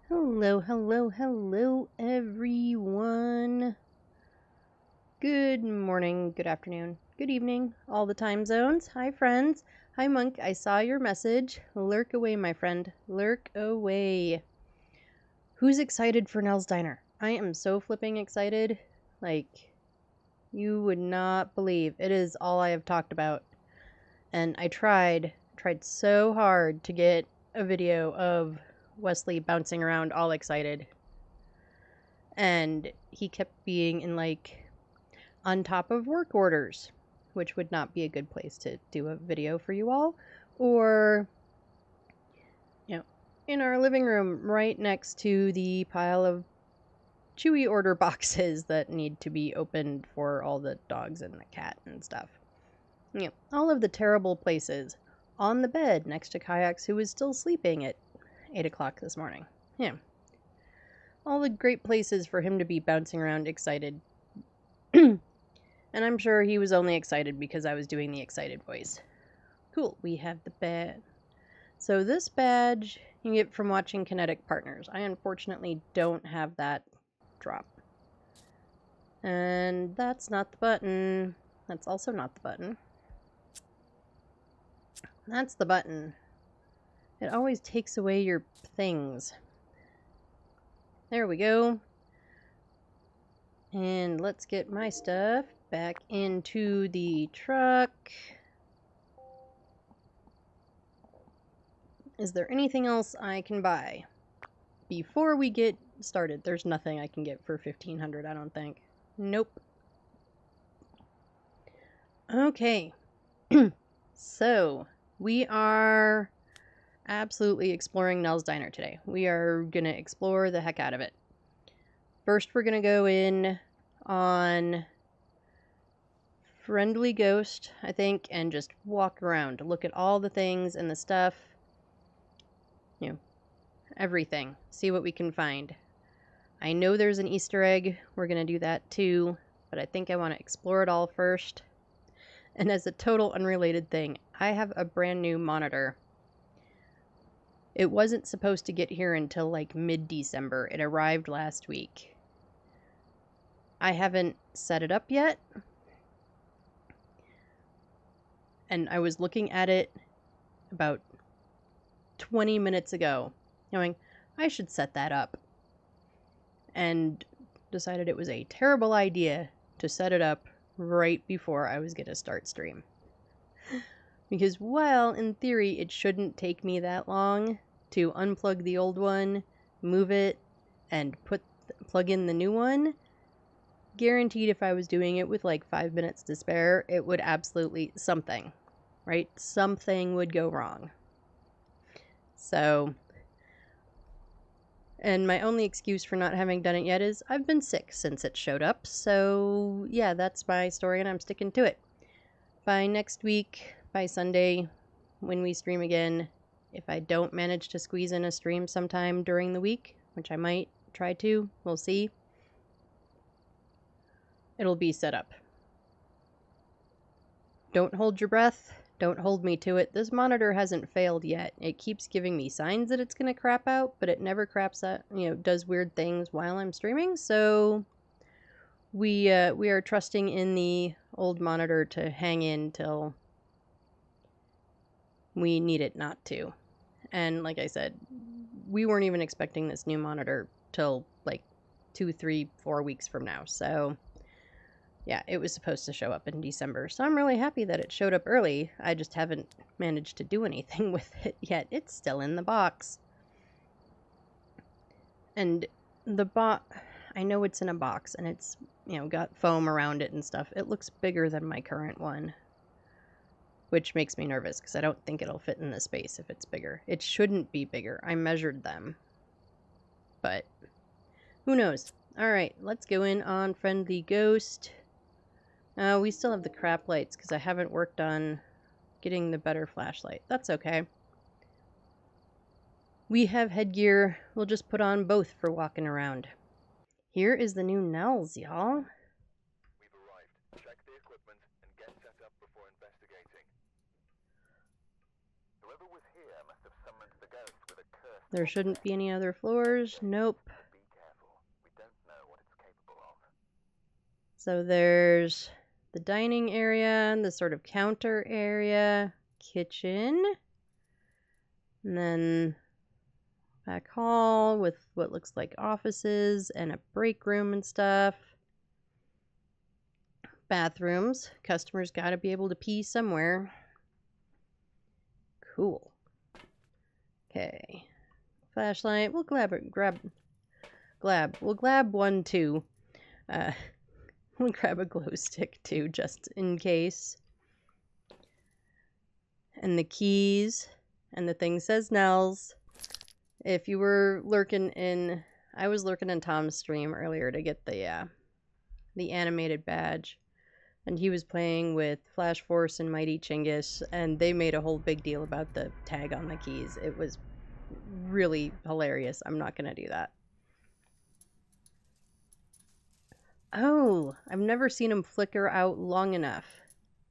Hello, hello, hello, everyone. Good morning, good afternoon, good evening, all the time zones. Hi, friends. Hi, Monk. I saw your message. Lurk away, my friend. Lurk away. Who's excited for Nell's Diner? I am so flipping excited. Like, you would not believe. It is all I have talked about. And I tried so hard to get a video of Wesley bouncing around all excited. And he kept being in, like, on top of work orders, which would not be a good place to do a video for you all. Or, in our living room right next to the pile of Chewy order boxes that need to be opened for all the dogs and the cat and stuff. All of the terrible places. On the bed next to Kayaks, who was still sleeping at 8 o'clock this morning. All the great places for him to be bouncing around excited. And I'm sure he was only excited because I was doing the excited voice. Cool, we have the badge. So this badge you get from watching Kinetic Partners. I unfortunately don't have that drop. And that's not the button. That's also not the button. That's the button. It always takes away your things. There we go. And let's get my stuff back into the truck. Is there anything else I can buy? Before we get started, there's nothing I can get for $1,500, I don't think. Nope. Okay. So, we are absolutely exploring Nell's Diner today. We are going to explore the heck out of it. First, we're going to go in on Friendly Ghost, I think, and just walk around. Look at all the things and the stuff. Everything. See what we can find. I know there's an Easter egg. We're going to do that too. But I think I want to explore it all first. And as a total unrelated thing, I have a brand new monitor. It wasn't supposed to get here until like mid-December. It arrived last week. I haven't set it up yet. And I was looking at it about 20 minutes ago, going, I should set that up. And decided it was a terrible idea to set it up right before I was going to start stream. Because while in theory it shouldn't take me that long to unplug the old one, move it, and plug in the new one, guaranteed if I was doing it with like 5 minutes to spare, it would absolutely something, right? Something would go wrong. So, and my only excuse for not having done it yet is I've been sick since it showed up. So, yeah, that's my story and I'm sticking to it. By next week, by Sunday, when we stream again, if I don't manage to squeeze in a stream sometime during the week, which I might try to, we'll see, it'll be set up. Don't hold your breath. Don't hold me to it. This monitor hasn't failed yet. It keeps giving me signs that it's going to crap out, but it never craps out, does weird things while I'm streaming. So we are trusting in the old monitor to hang in till we need it not to. And like I said, we weren't even expecting this new monitor till like 2, 3, 4 weeks from now. So yeah, it was supposed to show up in December. So I'm really happy that it showed up early. I just haven't managed to do anything with it yet. It's still in the box. And the I know it's in a box and it's, got foam around it and stuff. It looks bigger than my current one, which makes me nervous because I don't think it'll fit in the space if it's bigger. It shouldn't be bigger. I measured them. But who knows? All right, let's go in on Friendly Ghost. We still have the crap lights because I haven't worked on getting the better flashlight. That's okay. We have headgear. We'll just put on both for walking around. Here is the new Nells, y'all. We've arrived. Check the equipment and get set up before investigating. Whoever was here must have summoned the ghost with a curse. There shouldn't be any other floors. Nope. Be careful. We don't know what it's capable of. So there's the dining area, the sort of counter area, kitchen, and then back hall with what looks like offices and a break room and stuff. Bathrooms. Customers got to be able to pee somewhere. Cool. Okay. Flashlight. We'll We'll grab one too. We'll grab a glow stick too, just in case. And the keys. And the thing says Nells. If you were lurking in... I was lurking in Tom's stream earlier to get the animated badge. And he was playing with Flash Force and Mighty Chinggis, and they made a whole big deal about the tag on the keys. It was really hilarious. I'm not going to do that. Oh, I've never seen them flicker out long enough.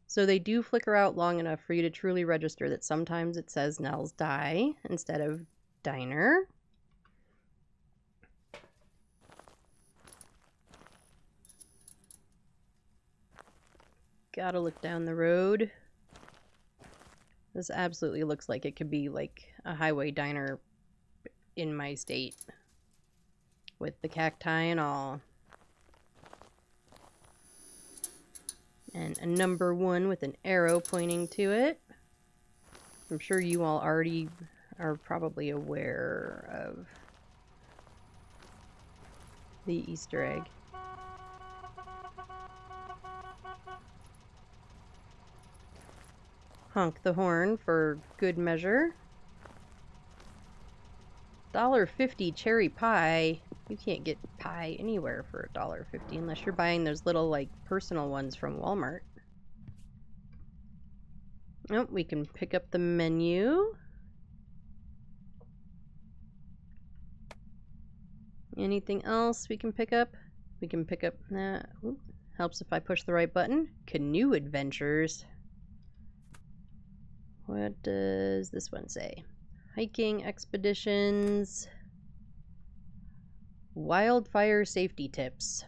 So they do flicker out long enough for you to truly register that sometimes it says Nell's Die instead of Diner. Gotta look down the road. This absolutely looks like it could be like a highway diner in my state. With the cacti and all. And a number 1 with an arrow pointing to it. I'm sure you all already are probably aware of the Easter egg. Honk the horn for good measure. $1.50 cherry pie. You can't get pie anywhere for $1.50 unless you're buying those little like personal ones from Walmart. Oh, we can pick up the menu. Anything else we can pick up? We can pick up that. Helps if I push the right button. Canoe adventures. What does this one say? Hiking expeditions. Wildfire safety tips.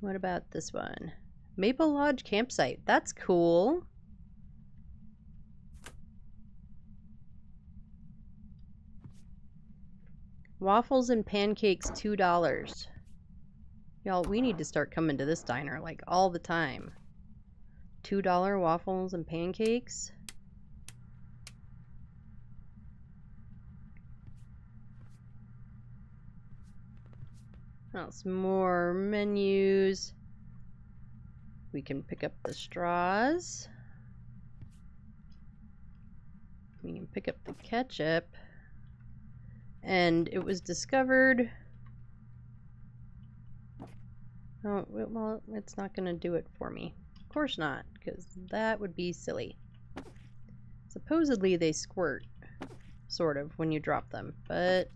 What about this one? Maple Lodge campsite. That's cool. Waffles and pancakes, $2. Y'all, we need to start coming to this diner like all the time. $2 waffles and pancakes. Oh, some more menus. We can pick up the straws. We can pick up the ketchup. And it was discovered... Oh, well, it's not going to do it for me. Of course not, because that would be silly. Supposedly they squirt, sort of, when you drop them, but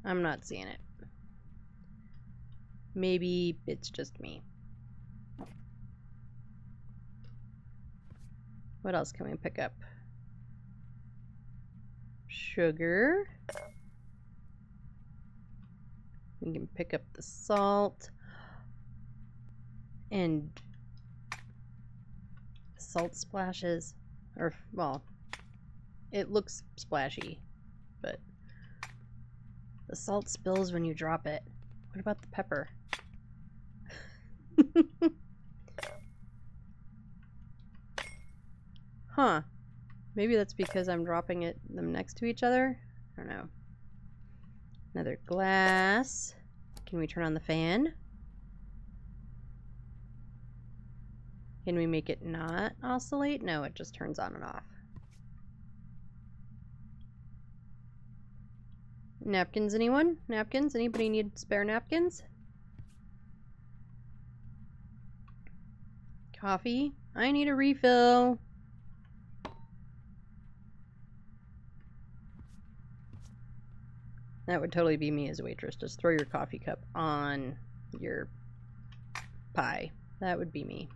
I'm not seeing it. Maybe it's just me. What else can we pick up? Sugar. We can pick up the salt. And salt splashes. Or, well, it looks splashy, but the salt spills when you drop it. What about the pepper? Huh. Maybe that's because I'm dropping them next to each other? I don't know. Another glass. Can we turn on the fan? Can we make it not oscillate? No, it just turns on and off. Napkins, anyone? Napkins? Anybody need spare napkins? Coffee? I need a refill. That would totally be me as a waitress. Just throw your coffee cup on your pie. That would be me.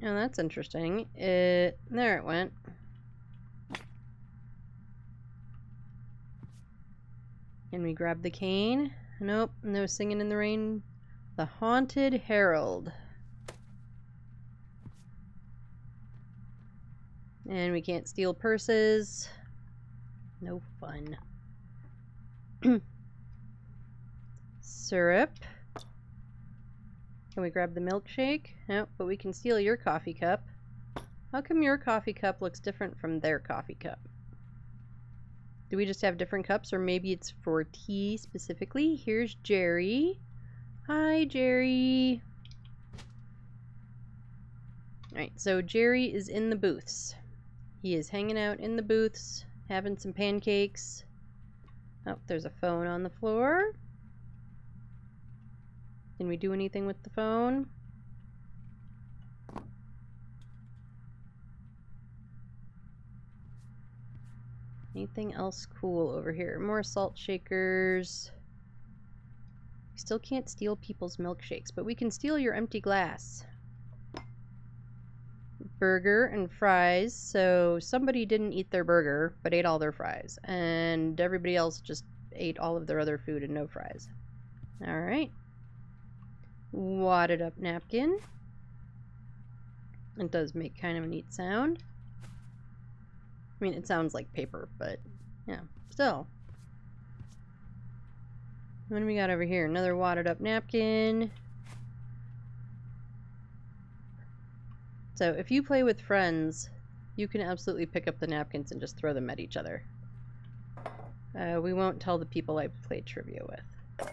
Oh, that's interesting. There it went. Can we grab the cane? Nope, no singing in the rain. The Haunted Herald. And we can't steal purses. No fun. Syrup. Can we grab the milkshake? Nope, but we can steal your coffee cup. How come your coffee cup looks different from their coffee cup? Do we just have different cups, or maybe it's for tea specifically? Here's Jerry. Hi, Jerry. Alright, so Jerry is in the booths. He is hanging out in the booths, having some pancakes. Oh, there's a phone on the floor. Can we do anything with the phone? Anything else cool over here? More salt shakers. We still can't steal people's milkshakes, but we can steal your empty glass. Burger and fries. So somebody didn't eat their burger, but ate all their fries. And everybody else just ate all of their other food and no fries. Alright. Wadded up napkin. It does make kind of a neat sound. I mean, it sounds like paper, but yeah, still. What do we got over here? Another wadded up napkin. So if you play with friends, you can absolutely pick up the napkins and just throw them at each other. We won't tell the people I play trivia with.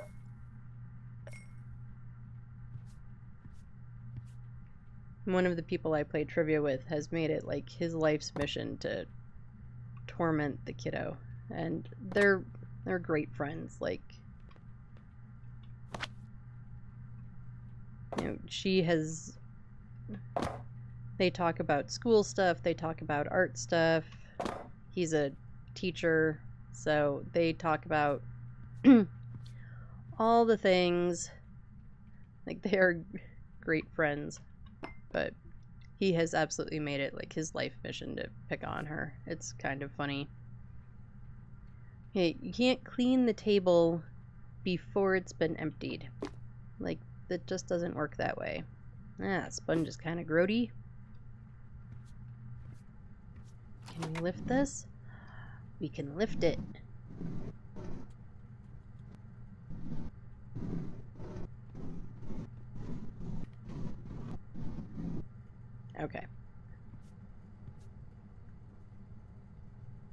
One of the people I play trivia with has made it like his life's mission to torment the kiddo, and they're great friends. Like, you know, they talk about school stuff, they talk about art stuff. He's a teacher, so they talk about all the things. Like, they are great friends, but he has absolutely made it like his life mission to pick on her. It's kind of funny. Hey, you can't clean the table before it's been emptied. Like, that just doesn't work that way. Ah, sponge is kind of grody. Can we lift this? We can lift it. Okay.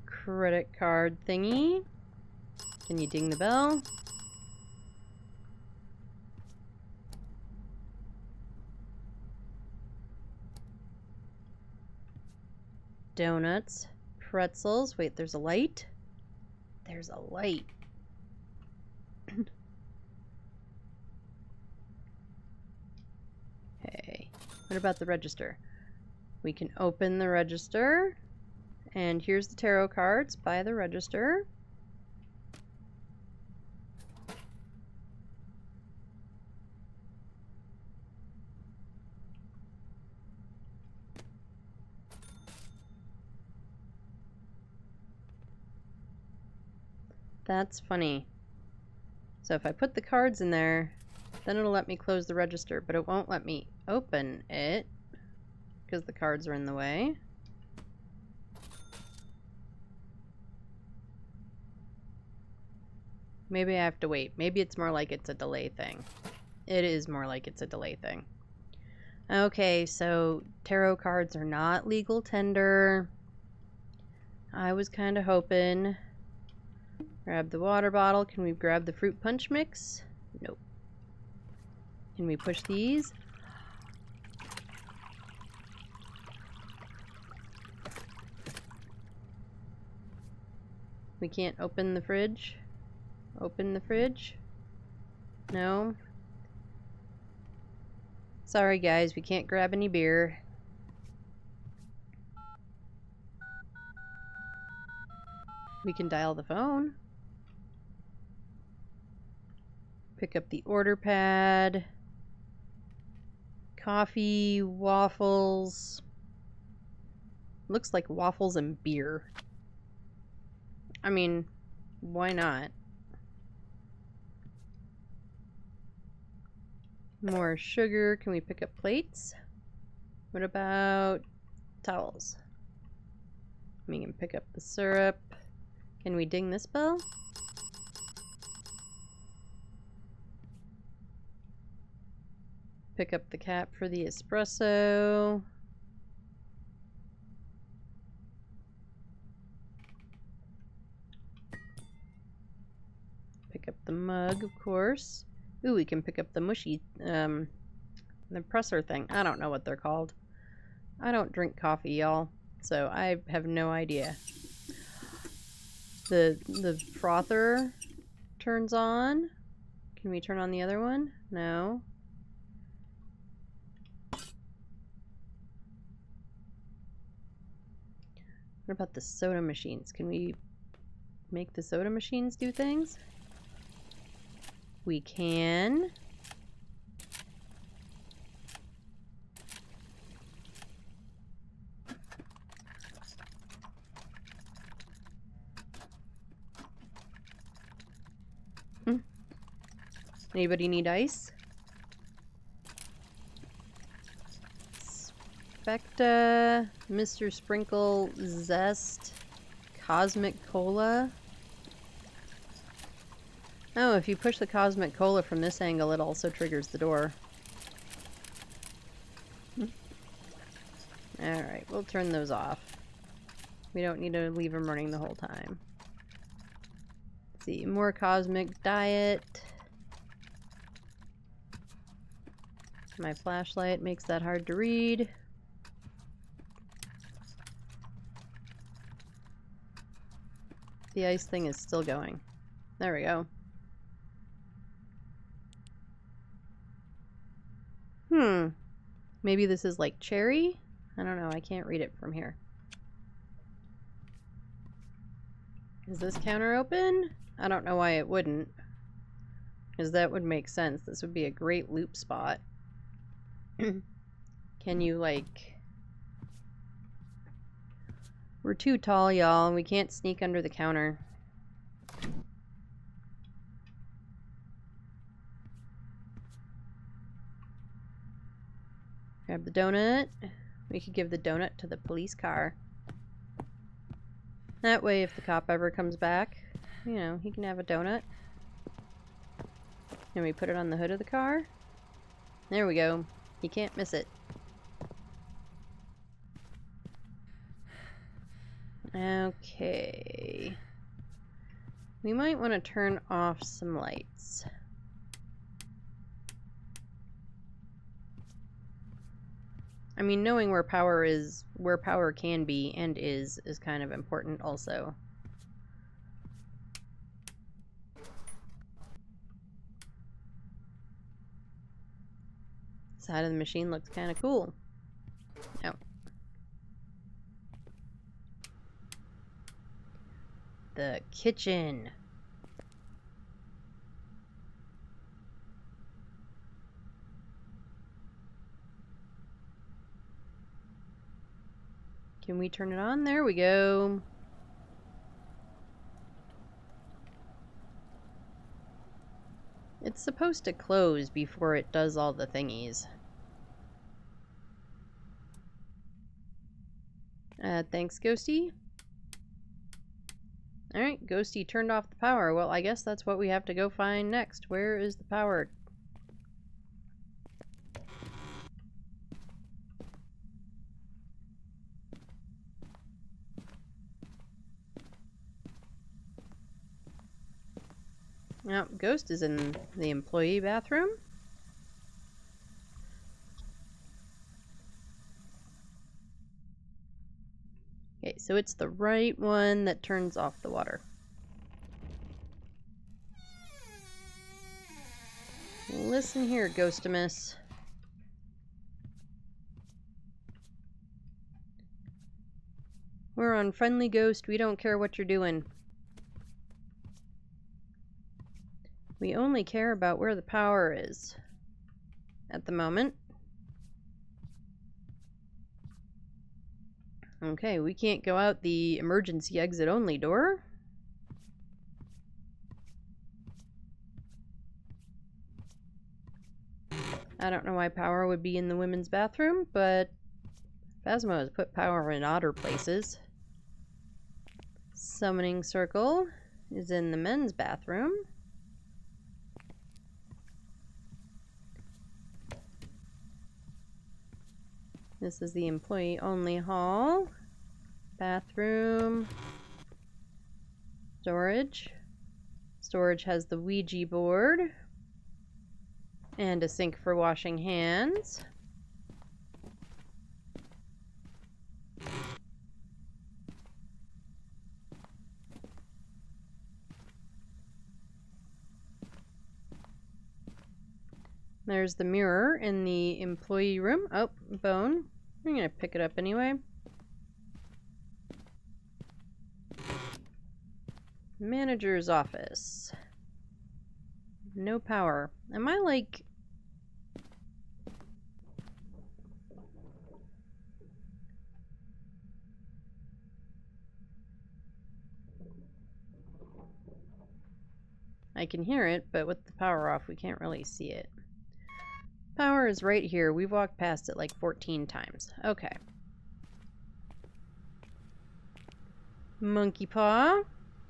Credit card thingy. Can you ding the bell? Donuts. Pretzels. Wait, there's a light? There's a light. Okay. What about the register? We can open the register. And here's the tarot cards by the register. That's funny. So if I put the cards in there, then it'll let me close the register, but it won't let me open it because the cards are in the way. Maybe I have to wait. Maybe it's more like it's a delay thing. It is more like it's a delay thing. Okay, so tarot cards are not legal tender. I was kind of hoping. Grab the water bottle. Can we grab the fruit punch mix? Nope. Can we push these? We can't open the fridge. Open the fridge? No. Sorry guys, we can't grab any beer. We can dial the phone. Pick up the order pad. Coffee, waffles. Looks like waffles and beer. I mean, why not? More sugar. Can we pick up plates? What about towels? We can pick up the syrup. Can we ding this bell? Pick up the cap for the espresso. Pick up the mug, of course. Ooh, we can pick up the mushy, the presser thing. I don't know what they're called. I don't drink coffee, y'all, so I have no idea. The frother turns on. Can we turn on the other one? No. What about the soda machines? Can we make the soda machines do things? We can. Anybody need ice? Specta, Mr. Sprinkle, Zest, Cosmic Cola. Oh, if you push the Cosmic Cola from this angle, it also triggers the door. Alright, we'll turn those off. We don't need to leave them running the whole time. Let's see, more Cosmic Diet. My flashlight makes that hard to read. The ice thing is still going. There we go. Maybe this is like cherry? I don't know, I can't read it from here. Is this counter open? I don't know why it wouldn't. Because that would make sense. This would be a great loop spot. Can you, like... We're too tall, y'all, and we can't sneak under the counter. Grab the donut. We could give the donut to the police car. That way, if the cop ever comes back, you know, he can have a donut. And we put it on the hood of the car. There we go. He can't miss it. Okay. We might want to turn off some lights. I mean, knowing where power can be and is kind of important also. Side of the machine looks kind of cool. Oh. The kitchen. Can we turn it on? There we go. It's supposed to close before it does all the thingies. Thanks, Ghosty. Alright, Ghosty turned off the power. Well, I guess that's what we have to go find next. Where is the power? Now, Ghost is in the employee bathroom. Okay, so it's the right one that turns off the water. Listen here, Ghostimus. We're on Friendly Ghost. We don't care what you're doing. We only care about where the power is at the moment. Okay, we can't go out the emergency exit only door. I don't know why power would be in the women's bathroom, but Phasmo has put power in odder places. Summoning circle is in the men's bathroom. This is the employee only hall. Bathroom. Storage. Storage has the Ouija board. And a sink for washing hands. There's the mirror in the employee room. Oh, bone. I'm gonna pick it up anyway. Manager's office. No power. Am I like... I can hear it, but with the power off, we can't really see it. Power is right here. We've walked past it like 14 times. Okay. Monkey paw.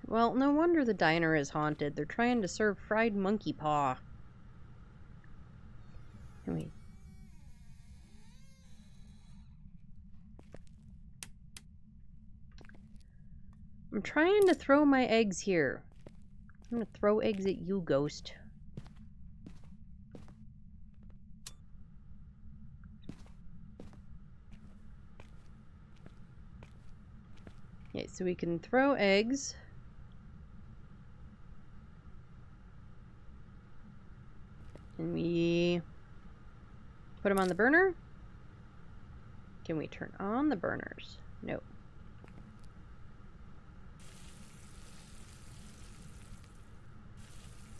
Well, no wonder the diner is haunted. They're trying to serve fried monkey paw. Can we... I'm trying to throw my eggs here. I'm gonna throw eggs at you, ghost. Okay, so we can throw eggs. Can we put them on the burner? Can we turn on the burners? Nope.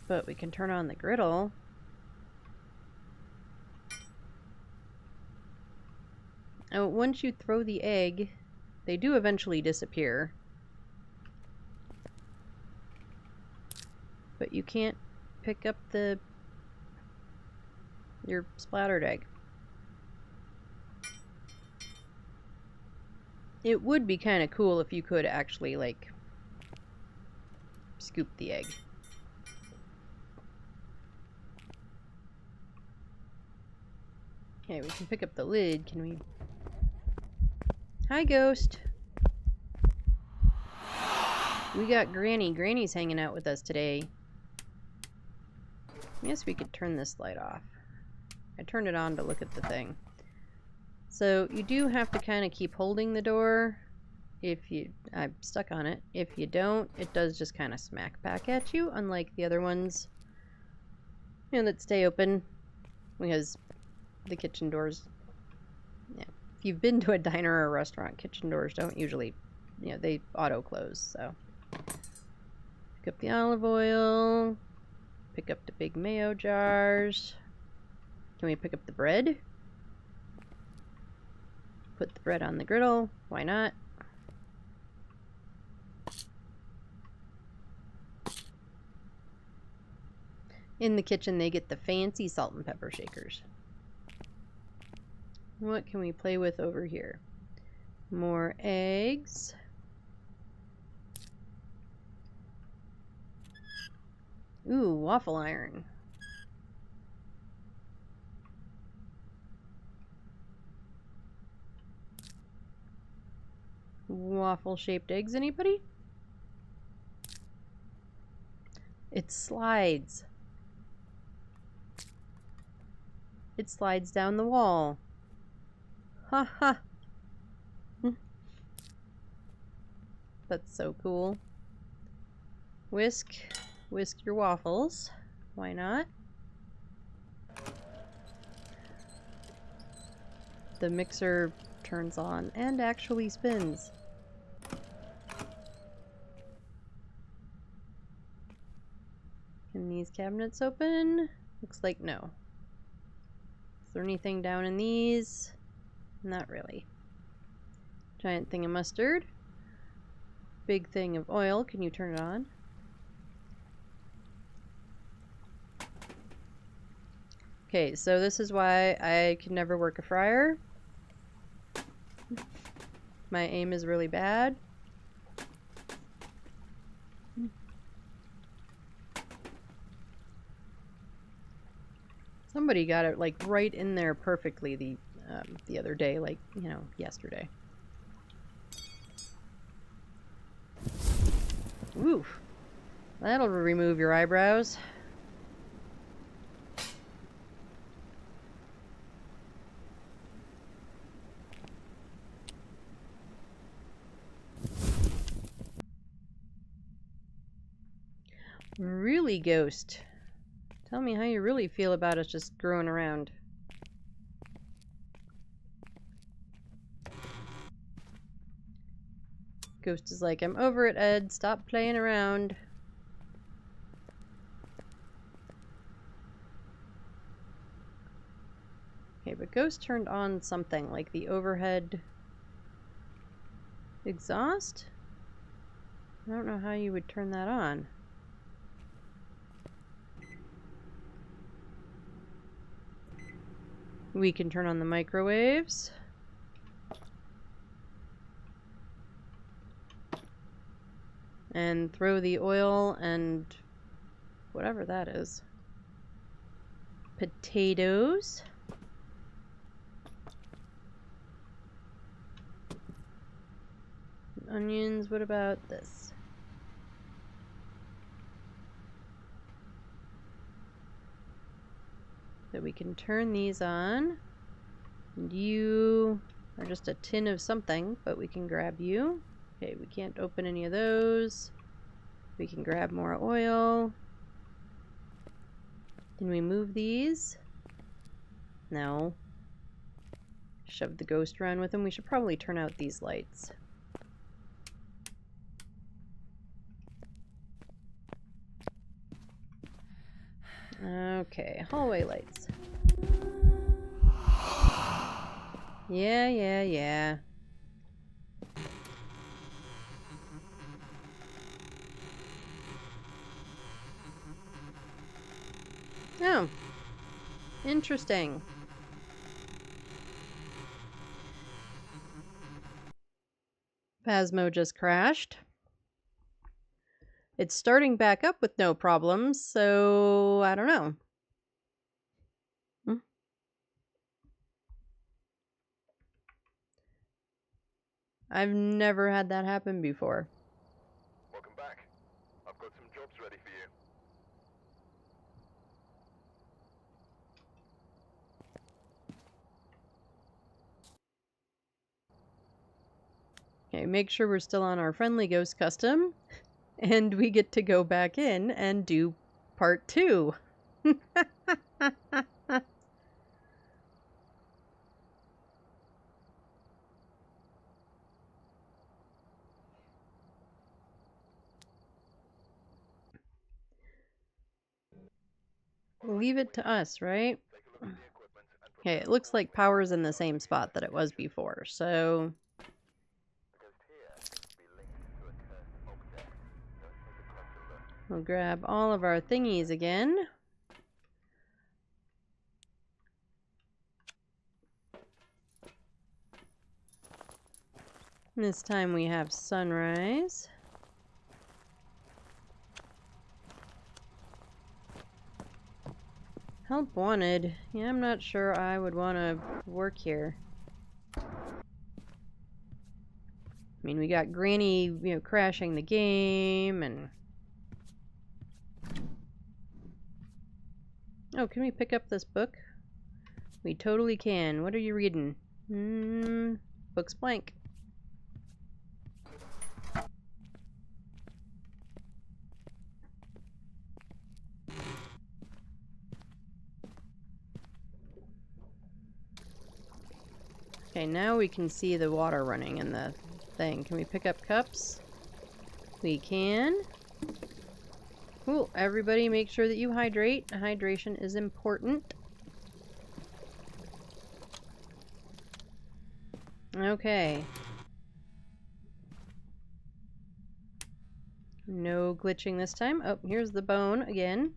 But we can turn on the griddle. Oh, once you throw the egg, they do eventually disappear. But you can't pick up your splattered egg. It would be kind of cool if you could actually, like, scoop the egg. Okay, we can pick up the lid. Can we... Hi, ghost. We got Granny. Granny's hanging out with us today. I guess we could turn this light off. I turned it on to look at the thing. So you do have to kind of keep holding the door. I'm stuck on it. If you don't, it does just kind of smack back at you, unlike the other ones, that stay open, because the kitchen doors, yeah. If you've been to a diner or a restaurant, kitchen doors don't usually, they auto close. So pick up the olive oil, pick up the big mayo jars. Can we pick up the bread? Put the bread on the griddle. Why not? In the kitchen, they get the fancy salt and pepper shakers. What can we play with over here? More eggs. Ooh, waffle iron. Waffle-shaped eggs, anybody? It slides. It slides down the wall. Ha ha. That's so cool. Whisk your waffles. Why not? The mixer turns on and actually spins. Can these cabinets open? Looks like no. Is there anything down in these? Not really. Giant thing of mustard. Big thing of oil. Can you turn it on? Okay, so this is why I can never work a fryer. My aim is really bad. Somebody got it like right in there perfectly the other day, like, you know, yesterday. Oof. That'll remove your eyebrows. Really, Ghost. Tell me how you really feel about us just screwing around. Ghost is like, I'm over it, Ed. Stop playing around. Okay, but Ghost turned on something, like the overhead exhaust? I don't know how you would turn that on. We can turn on the microwaves. And throw the oil and whatever that is. Potatoes. Onions. What about this? So we can turn these on. And you are just a tin of something, but we can grab you. Okay, we can't open any of those. We can grab more oil. Can we move these? No. Shove the Ghost around with them. We should probably turn out these lights. Okay, hallway lights. Yeah. Oh. Interesting. Phasmo just crashed. It's starting back up with no problems, so I don't know. I've never had that happen before. Welcome back. I've got some jobs ready for you. Okay, make sure we're still on our friendly ghost custom, and we get to go back in and do part 2. Leave it to us, right? Okay, it looks like power's in the same spot that it was before, so we'll grab all of our thingies again. This time we have sunrise. Help wanted. Yeah, I'm not sure I would want to work here. I mean, we got Granny, you know, crashing the game, and... Oh, can we pick up this book? We totally can. What are you reading? Book's blank. Okay, now we can see the water running in the thing. Can we pick up cups? We can. Cool. Everybody make sure that you hydrate. Hydration is important. Okay. No glitching this time. Oh, here's the bone again.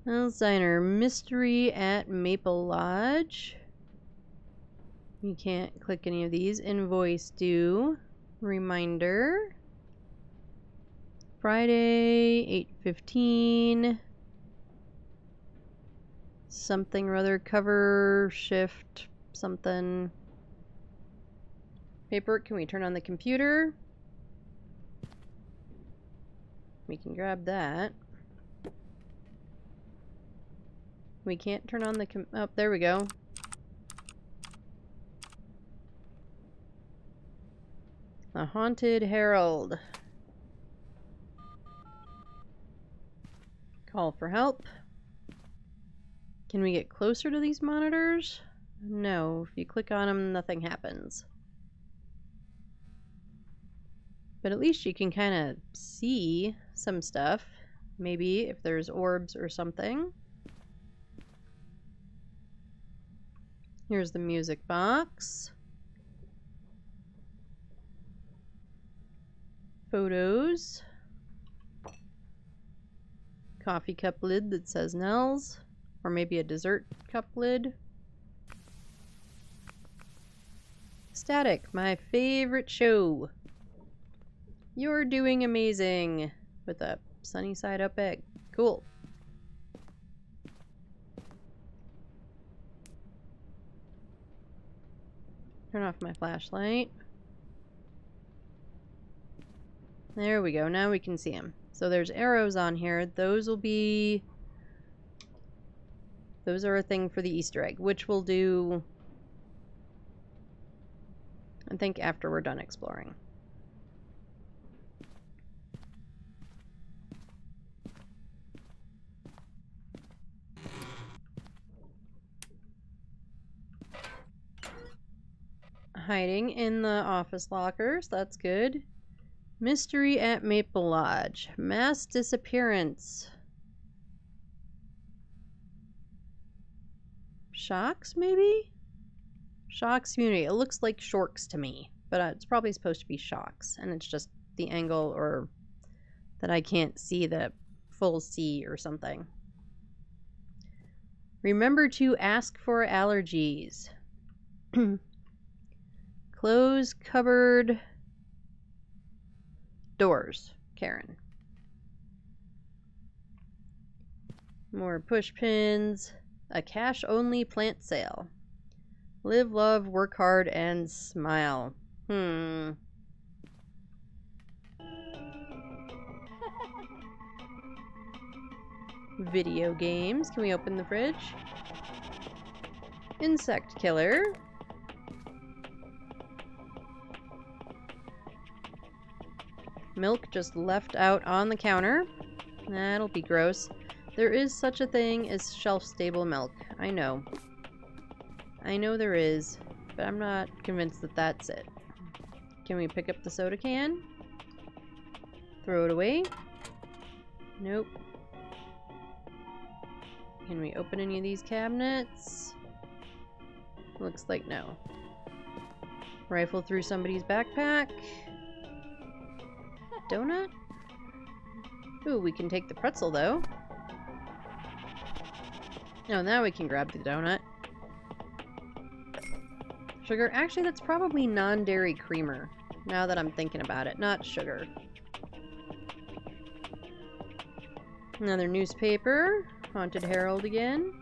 Nells Diner, mystery at Maple Lodge. You can't click any of these. Invoice due. Reminder. Friday, 8:15. Something or other. Cover, shift, something. Paperwork, can we turn on the computer? We can grab that. We can't turn on the oh, there we go. The Haunted Herald. Call for help. Can we get closer to these monitors? No, if you click on them, nothing happens. But at least you can kind of see some stuff. Maybe if there's orbs or something. Here's the music box. Photos. Coffee cup lid that says Nells. Or maybe a dessert cup lid. Static, my favorite show. You're doing amazing. With a sunny side up egg. Cool. Turn off my flashlight. There we go. Now we can see them. So there's arrows on here. Those will be... Those are a thing for the Easter egg, which we'll do, I think, after we're done exploring. Hiding in the office lockers. That's good. Mystery at Maple Lodge. Mass disappearance. Shocks, maybe? Shocks community. It looks like Shorks to me, but it's probably supposed to be Shocks, and it's just the angle or that I can't see the full C or something. Remember to ask for allergies. Close cupboard doors, Karen. More push pins. A cash-only plant sale. Live, love, work hard, and smile. Video games. Can we open the fridge? Insect killer. Milk just left out on the counter. That'll be gross. There is such a thing as shelf-stable milk. I know. I know there is, but I'm not convinced that that's it. Can we pick up the soda can? Throw it away? Nope. Can we open any of these cabinets? Looks like no. Rifle through somebody's backpack. Donut? Ooh, we can take the pretzel though. Oh, now we can grab the donut. Sugar? Actually, that's probably non-dairy creamer, now that I'm thinking about it. Not sugar. Another newspaper. Haunted Herald again.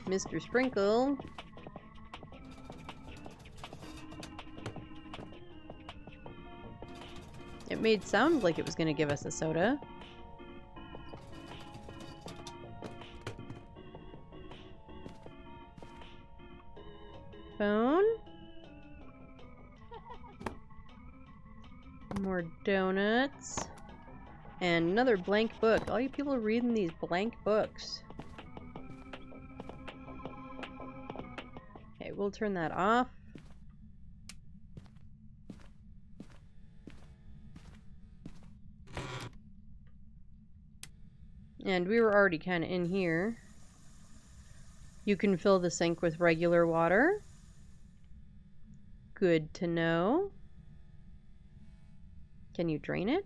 Mr. Sprinkle. It made sound like it was going to give us a soda. Phone. More donuts. And another blank book. All you people are reading these blank books. Okay, we'll turn that off. And we were already kind of in here. You can fill the sink with regular water. Good to know. Can you drain it?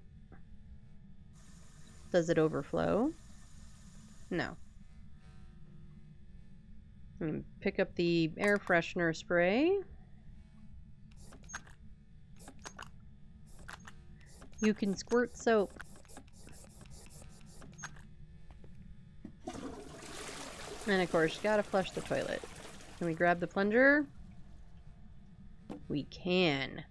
Does it overflow? No. Pick up the air freshener spray. You can squirt soap. And of course, you gotta flush the toilet. Can we grab the plunger? We can.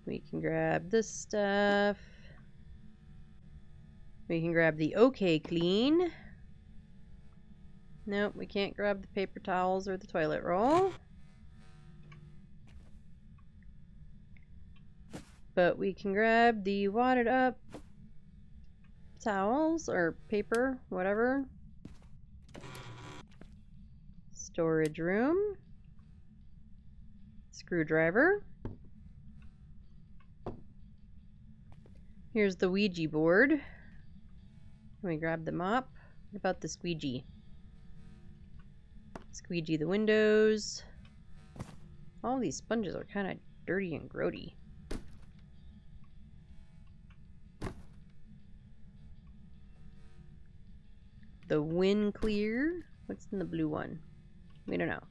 We can grab this stuff. We can grab the OK Clean. Nope, we can't grab the paper towels or the toilet roll. But we can grab the wadded up towels or paper, whatever. Storage room. Screwdriver. Here's the Ouija board. Can we grab the mop? What about the squeegee? Squeegee the windows. All these sponges are kind of dirty and grody. The Win Clear. What's in the blue one? We don't know.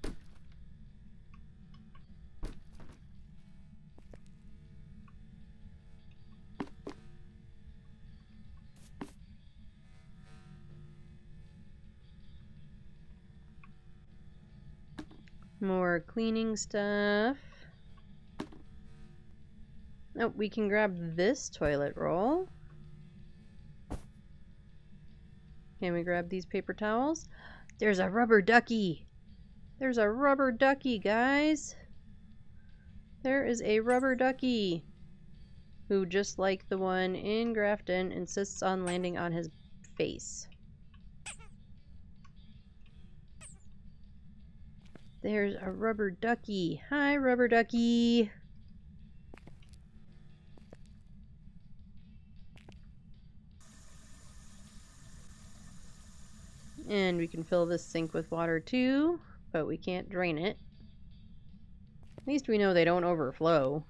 More cleaning stuff. Oh, we can grab this toilet roll. Can we grab these paper towels? There's a rubber ducky. There's a rubber ducky, guys. There is a rubber ducky who, just like the one in Grafton, insists on landing on his face. There's a rubber ducky. Hi, rubber ducky. And we can fill this sink with water too, but we can't drain it. At least we know they don't overflow.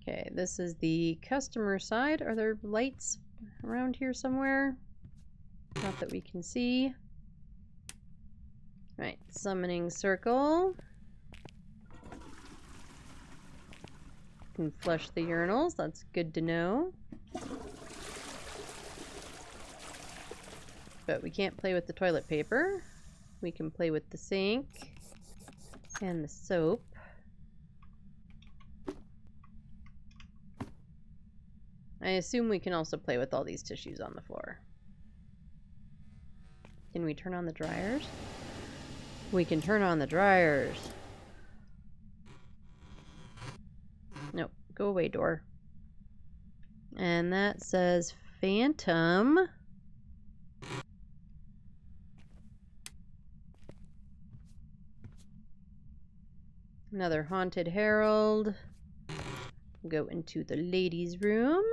Okay, this is the customer side. Are there lights around here somewhere? Not that we can see. Right, summoning circle. Can flush the urinals, that's good to know. But we can't play with the toilet paper. We can play with the sink and the soap. I assume we can also play with all these tissues on the floor. Can we turn on the dryers? We can turn on the dryers. Nope, go away, door. And that says Phantom. Another Haunted Herald. Go into the ladies' room.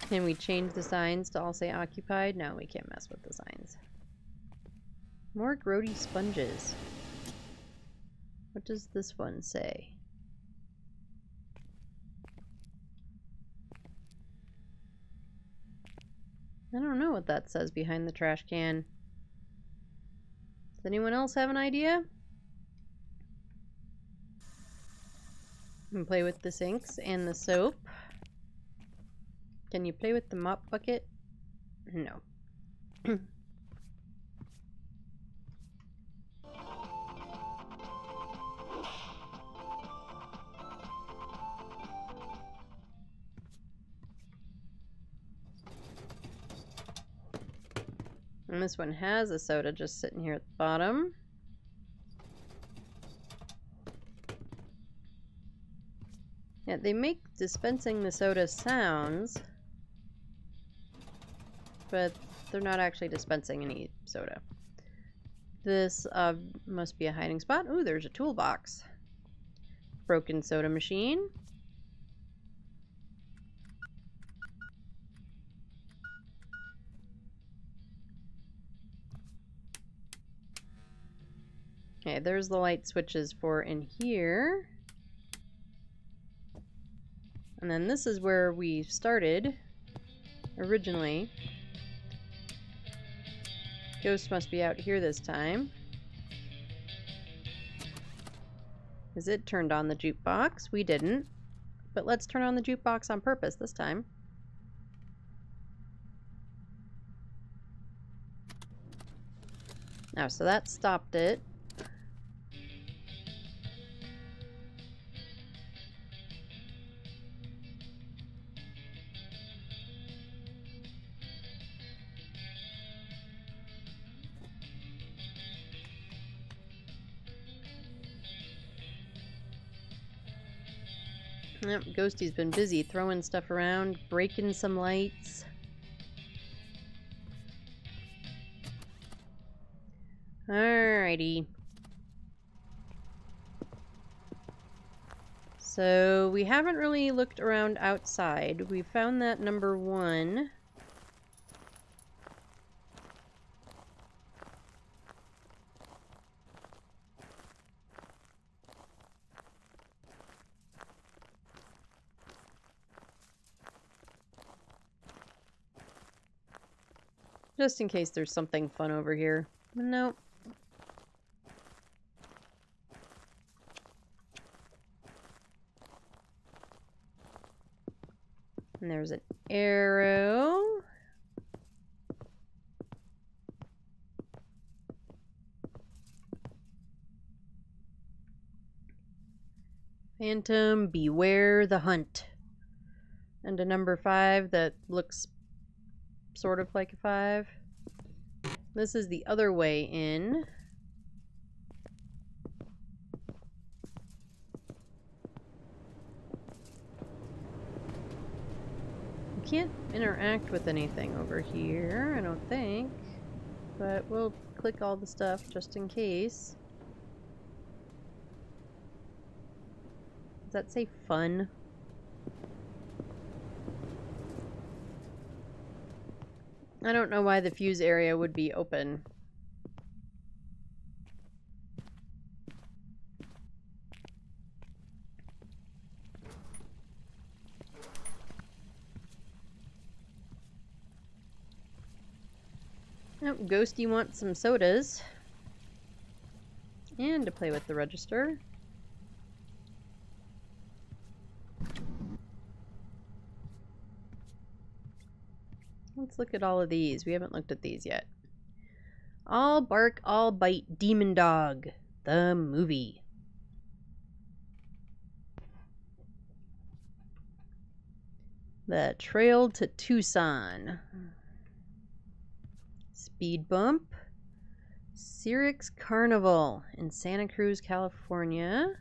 Can we change the signs to all say occupied? No, we can't mess with the signs. More grody sponges. What does this one say? I don't know what that says behind the trash can. Does anyone else have an idea? You can play with the sinks and the soap. Can you play with the mop bucket? No. And this one has a soda just sitting here at the bottom. Yeah, they make dispensing the soda sounds, but they're not actually dispensing any soda. This must be a hiding spot. Ooh, there's a toolbox. Broken soda machine. Okay, there's the light switches for in here. And then this is where we started originally. Ghost must be out here this time. Is it turned on the jukebox? We didn't. But let's turn on the jukebox on purpose this time. Now, so that stopped it. Yep, Ghosty's been busy throwing stuff around, breaking some lights. Alrighty. So we haven't really looked around outside. We found that number 1. Just in case there's something fun over here. Nope. And there's an arrow. Phantom, beware the hunt. And a number 5 that looks sort of like a 5. This is the other way in. You can't interact with anything over here, I don't think. But we'll click all the stuff just in case. Does that say fun? I don't know why the fuse area would be open. Oh, Ghosty wants some sodas. And to play with the register. Let's look at all of these. We haven't looked at these yet. All Bark, All Bite, Demon Dog, the movie. The Trail to Tucson. Speed Bump. Cyrix Carnival in Santa Cruz, California.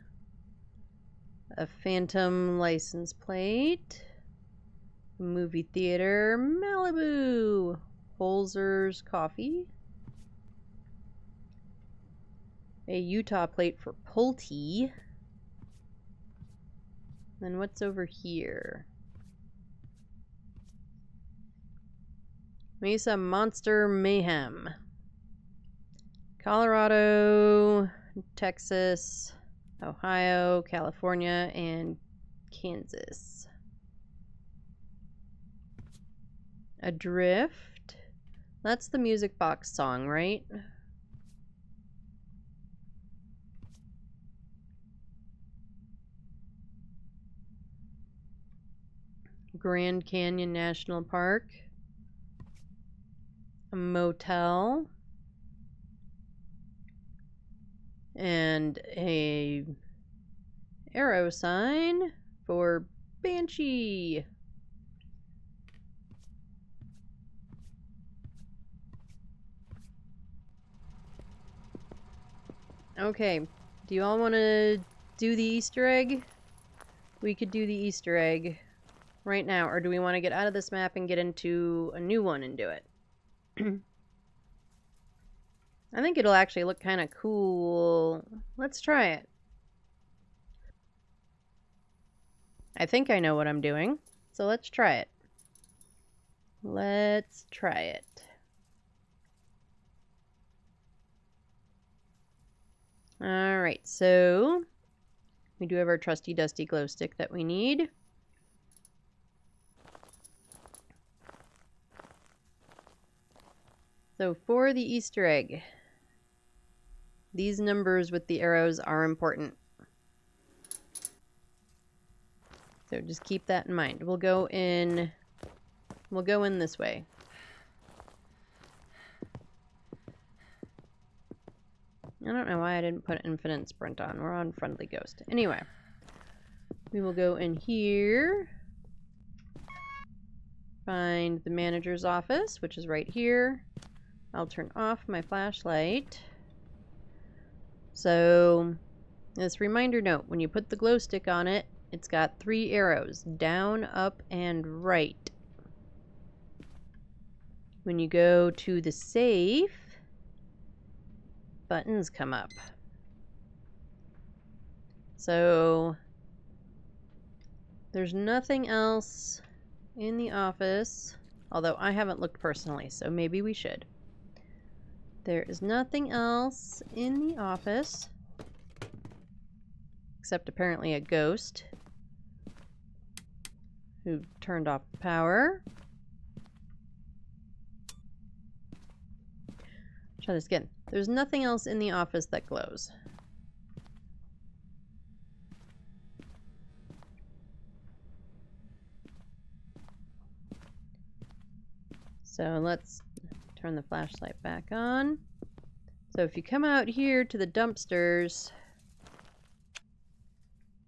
A Phantom license plate. Movie Theater, Malibu. Holzer's Coffee. A Utah plate for Pulte. Then what's over here? Mesa Monster Mayhem. Colorado, Texas, Ohio, California, and Kansas. Adrift. That's the music box song, right? Grand Canyon National Park. A motel. And a arrow sign for Banshee. Okay, do you all want to do the Easter egg? We could do the Easter egg right now, or do we want to get out of this map and get into a new one and do it? I think it'll actually look kind of cool. Let's try it. I think I know what I'm doing, so let's try it. Let's try it. Alright, so we do have our trusty dusty glow stick that we need. So for the Easter egg, these numbers with the arrows are important. So just keep that in mind. We'll go in this way. I don't know why I didn't put infinite sprint on. We're on friendly ghost. Anyway, we will go in here. Find the manager's office, which is right here. I'll turn off my flashlight. So, this reminder note, when you put the glow stick on it, it's got 3 arrows, down, up, and right. When you go to the safe, buttons come up. So, there's nothing else in the office, although I haven't looked personally, so maybe we should. There is nothing else in the office, except apparently a ghost who turned off the power. Try this again. There's nothing else in the office that glows. So let's turn the flashlight back on. So if you come out here to the dumpsters,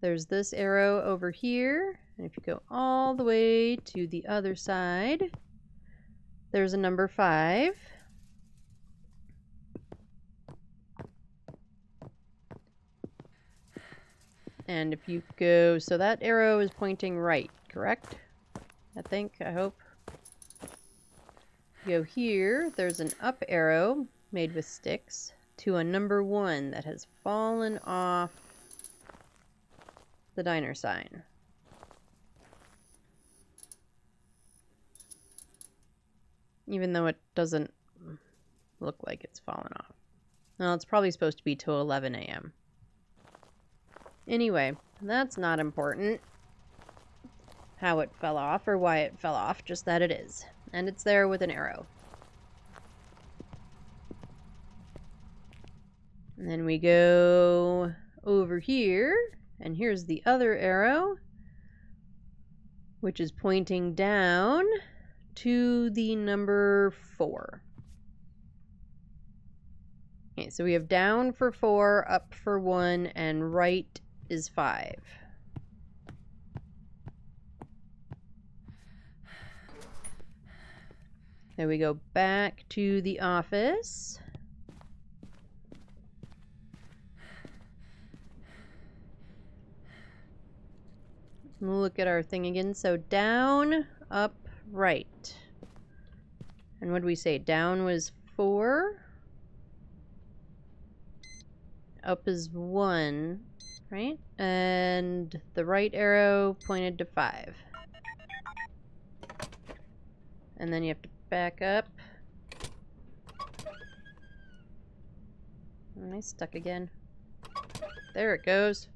there's this arrow over here. And if you go all the way to the other side, there's a number 5. And if you go, so that arrow is pointing right, correct? I hope. Go here, there's an up arrow made with sticks to a number 1 that has fallen off the diner sign. Even though it doesn't look like it's fallen off. Well, it's probably supposed to be till 11 a.m. Anyway, that's not important. How it fell off or why it fell off, just that it is. And it's there with an arrow. And then we go over here, and here's the other arrow, which is pointing down to the number 4. Okay, so we have down for 4, up for 1, and right is 5. Then we go back to the office. Look at our thing again. So down, up, right. And what did we say? Down was 4. Up is 1, right? And the right arrow pointed to 5. And then you have to back up. Am I stuck again? There it goes.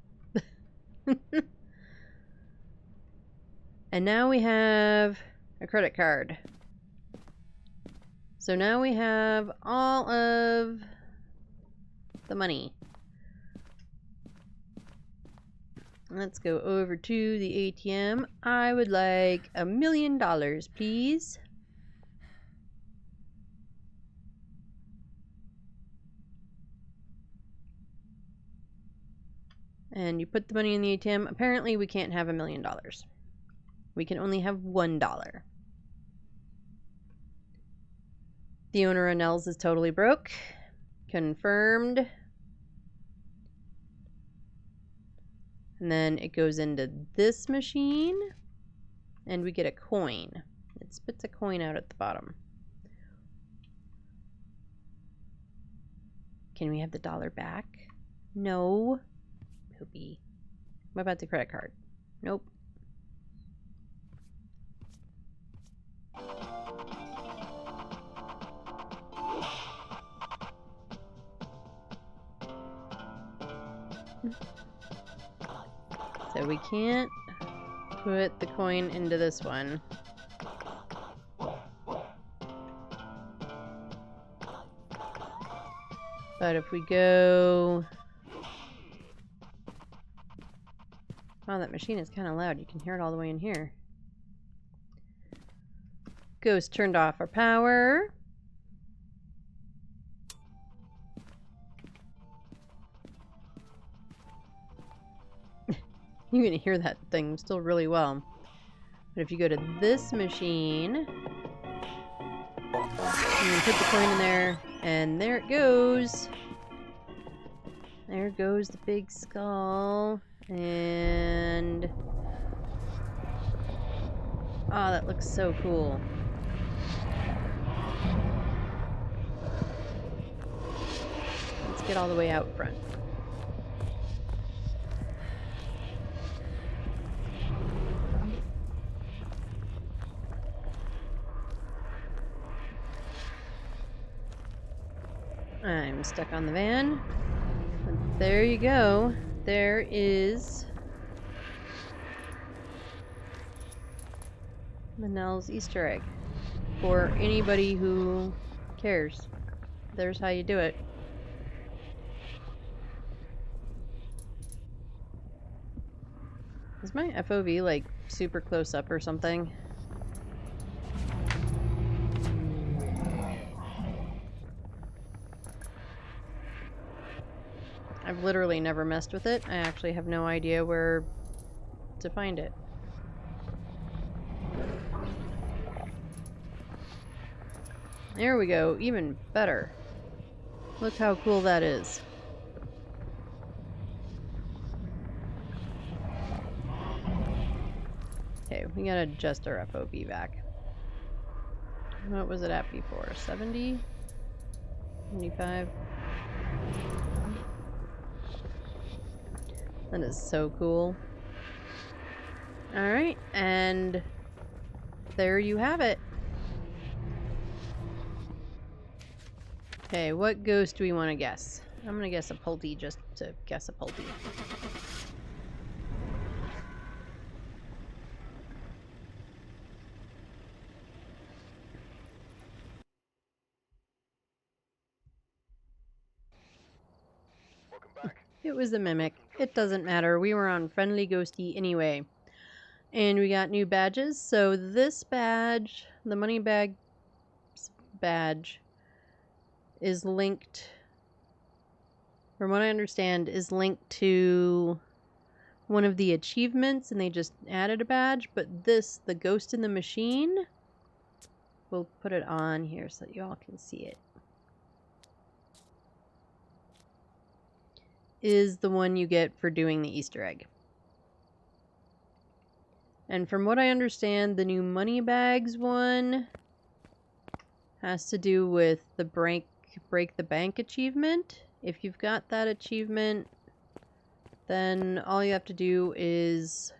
And now we have a credit card. So now we have all of the money. Let's go over to the ATM. I would like $1 million, please. And you put the money in the ATM. Apparently we can't have $1 million. We can only have $1. The owner of Nells is totally broke. Confirmed. And then it goes into this machine. And we get a coin. It spits a coin out at the bottom. Can we have the dollar back? No. Poopy. What about the credit card? Nope. So we can't put the coin into this one. But if we go... Wow, that machine is kind of loud. You can hear it all the way in here. Ghost turned off our power. You can hear that thing still really well. But if you go to this machine, you can put the coin in there, and there it goes. There goes the big skull. And... oh, that looks so cool. Let's get all the way out front. I'm stuck on the van. But there you go. There is the Nells Easter egg. For anybody who cares. There's how you do it. Is my FOV like super close up or something? I've literally never messed with it. I actually have no idea where to find it. There we go, even better. Look how cool that is. Okay, we gotta adjust our FOV back. What was it at before? 70? 75? That is so cool. Alright, and there you have it. Okay, what ghost do we want to guess? I'm gonna guess a Pulte just to guess a Pulte. Welcome back. It was the Mimic. It doesn't matter. We were on Friendly Ghosty anyway. And we got new badges. So this badge, the money bag badge, is linked, from what I understand, is linked to one of the achievements, and they just added a badge. But this, the Ghost in the Machine, we'll put it on here so that you all can see it, is the one you get for doing the Easter egg. And from what I understand, the new money bags one has to do with the break the bank achievement. If you've got that achievement, then all you have to do is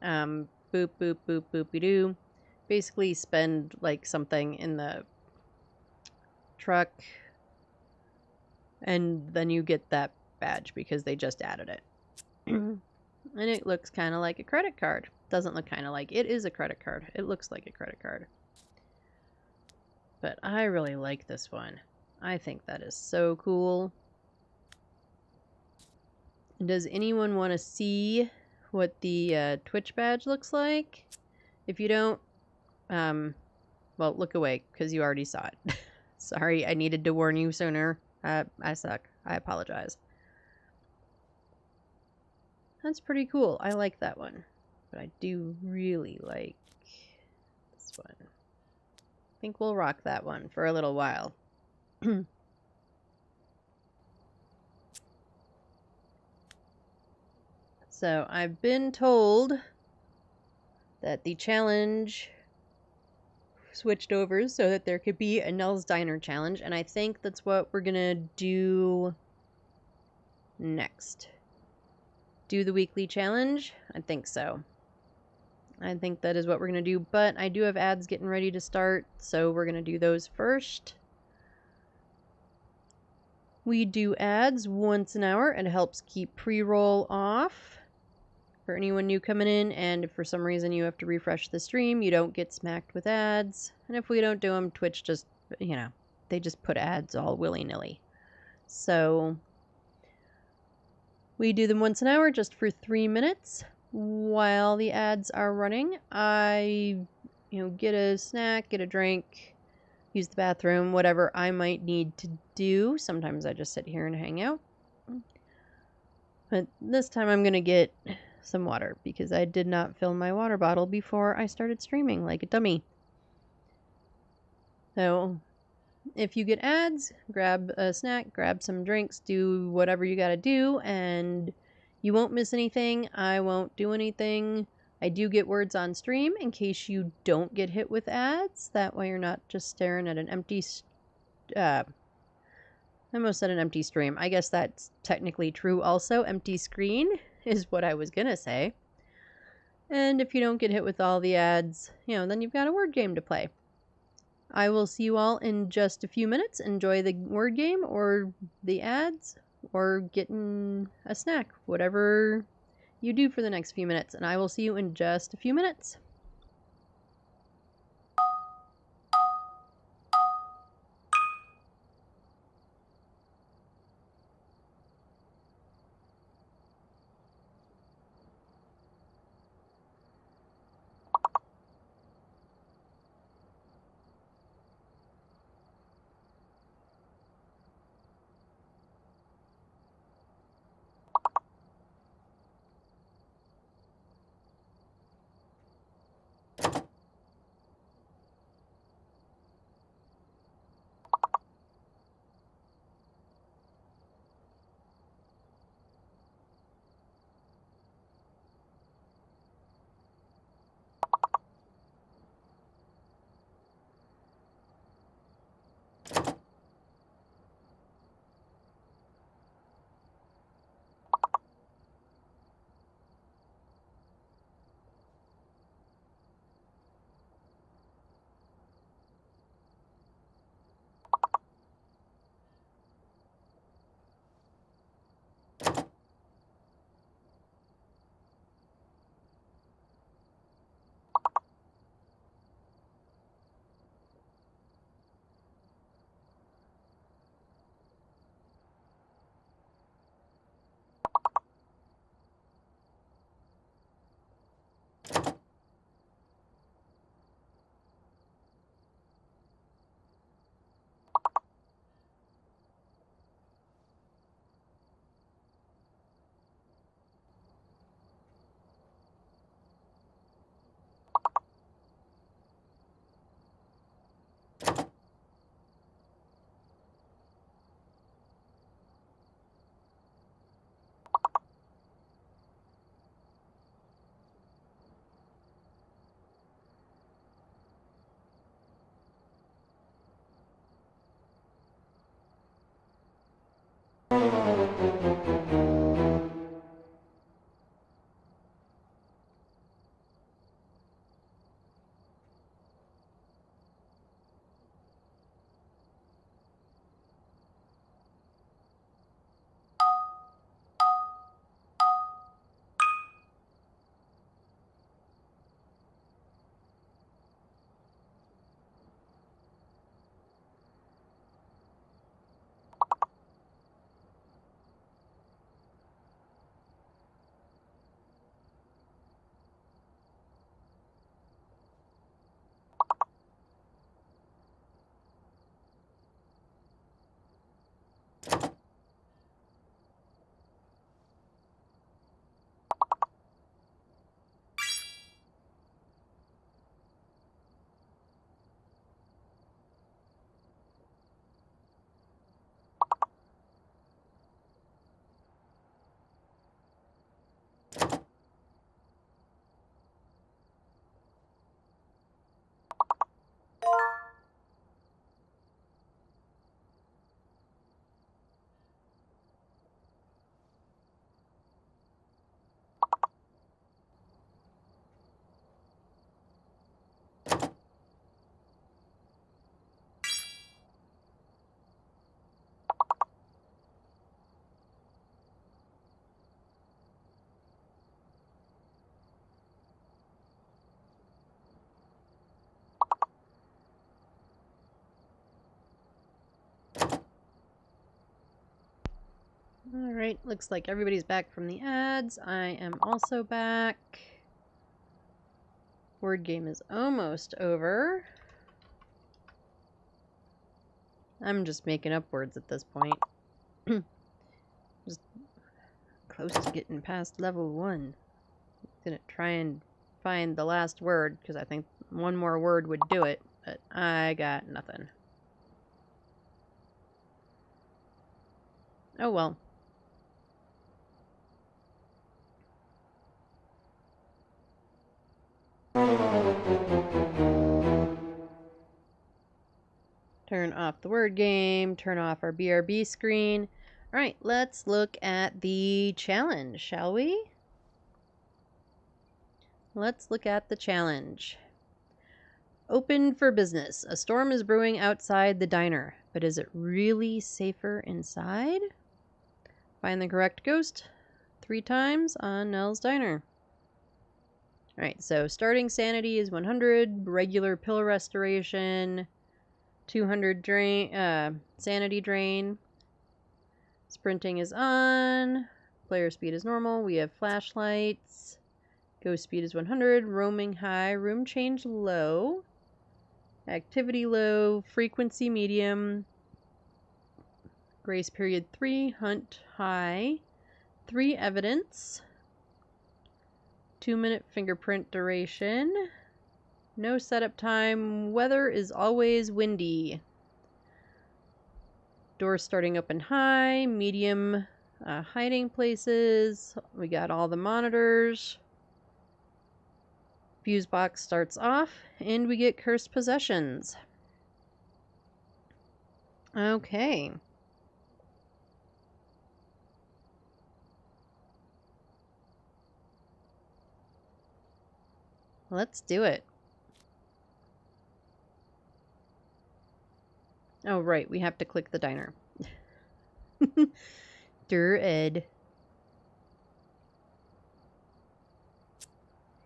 boop boop boop boopy doo, basically spend like something in the truck, and then you get that badge because they just added it. And it looks kind of like a credit card. Doesn't look kind of like, it is a credit card. It looks like a credit card. But I really like this one. I think that is so cool. Does anyone want to see what the Twitch badge looks like? If you don't, well, look away because you already saw it. Sorry, I needed to warn you sooner. I suck. I apologize. That's pretty cool. I like that one. But I do really like this one. I think we'll rock that one for a little while. So I've been told that the challenge switched over so that there could be a Nell's Diner challenge, and I think that's what we're gonna do next. Do the weekly challenge? I think so. I think that is what we're gonna do, but I do have ads getting ready to start, so we're gonna do those first. We do ads once an hour. It helps keep pre-roll off for anyone new coming in, and if for some reason you have to refresh the stream, you don't get smacked with ads. And if we don't do them, Twitch just, they just put ads all willy-nilly. So we do them once an hour just for 3 minutes. While the ads are running, I, get a snack, get a drink, use the bathroom, whatever I might need to do. Sometimes I just sit here and hang out. But this time I'm going to get some water because I did not fill my water bottle before I started streaming like a dummy. So if you get ads, grab a snack, grab some drinks, do whatever you gotta do, and you won't miss anything. I won't do anything. I do get words on stream in case you don't get hit with ads. That way you're not just staring at an empty I almost said an empty stream. I guess that's technically true also. Empty screen is what I was gonna say. And if you don't get hit with all the ads, then you've got a word game to play. I will see you all in just a few minutes. Enjoy the word game or the ads or getting a snack, whatever you do for the next few minutes. And I will see you in just a few minutes. Alright, looks like everybody's back from the ads. I am also back. Word game is almost over. I'm just making up words at this point. Just close to getting past level 1. Gonna try and find the last word, because I think one more word would do it, but I got nothing. Oh well. Turn off the word game, turn off our BRB screen. Alright, let's look at the challenge, shall we? Let's look at the challenge. Open for business. A storm is brewing outside the diner, but is it really safer inside? Find the correct ghost 3 times on Nell's Diner. Alright, so starting sanity is 100, regular pill restoration, 200 drain, sanity drain. Sprinting is on. Player speed is normal. We have flashlights. Ghost speed is 100. Roaming high. Room change low. Activity low. Frequency medium. Grace period 3. Hunt high. 3 evidence. 2-minute fingerprint duration. No setup time. Weather is always windy. Doors starting open high. Medium hiding places. We got all the monitors. Fuse box starts off, and we get cursed possessions. Okay. Let's do it. Oh, right. We have to click the diner. Ed.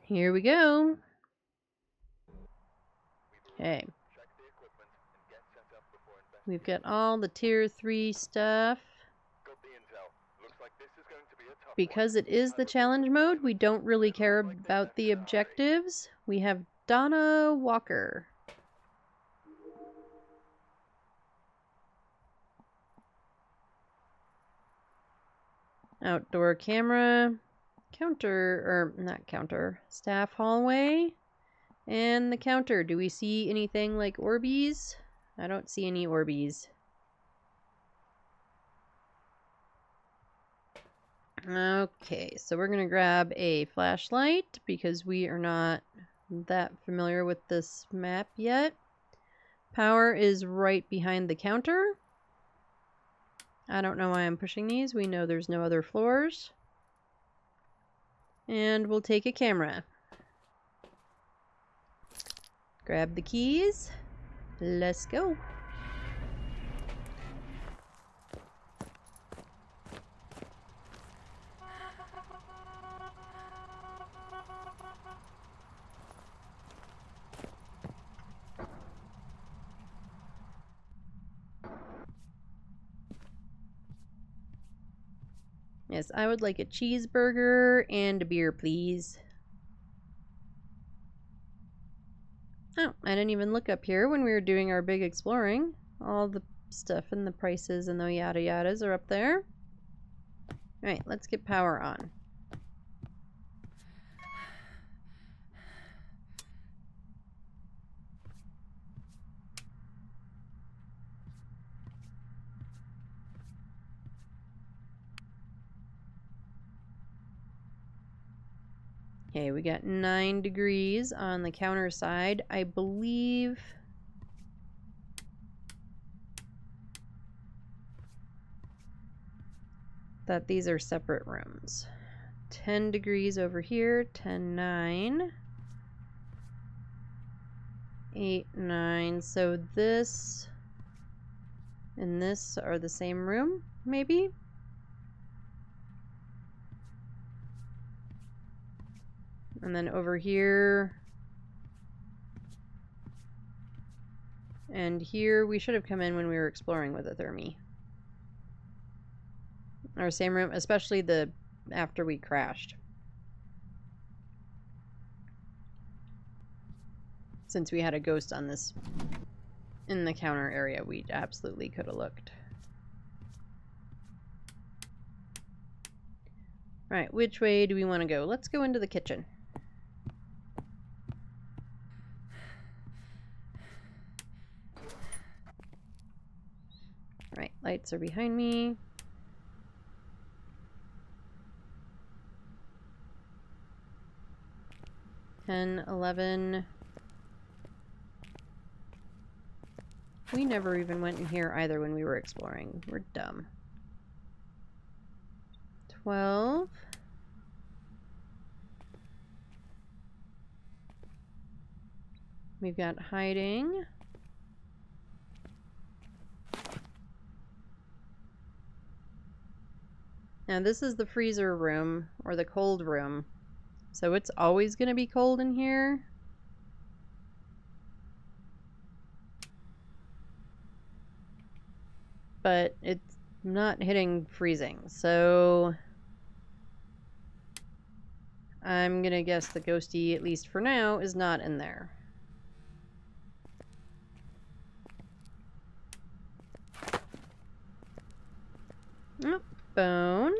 Here we go. Okay. We've got all the tier 3 stuff. Because it is the challenge mode, we don't really care about the objectives. We have Donna Walker. Outdoor camera, staff hallway, and the counter. Do we see anything like Orbeez? I don't see any Orbeez. Okay, so we're gonna grab a flashlight because we are not that familiar with this map yet. Power is right behind the counter. I don't know why I'm pushing these. We know there's no other floors. And we'll take a camera. Grab the keys. Let's go. Yes, I would like a cheeseburger and a beer, please. Oh, I didn't even look up here when we were doing our big exploring. All the stuff and the prices and the yada yadas are up there. Alright, let's get power on. Okay, we got 9 degrees on the counter side. I believe that these are separate rooms. 10 degrees over here, 10, 9, 8, 9. So this and this are the same room, maybe? And then over here and here, we should have come in when we were exploring with a thermi. Our same room, especially the after we crashed. Since we had a ghost on this in the counter area, we absolutely could have looked. Alright, which way do we want to go? Let's go into the kitchen. Right, lights are behind me. $10, $11. We never even went in here either when we were exploring. We're dumb. $12. We've got hiding. Now this is the freezer room, or the cold room. So it's always going to be cold in here. But it's not hitting freezing, so I'm going to guess the ghosty, at least for now, is not in there. Oh, bone.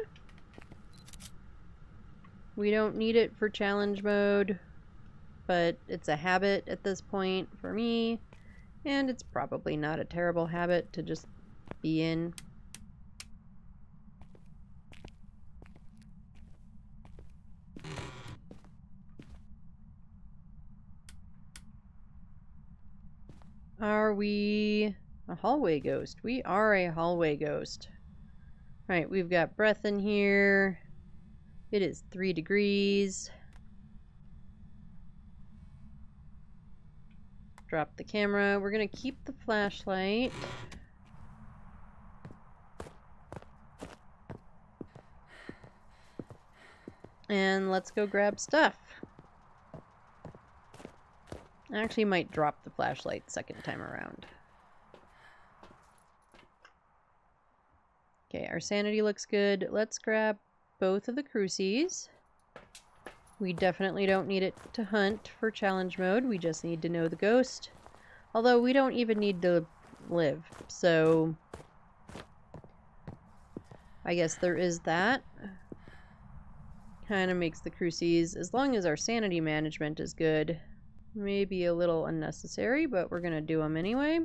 We don't need it for challenge mode, but it's a habit at this point for me, and it's probably not a terrible habit to just be in. Are we a hallway ghost? We are a hallway ghost. Right, we've got breath in here. It is 3 degrees. Drop the camera. We're gonna keep the flashlight. And let's go grab stuff. I actually might drop the flashlight second time around. Okay, our sanity looks good. Let's grab both of the crucies. We definitely don't need it to hunt for challenge mode. We just need to know the ghost. Although we don't even need to live, so I guess there is that. Kind of makes the crucies, as long as our sanity management is good, maybe a little unnecessary, but we're gonna do them anyway.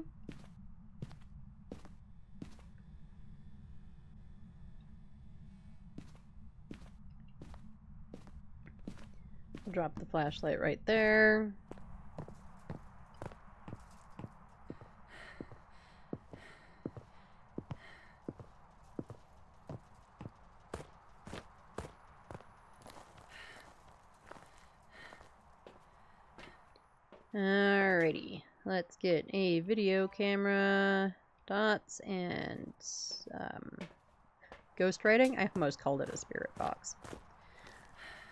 Drop the flashlight right there. Alrighty, let's get a video camera, dots, and ghost writing. I almost called it a spirit box.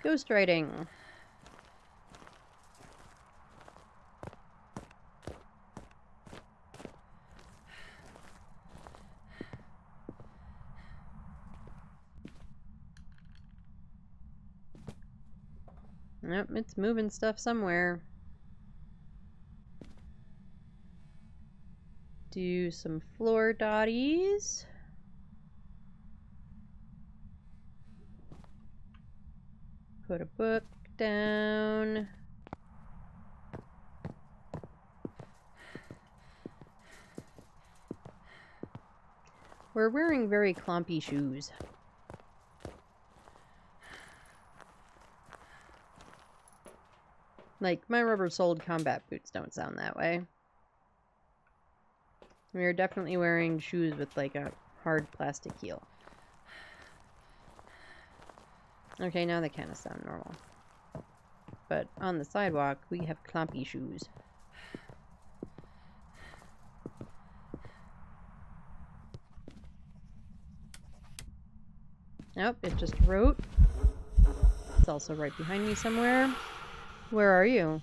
Ghost writing. Yep, it's moving stuff somewhere. Do some floor dotties. Put a book down. We're wearing very clumpy shoes. Like, my rubber-soled combat boots don't sound that way. We're definitely wearing shoes with, like, a hard plastic heel. Okay, now they kind of sound normal. But on the sidewalk, we have clumpy shoes. Nope, it just wrote. It's also right behind me somewhere. Where are you?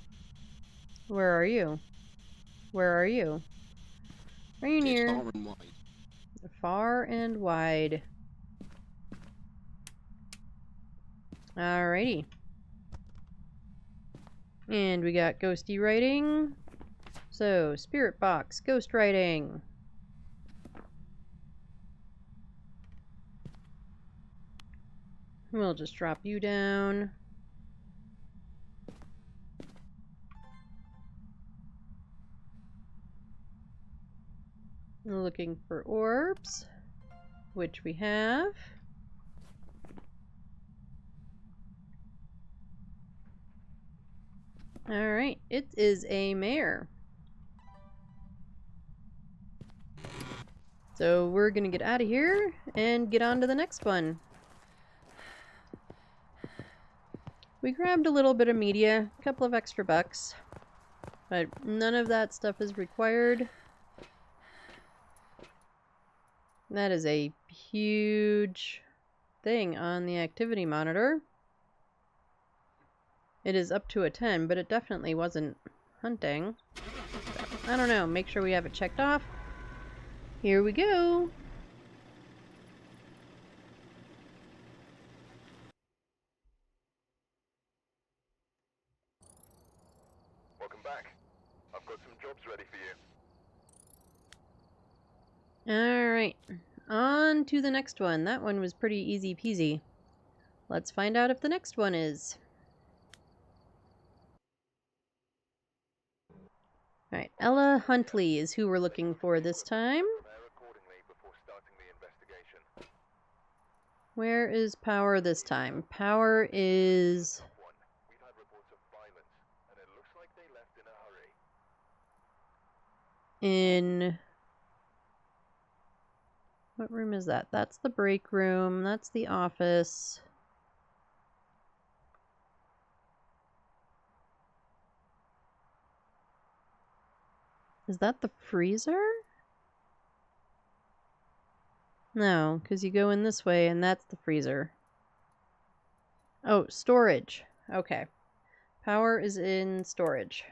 Where are you? Where are you? Are you near? Far and wide. Far and wide. Alrighty. And we got ghosty writing. So, spirit box, ghost writing. We'll just drop you down. Looking for orbs, which we have. Alright, it is a mare. So we're gonna get out of here and get on to the next one. We grabbed a little bit of media, a couple of extra bucks, but none of that stuff is required. That is a huge thing on the activity monitor. It is up to a 10, but it definitely wasn't hunting. So, I don't know, make sure we have it checked off. Here we go! Welcome back. I've got some jobs ready for you. Alright, on to the next one. That one was pretty easy peasy. Let's find out if the next one is. Alright, Ella Huntley is who we're looking for this time. Prepare accordingly before starting the investigation. Where is Power this time? Power is... We've had reports of violence, and it looks like they left in a hurry. in... What room is that? That's the break room. That's the office. Is that the freezer? No, because you go in this way and that's the freezer. Oh, storage. Okay. Power is in storage.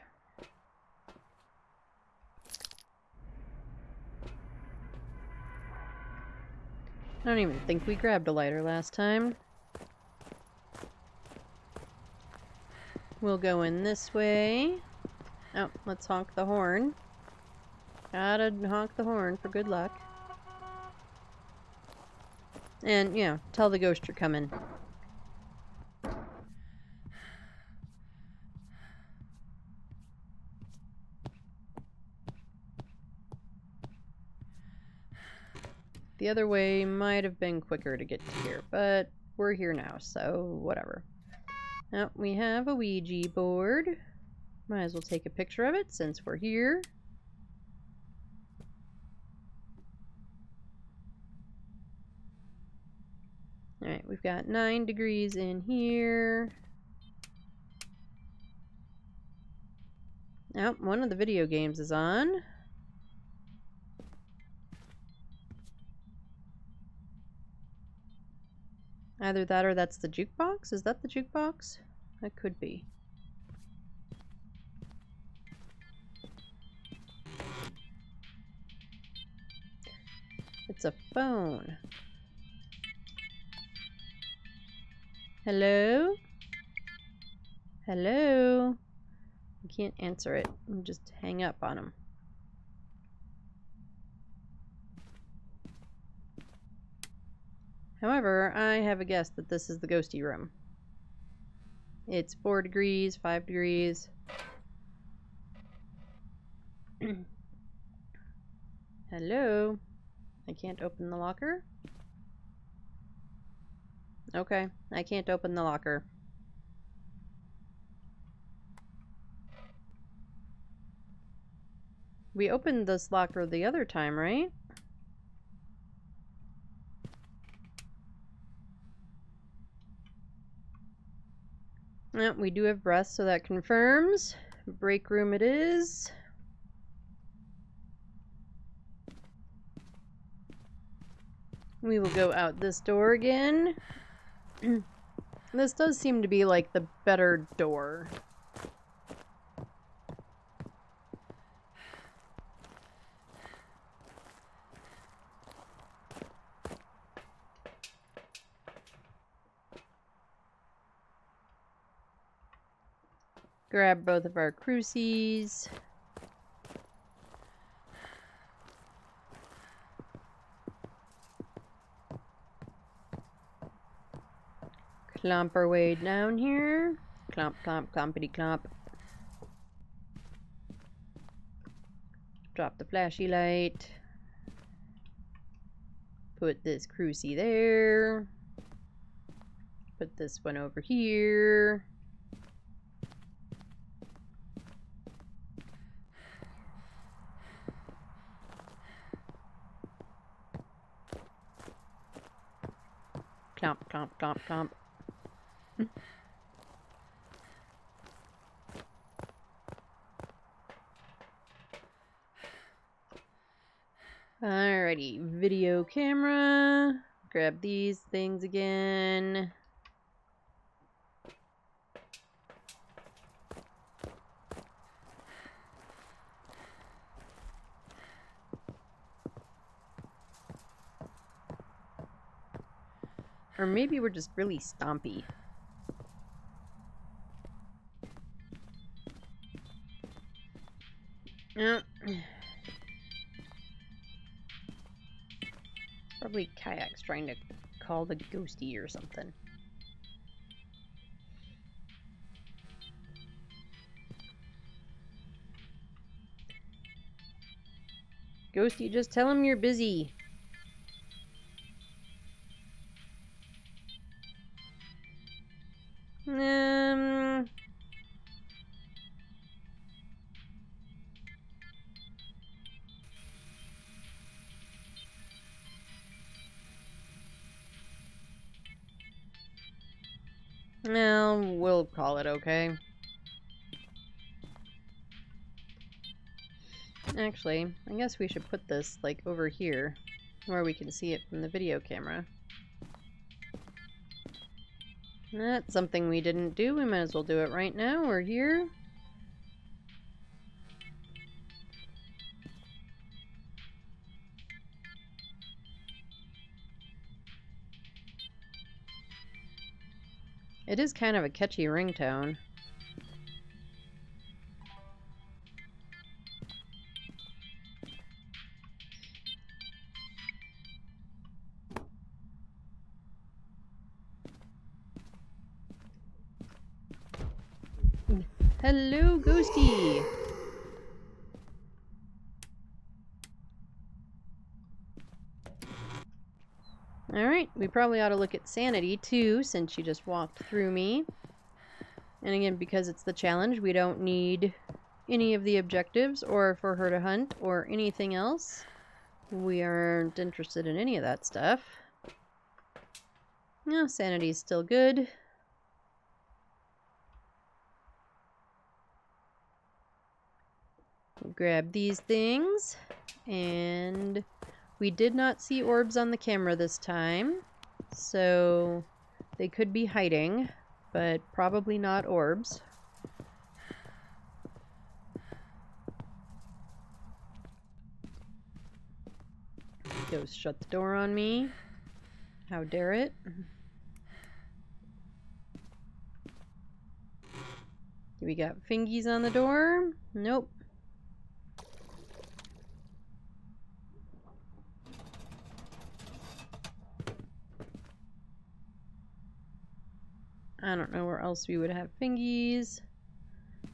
I don't even think we grabbed a lighter last time. We'll go in this way. Oh, let's honk the horn. Gotta honk the horn for good luck. And, you know, tell the ghost you're coming. The other way might have been quicker to get to here, but we're here now, so whatever. Now, we have a Ouija board. Might as well take a picture of it since we're here. Alright, we've got 9 degrees in here. Oh, one of the video games is on. Either that or that's the jukebox? Is that the jukebox? That could be. It's a phone. Hello? Hello? I can't answer it. I'll just hang up on him. However, I have a guess that this is the ghosty room. It's 4 degrees, 5 degrees. Hello? I can't open the locker? Okay, I can't open the locker. We opened this locker the other time, right? Yeah, we do have breath, so that confirms. Break room it is. We will go out this door again. This does seem to be like the better door. grab both of our crucies. Clomp our way down here. Clomp, clomp, clompity clomp. Drop the flashy light. Put this crucie there. Put this one over here. Clomp, clomp, clomp, clomp. Alrighty, video camera. Grab these things again. Or maybe we're just really stompy. Yep. Probably Kayak's trying to call the ghosty or something. Ghosty, just tell him you're busy. Well, we'll call it okay. Actually, I guess we should put this, like, over here, where we can see it from the video camera. That's something we didn't do. We might as well do it right now. We're here. It is kind of a catchy ringtone. Hello, Ghosty! Alright, we probably ought to look at sanity too, since she just walked through me. And again, because it's the challenge, we don't need any of the objectives or for her to hunt or anything else. We aren't interested in any of that stuff. No, sanity's still good. Grab these things, and we did not see orbs on the camera this time, so they could be hiding, but probably not orbs. Ghost shut the door on me. How dare it? We got fingies on the door? Nope. I don't know where else we would have fingies.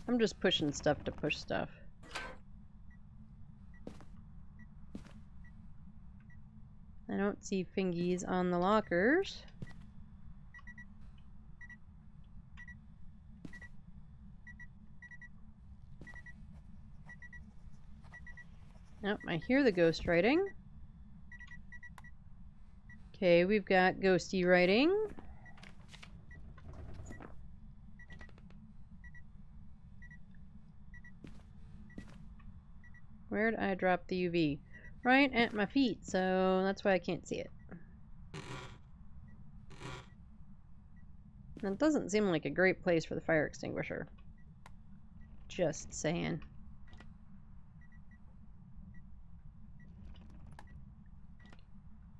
I'm just pushing stuff to push stuff. I don't see fingies on the lockers. Nope, I hear the ghost writing. Okay, we've got ghosty writing. Where did I drop the UV? Right at my feet, so that's why I can't see it. That doesn't seem like a great place for the fire extinguisher. Just saying.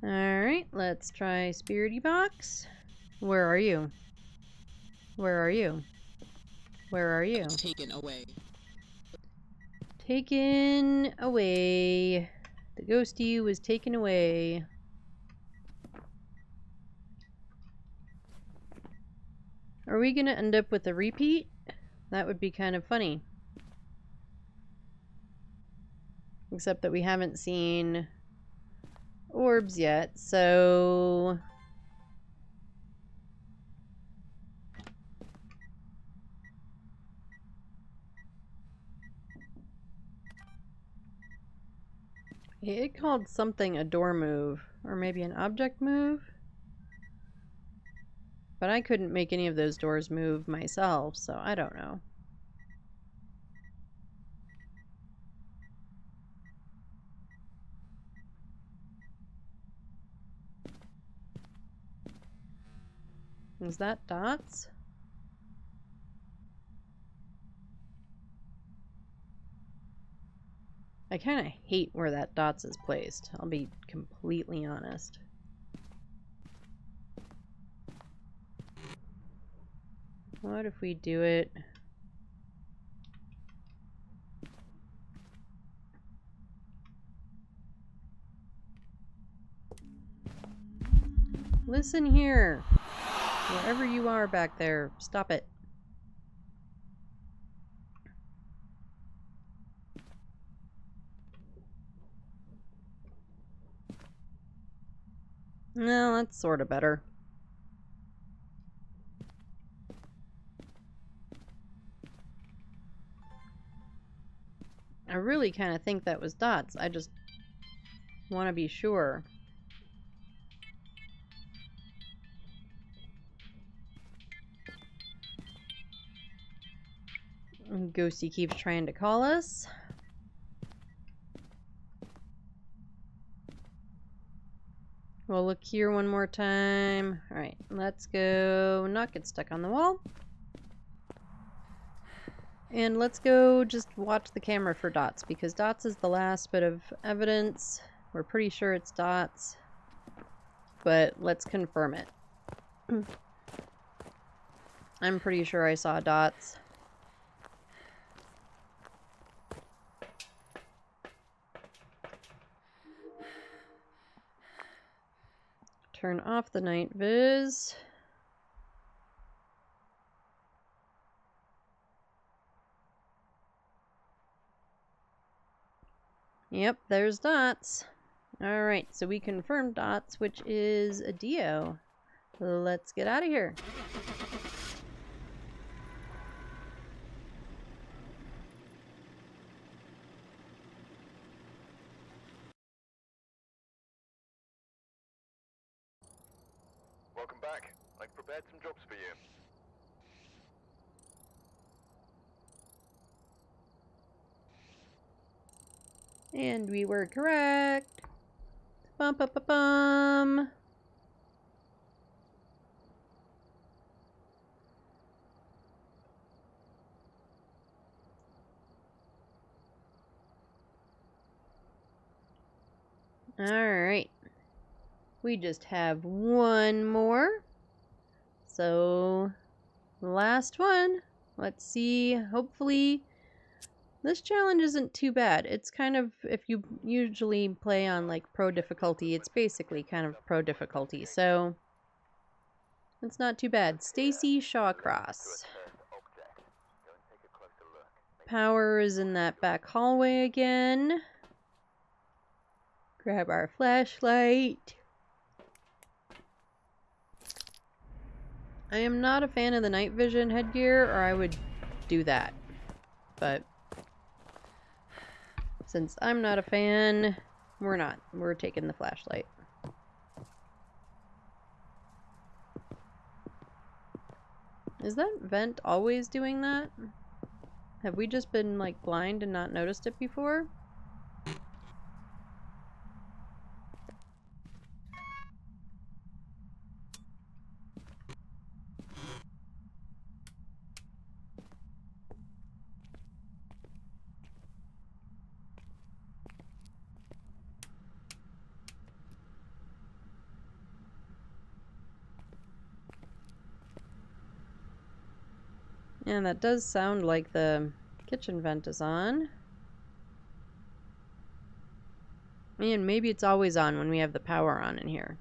Alright, let's try Spirity Box. Where are you? Where are you? Where are you? Taken away. Taken away. The ghosty was taken away. Are we gonna end up with a repeat? That would be kind of funny. Except that we haven't seen orbs yet, so... It called something a door move, or maybe an object move? But I couldn't make any of those doors move myself, so I don't know. Is that dots? I kind of hate where that dots is placed, I'll be completely honest. What if we do it... Listen here! Wherever you are back there, stop it. No, that's sort of better. I really kind of think that was dots. I just want to be sure. Ghosty keeps trying to call us. We'll look here one more time. Alright, let's go not get stuck on the wall. And let's go just watch the camera for dots, because dots is the last bit of evidence. We're pretty sure it's dots, but let's confirm it. I'm pretty sure I saw dots. Turn off the night viz. Yep, there's dots. Alright, so we confirmed dots, which is a Dio. Let's get out of here. Welcome back. I've prepared some jobs for you. And we were correct. Bum bum bum bum. Alright. We just have one more. So, last one. Let's see. Hopefully, this challenge isn't too bad. It's kind of, if you usually play on like pro difficulty, it's basically kind of pro difficulty. So, it's not too bad. Stacy Shawcross. Power is in that back hallway again. Grab our flashlight. I am not a fan of the night vision headgear, or I would do that. But since I'm not a fan, we're not. We're taking the flashlight. Is that vent always doing that? Have we just been like blind and not noticed it before? And that does sound like the kitchen vent is on. And maybe it's always on when we have the power on in here.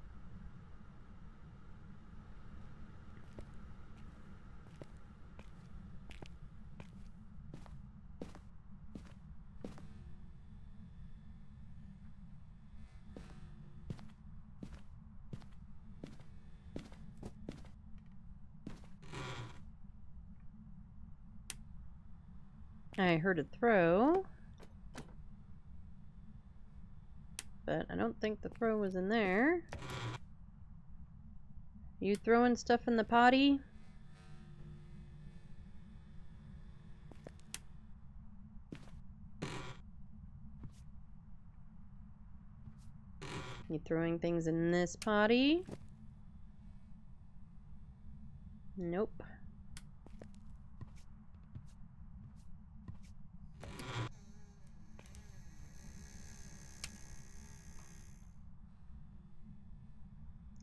I heard it throw, but I don't think the throw was in there. You throwing stuff in the potty? You throwing things in this potty? Nope.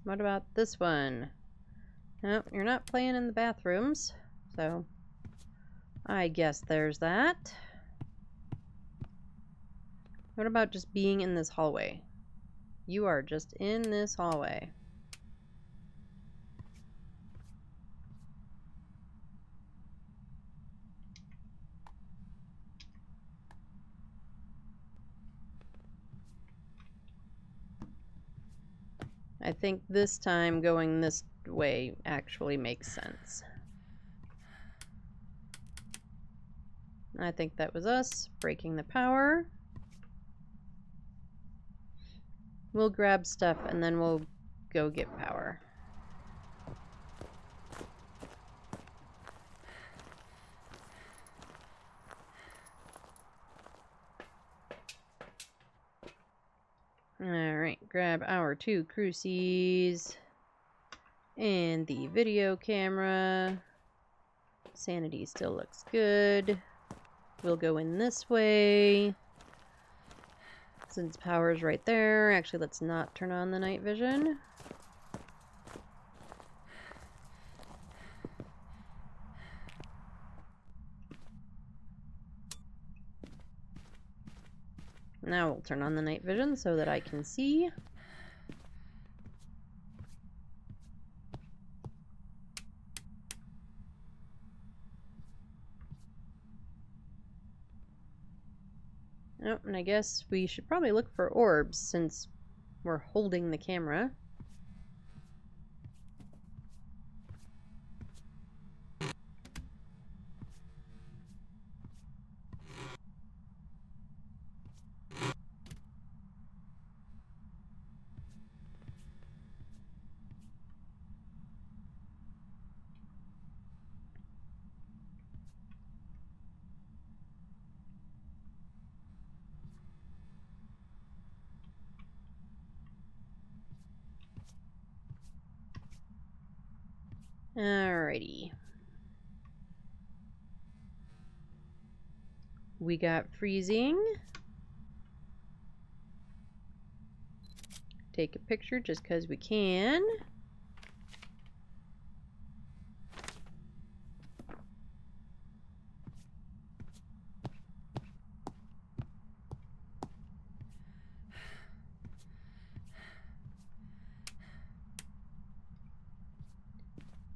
What about this one? No, you're not playing in the bathrooms, so I guess there's that. What about just being in this hallway? You are just in this hallway. I think this time going this way actually makes sense. I think that was us breaking the power. We'll grab stuff and then we'll go get power. Alright, grab our 2 crucies and the video camera. Sanity still looks good. We'll go in this way. Since power's right there, actually let's not turn on the night vision. Now we'll turn on the night vision so that I can see. Oh, and I guess we should probably look for orbs since we're holding the camera. Alrighty. We got freezing. Take a picture just because we can.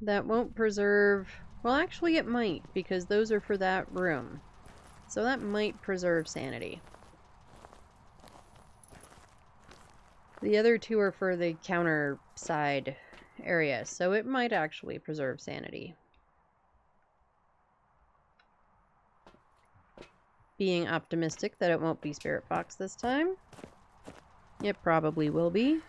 That won't preserve... Well, actually it might, because those are for that room. So that might preserve sanity. The other 2 are for the counter side area, so it might actually preserve sanity. Being optimistic that it won't be Spirit Box this time. It probably will be.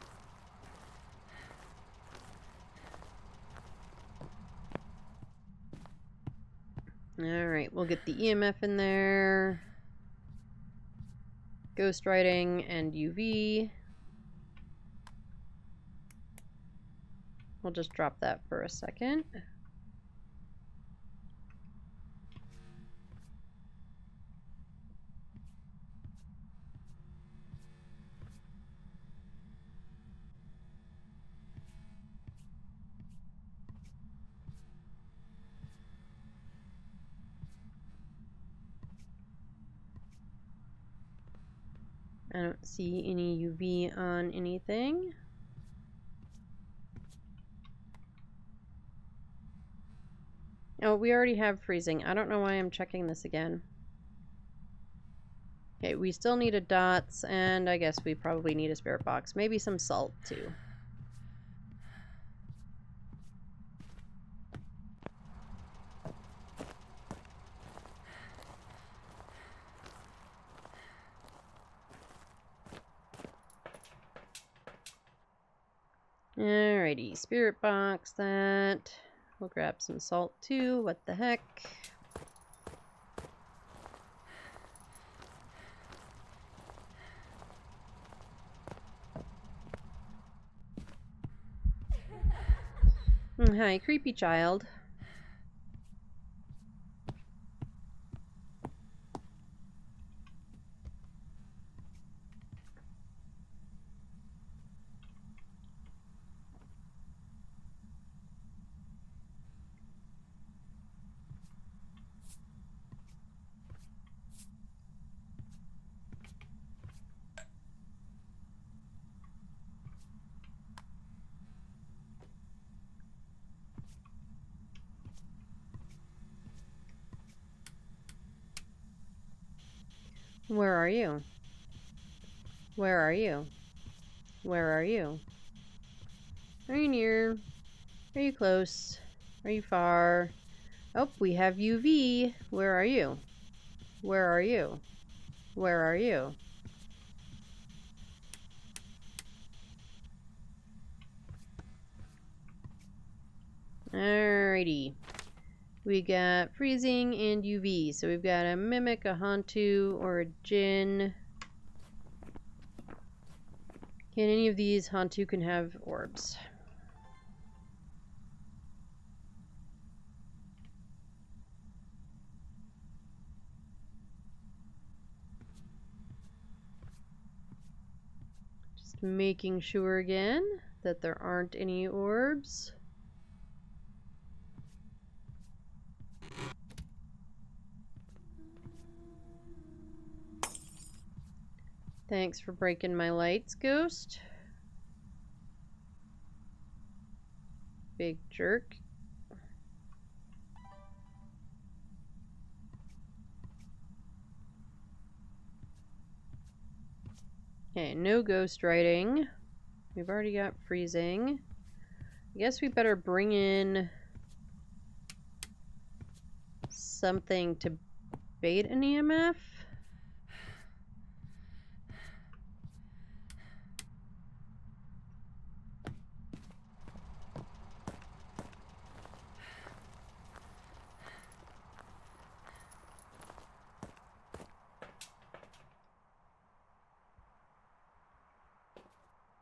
Alright, we'll get the EMF in there. Ghost writing and UV. We'll just drop that for a second. I don't see any UV on anything. Oh, we already have freezing. I don't know why I'm checking this again. Okay, we still needed dots, and I guess we probably need a spirit box. Maybe some salt, too. Alrighty, spirit box that. We'll grab some salt too. What the heck? Hi, creepy child. Where are you? Where are you? Where are you? Are you near? Are you close? Are you far? Oh, we have UV. Where are you? Where are you? Where are you? Alrighty. We got freezing and UV. So we've got a mimic, a Hantu, or a Jinn. Can any of these Hantu can have orbs? Just making sure again that there aren't any orbs. Thanks for breaking my lights, ghost. Big jerk. Okay, no ghost writing. We've already got freezing. I guess we better bring in something to bait an EMF.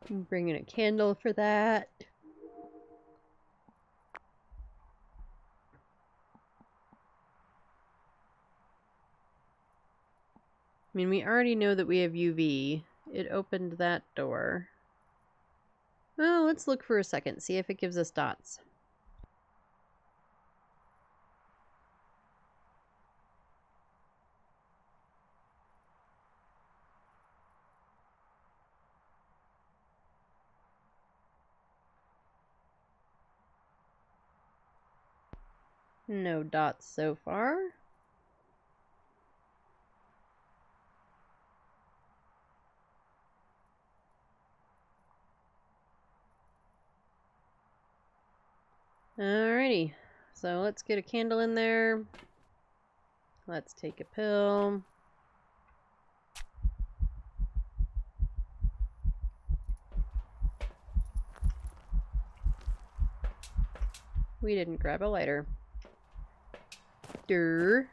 I'm bringing a candle for that. I mean, we already know that we have UV. It opened that door. Well, let's look for a second, see if it gives us dots. No dots so far. Alrighty, so let's get a candle in there. Let's take a pill. We didn't grab a lighter. Durr.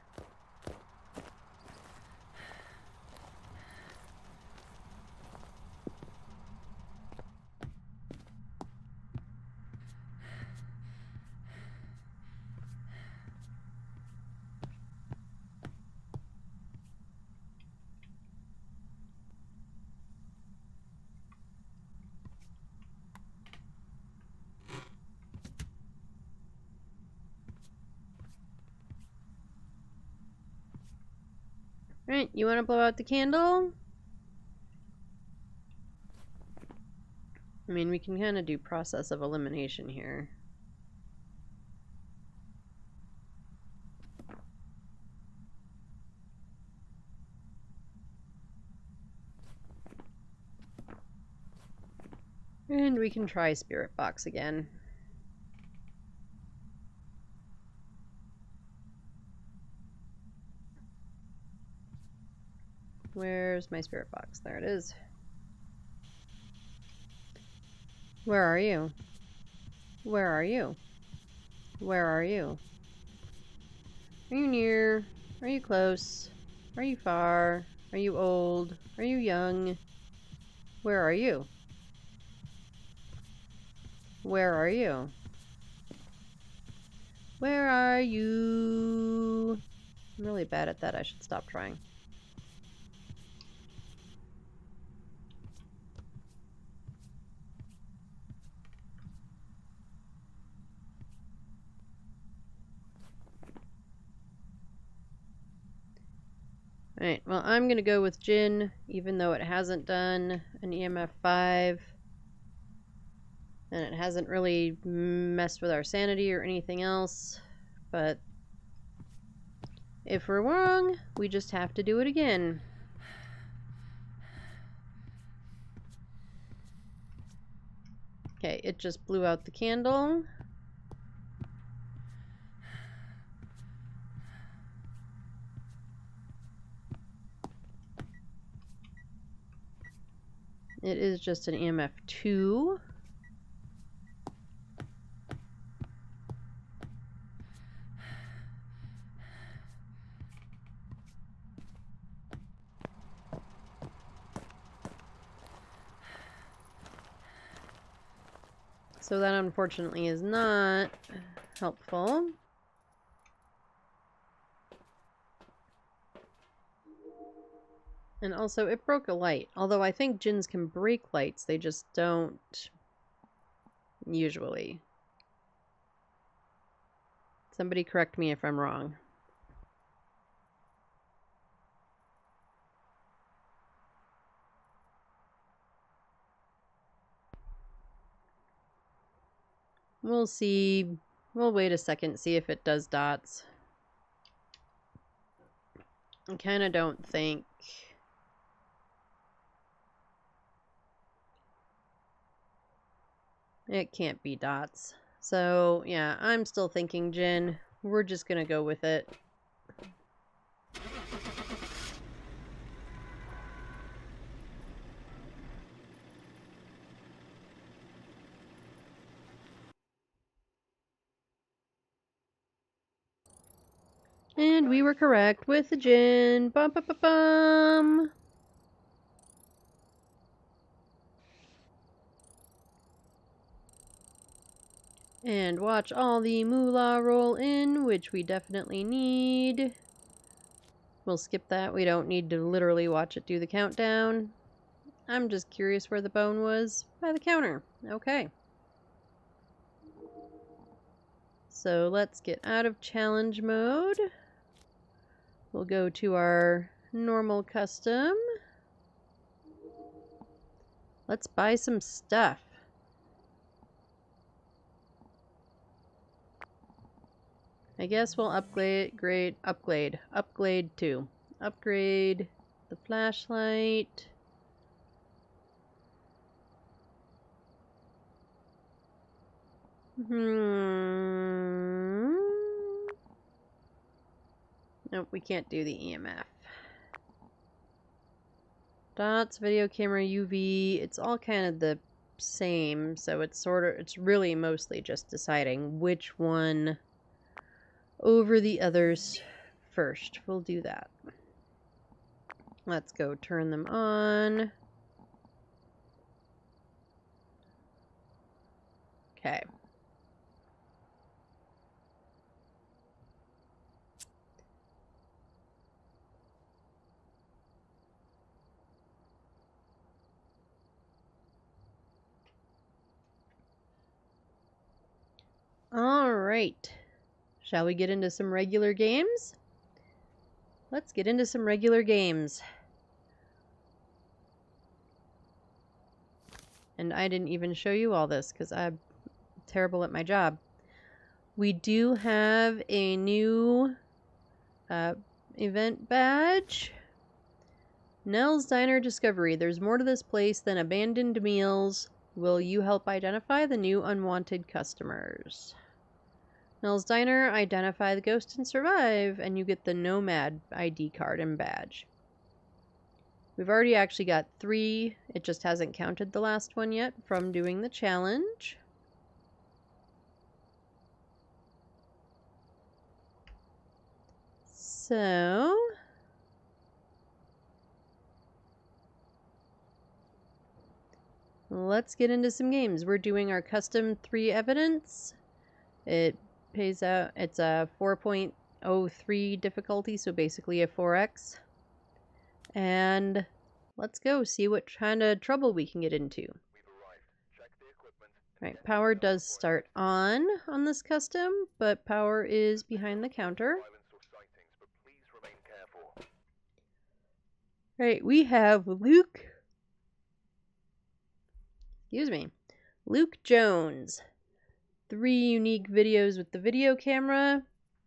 Alright, you want to blow out the candle? I mean, we can kind of do process of elimination here. And we can try Spirit Box again. Where's my Spirit Box? There it is. Where are you? Where are you? Where are you? Are you near? Are you close? Are you far? Are you old? Are you young? Where are you? Where are you? Where are you? I'm really bad at that. I should stop trying. Alright, well, I'm going to go with Jinn, even though it hasn't done an EMF 5. And it hasn't really messed with our sanity or anything else. But if we're wrong, we just have to do it again. Okay, it just blew out the candle. It is just an EMF 2. So that unfortunately is not helpful. And also, it broke a light. Although I think Jinns can break lights, they just don't usually. Somebody correct me if I'm wrong. We'll see. We'll wait a second, see if it does dots. I kind of don't think... It can't be dots. So, yeah, I'm still thinking Jinn. We're just gonna go with it. And we were correct with the Jinn. Bum bum bum bum. And watch all the moolah roll in, which we definitely need. We'll skip that. We don't need to literally watch it do the countdown. I'm just curious where the bone was. By the counter. Okay. So let's get out of challenge mode. We'll go to our normal custom. Let's buy some stuff. I guess we'll upgrade too. Upgrade the flashlight. Nope, we can't do the EMF. Dots, video camera, UV, it's all kind of the same, so it's really mostly just deciding which one over the others first. We'll do that. Let's go turn them on. Okay. All right. Shall we get into some regular games? Let's get into some regular games. And I didn't even show you all this because I'm terrible at my job. We do have a new event badge. Nell's Diner Discovery. There's more to this place than abandoned meals. Will you help identify the new unwanted customers? Nell's Diner, identify the ghost and survive, and you get the Nomad ID card and badge. We've already actually got 3. It just hasn't counted the last one yet from doing the challenge. So let's get into some games. We're doing our custom 3 evidence. It pays out, it's a 4.03 difficulty, so basically a 4x. And let's go see what kind of trouble we can get into. Right, power does start on this custom, but power is behind the counter. Right, we have Luke Jones. 3 unique videos with the video camera,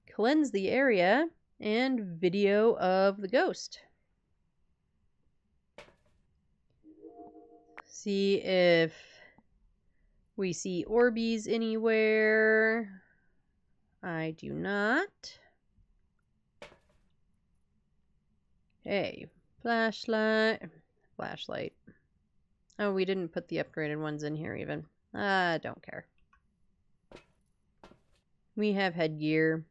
cleanse the area, and video of the ghost. See if we see Orbeez anywhere. I do not. Hey, flashlight. Oh, we didn't put the upgraded ones in here even. I don't care. We have headgear.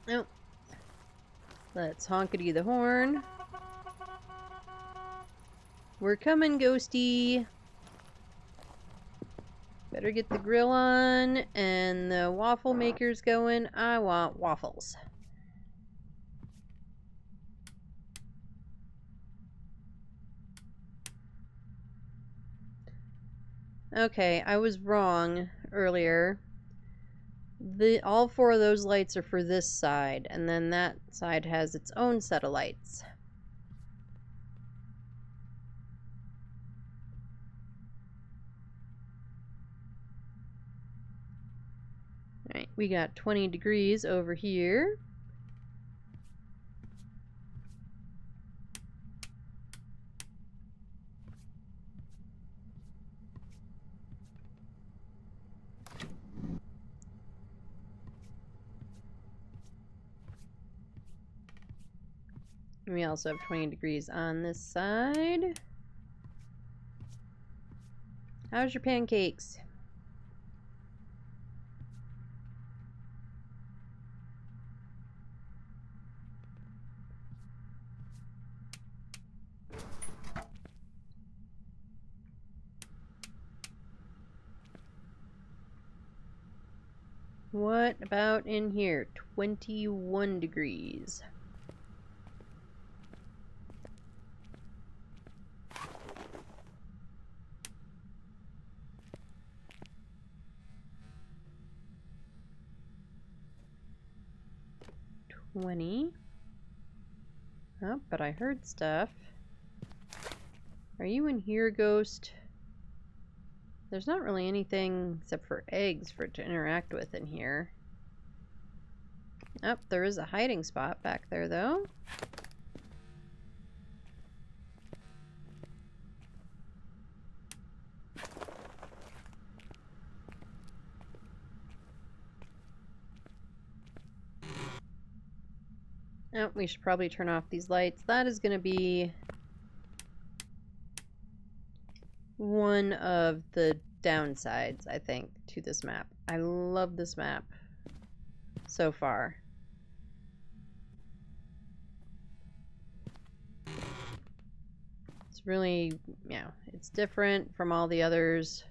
Oh. Let's honkity the horn. We're coming, ghosty. Better get the grill on and the waffle makers going. I want waffles. Okay, I was wrong earlier. All 4 of those lights are for this side, and then that side has its own set of lights. Alright, we got 20 degrees over here. We also have 20 degrees on this side. How's your pancakes? What about in here? 21 degrees. Oh, but I heard stuff. Are you in here, ghost? There's not really anything except for eggs for it to interact with in here. Oh, there is a hiding spot back there, though. Oh, we should probably turn off these lights. That is going to be one of the downsides, I think, to this map. I love this map so far. It's really, yeah, it's different from all the others.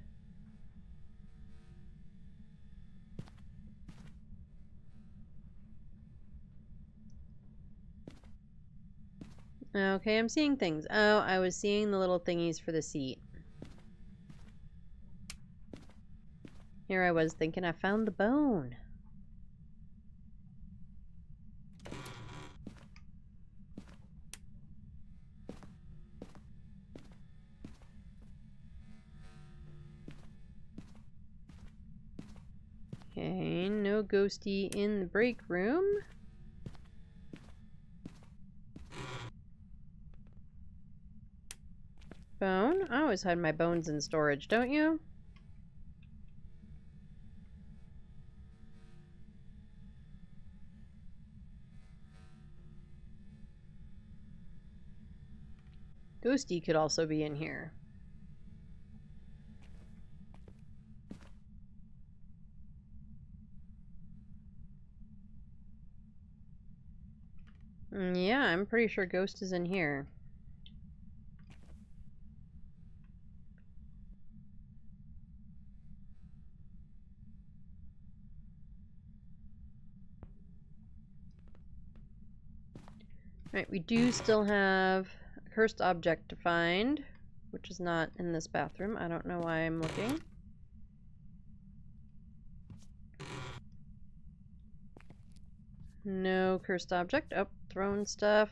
Okay, I'm seeing things. Oh, I was seeing the little thingies for the seat. Here I was thinking I found the bone. Okay, no ghosty in the break room. Bone? I always hide my bones in storage, don't you? Ghosty could also be in here. Yeah, I'm pretty sure Ghost is in here. Right, we do still have a cursed object to find, which is not in this bathroom. I don't know why I'm looking. No cursed object. Oh, thrown stuff.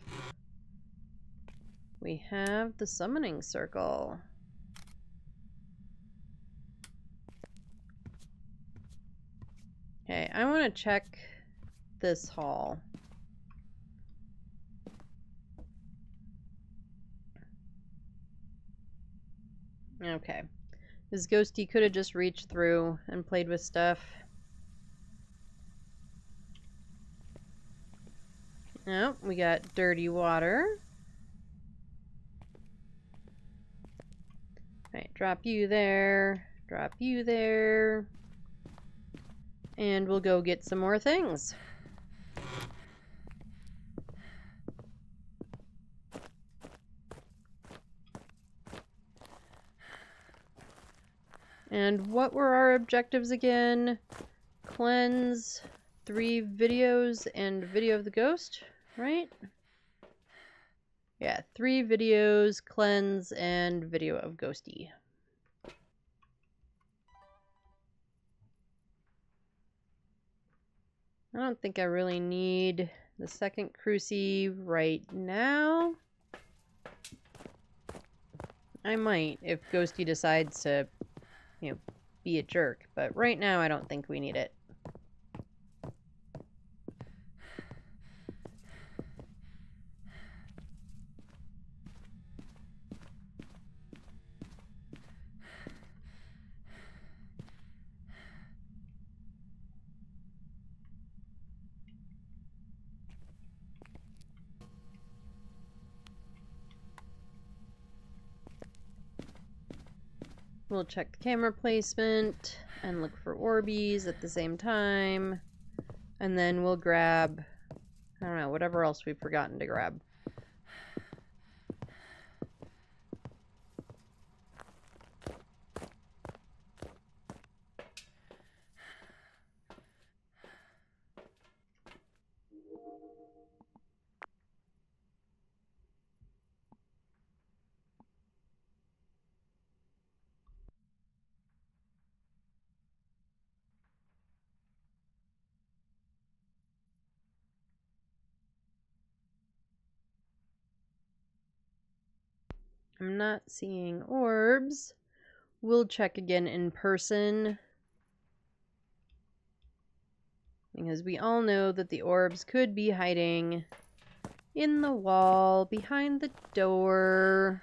We have the summoning circle. Okay, I want to check this hall. Okay. This ghosty could have just reached through and played with stuff. Oh, we got dirty water. Alright, drop you there. Drop you there. And we'll go get some more things. And what were our objectives again? Cleanse 3 videos and video of the ghost, right? Yeah, 3 videos, cleanse, and video of ghosty. I don't think I really need the second cruci right now. I might if Ghosty decides to, be a jerk, but right now I don't think we need it. We'll check the camera placement and look for Orbeez at the same time. And then we'll grab, I don't know, whatever else we've forgotten to grab. I'm not seeing orbs. We'll check again in person. Because we all know that the orbs could be hiding in the wall, behind the door,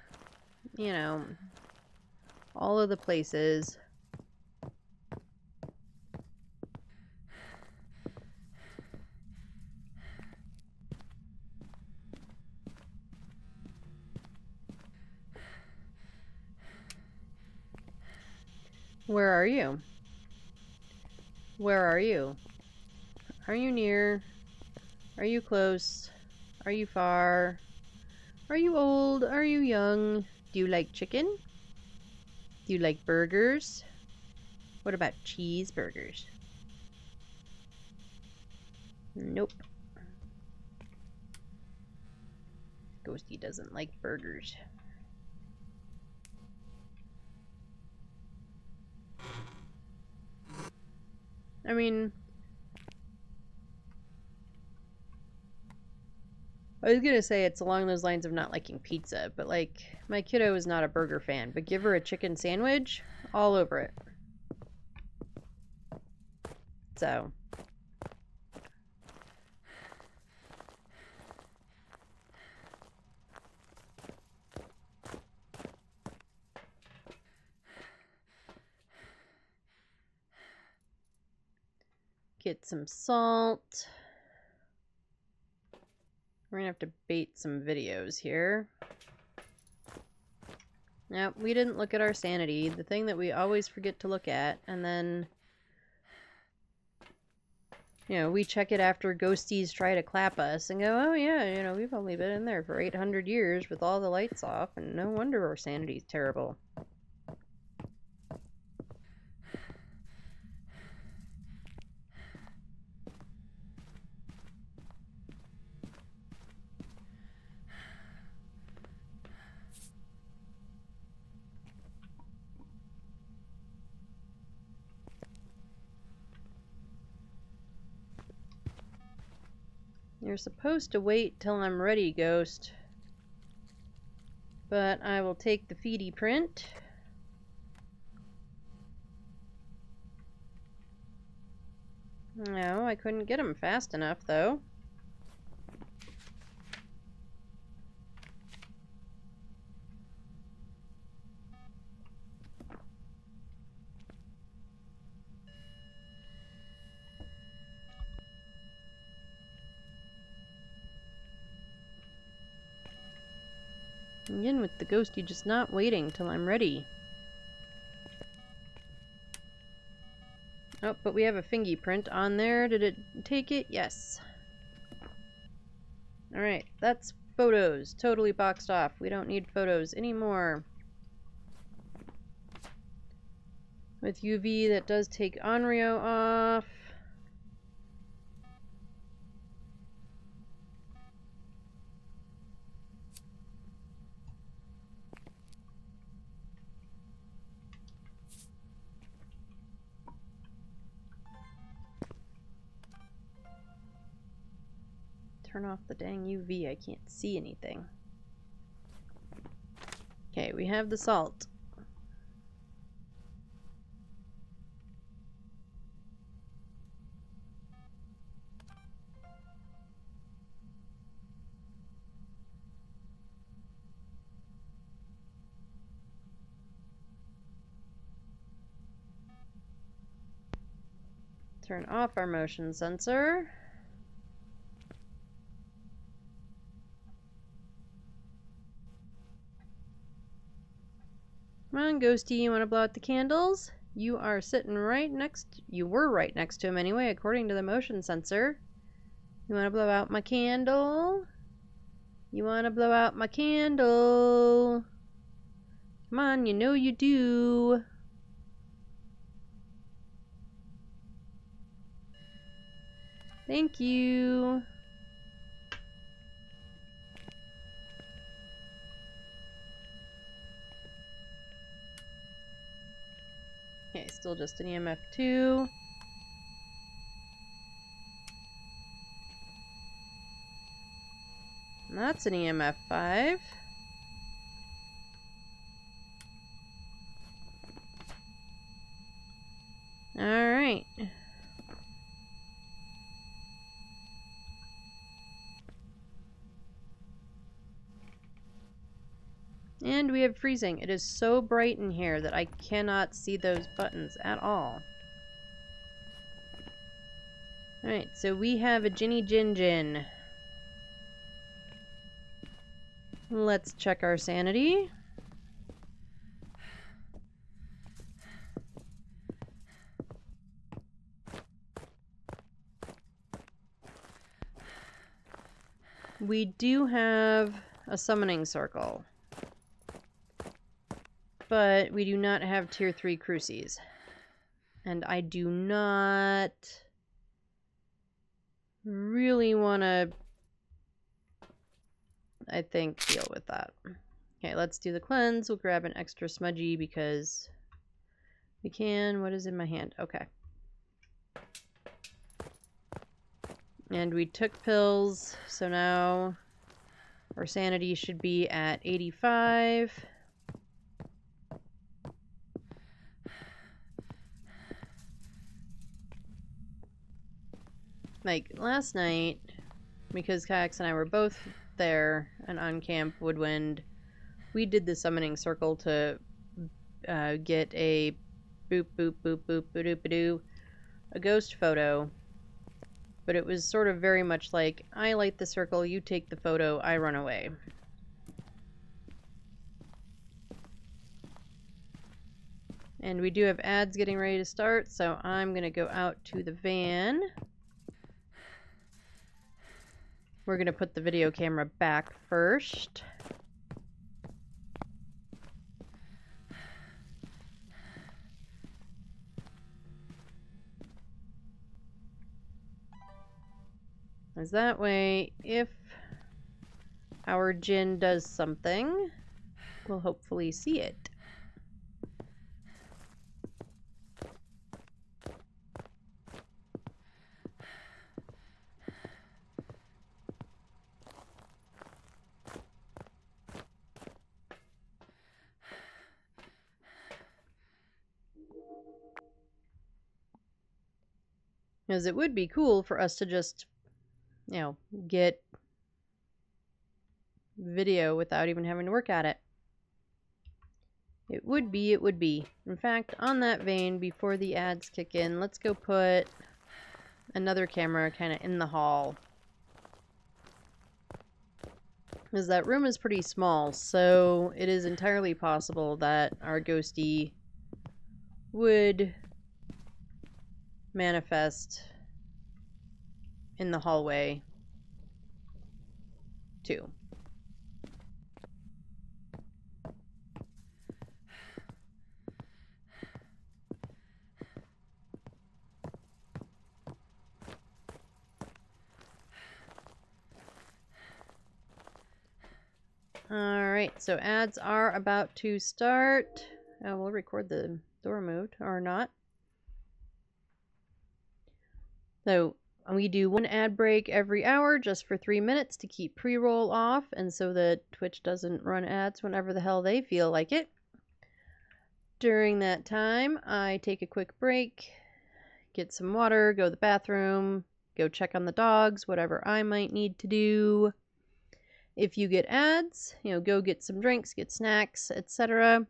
all of the places. Where are you? Where are you? Are you near? Are you close? Are you far? Are you old? Are you young? Do you like chicken? Do you like burgers? What about cheeseburgers? Nope. Ghosty doesn't like burgers. I mean, I was gonna say it's along those lines of not liking pizza, but like, my kiddo is not a burger fan, but give her a chicken sandwich, all over it. So. Get some salt. We're gonna have to bait some videos here. Nope, we didn't look at our sanity, the thing that we always forget to look at, and then, you know, we check it after ghosties try to clap us and go, oh yeah, you know, we've only been in there for 800 years with all the lights off, and no wonder our sanity's terrible. You're supposed to wait till I'm ready, Ghost. But I will take the feedy print. No, I couldn't get him fast enough, though. Again, with the ghosty just not waiting till I'm ready. Oh, but we have a fingy print on there. Did it take it? Yes. Alright, that's photos. Totally boxed off. We don't need photos anymore. With UV, that does take Onryo off. Turn off the dang UV. I can't see anything. Okay, we have the salt. Turn off our motion sensor. Come on, Ghosty, you want to blow out the candles? You are sitting right next... You were right next to him anyway, according to the motion sensor. You want to blow out my candle? You want to blow out my candle? Come on, you know you do. Thank you. Okay, still just an EMF 2. And that's an EMF 5. Alright. And we have freezing. It is so bright in here that I cannot see those buttons at all. Alright, so we have a Ginny Gin Gin. Let's check our sanity. We do have a summoning circle. But we do not have tier 3 crucies. And I do not really want to I think, deal with that. Okay, let's do the cleanse. We'll grab an extra smudgy because we can. What is in my hand? Okay. And we took pills, so now our sanity should be at 85. Like, last night, because Kayaks and I were both there and on Camp Woodwind, we did the summoning circle to get a boop, boop, boop, boop, boop, a ghost photo. But it was sort of very much like, I light the circle, you take the photo, I run away. And we do have ads getting ready to start, so I'm going to go out to the van. We're going to put the video camera back first. As that way, if our Jinn does something, we'll hopefully see it. Because it would be cool for us to just, you know, get video without even having to work at it. It would be, it would be. In fact, on that vein, before the ads kick in, let's go put another camera kind of in the hall. Because that room is pretty small, so it is entirely possible that our ghosty would manifest in the hallway too. Alright, so ads are about to start. Oh, we'll record the door moved, or not. So we do one ad break every hour just for 3 minutes to keep pre-roll off and so that Twitch doesn't run ads whenever the hell they feel like it. During that time, I take a quick break, get some water, go to the bathroom, go check on the dogs, whatever I might need to do. If you get ads, go get some drinks, get snacks, etc.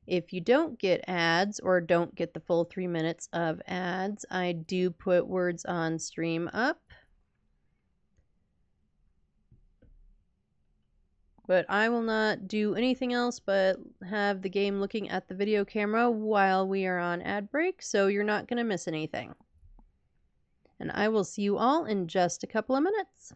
If you don't get ads or don't get the full 3 minutes of ads, I do put words on stream up. But I will not do anything else but have the game looking at the video camera while we are on ad break, so you're not going to miss anything. And I will see you all in just a couple of minutes.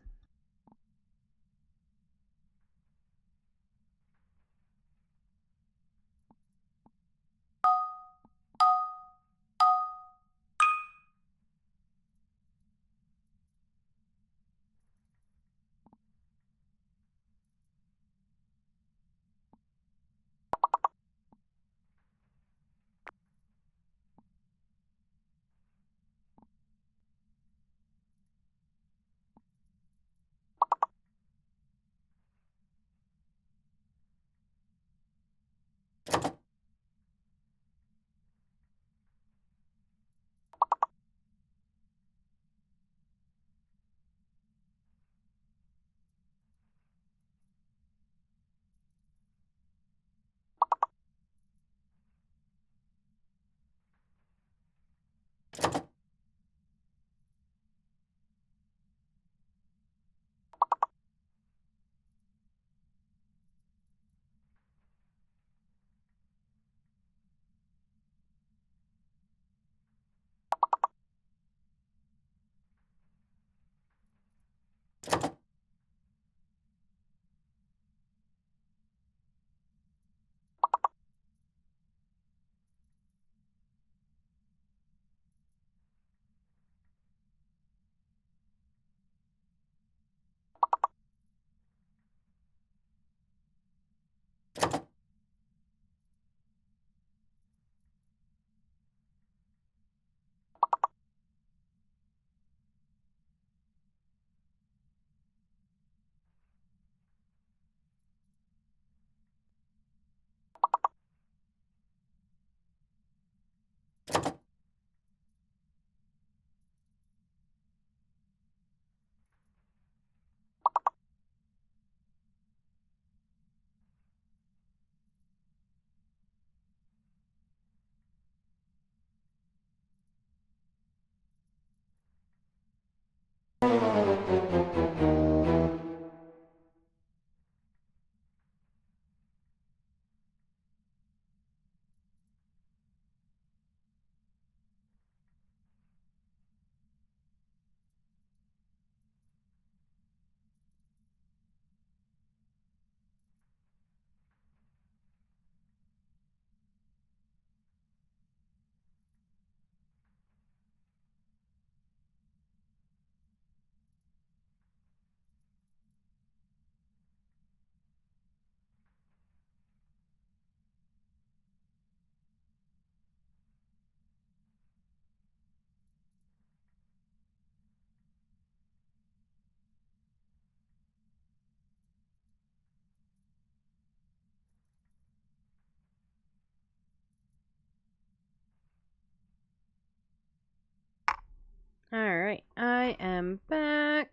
Alright, I am back.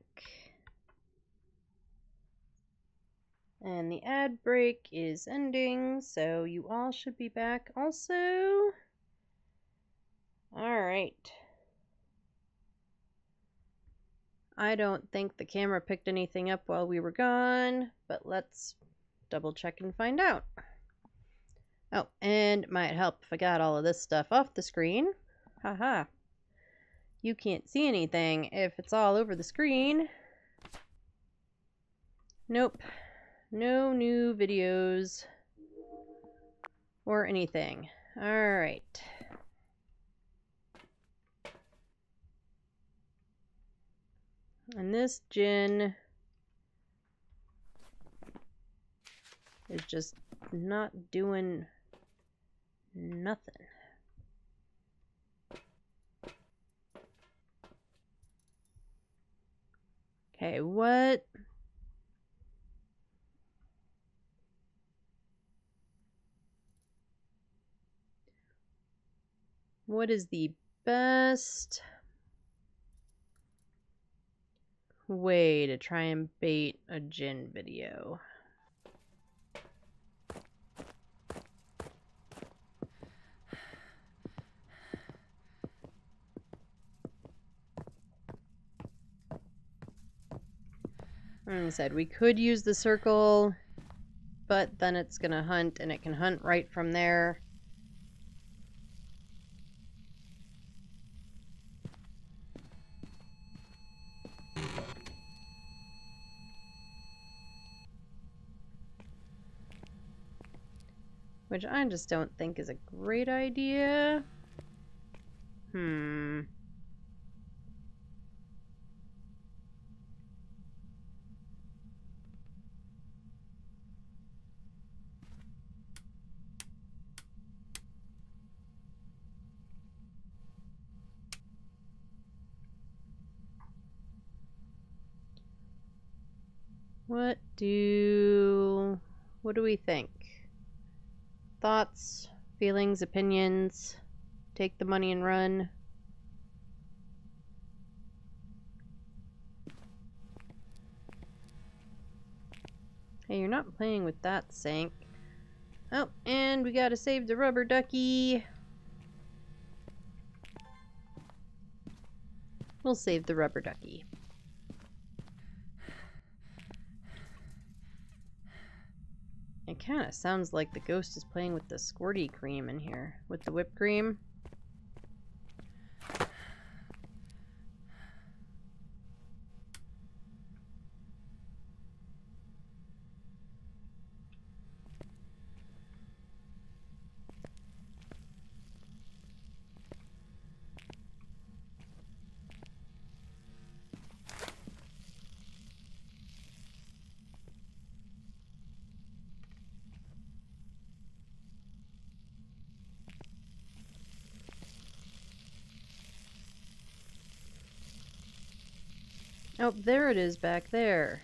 And the ad break is ending, so you all should be back also. Alright. I don't think the camera picked anything up while we were gone, but let's double check and find out. Oh, and it might help if I got all of this stuff off the screen. Haha. You can't see anything if it's all over the screen. Nope. No new videos or anything. Alright. And this gin is just not doing nothing. Okay, what? What is the best way to try and bait a gin video? Like I said, we could use the circle, but then it's gonna hunt, and it can hunt right from there. Which I just don't think is a great idea. What do we think? Thoughts, feelings, opinions? Take the money and run? Hey, you're not playing with that sink. Oh, and we gotta save the rubber ducky. We'll save the rubber ducky. It kind of sounds like the ghost is playing with the squirty cream in here. With the whipped cream. Oh, there it is back there.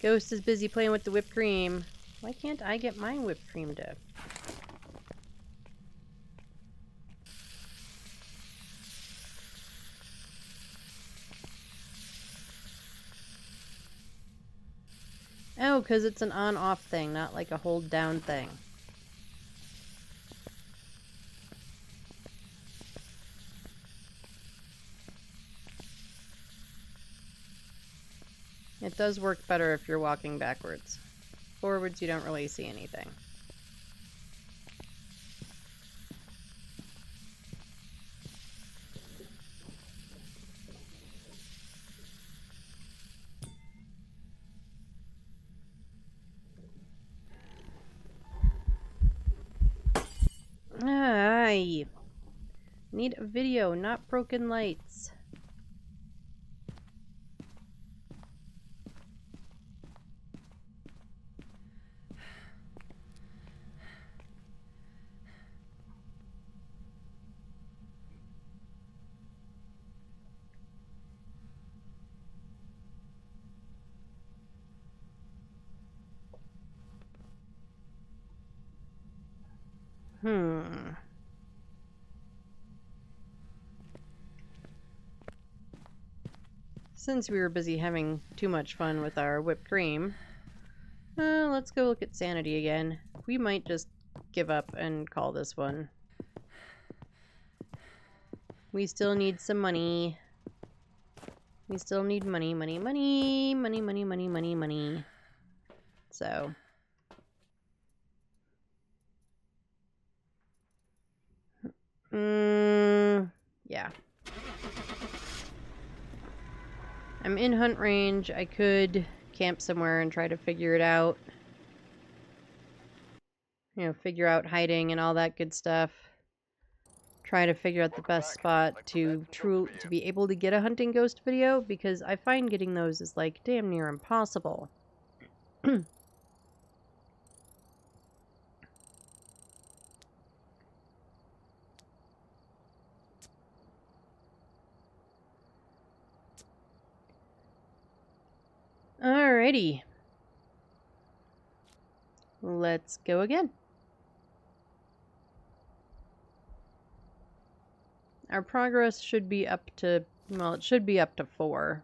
Ghost is busy playing with the whipped cream. Why can't I get my whipped cream to... Oh, because it's an on-off thing, not like a hold-down thing. It does work better if you're walking backwards. Forwards, you don't really see anything. Aye. Need a video, not broken lights. Since we were busy having too much fun with our whipped cream, let's go look at sanity again. We might just give up and call this one. We still need some money. We still need money, money, money, money, money, money, money, money. So. Yeah. I'm in hunt range. I could camp somewhere and try to figure it out. You know, figure out hiding and all that good stuff. Try to figure out the best spot to be able to get a hunting ghost video, because I find getting those is like damn near impossible. Alrighty. Let's go again. Our progress should be up to, well, it should be up to 4.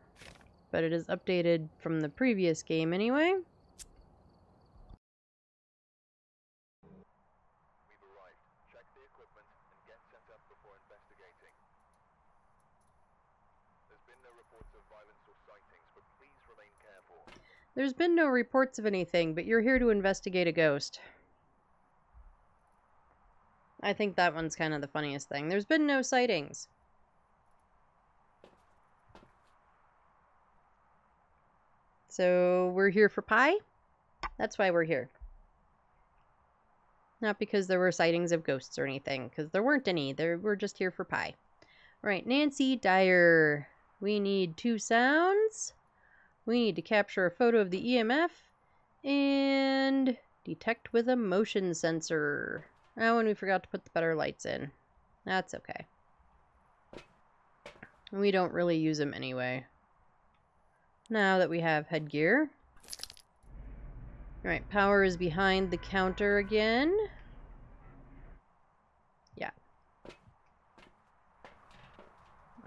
But it is updated from the previous game anyway. We've arrived. Check the equipment and get set up before investigating. There's been no reports of violence or sightings, but please remain careful. There's been no reports of anything, but you're here to investigate a ghost. I think that one's kind of the funniest thing. There's been no sightings. So we're here for pie? That's why we're here. Not because there were sightings of ghosts or anything, because there weren't any. We're just here for pie. All right, Nancy Dyer. We need 2 sounds. We need to capture a photo of the EMF and detect with a motion sensor. Oh, and we forgot to put the better lights in. That's okay. We don't really use them anyway. Now that we have headgear. Alright, power is behind the counter again. Yeah.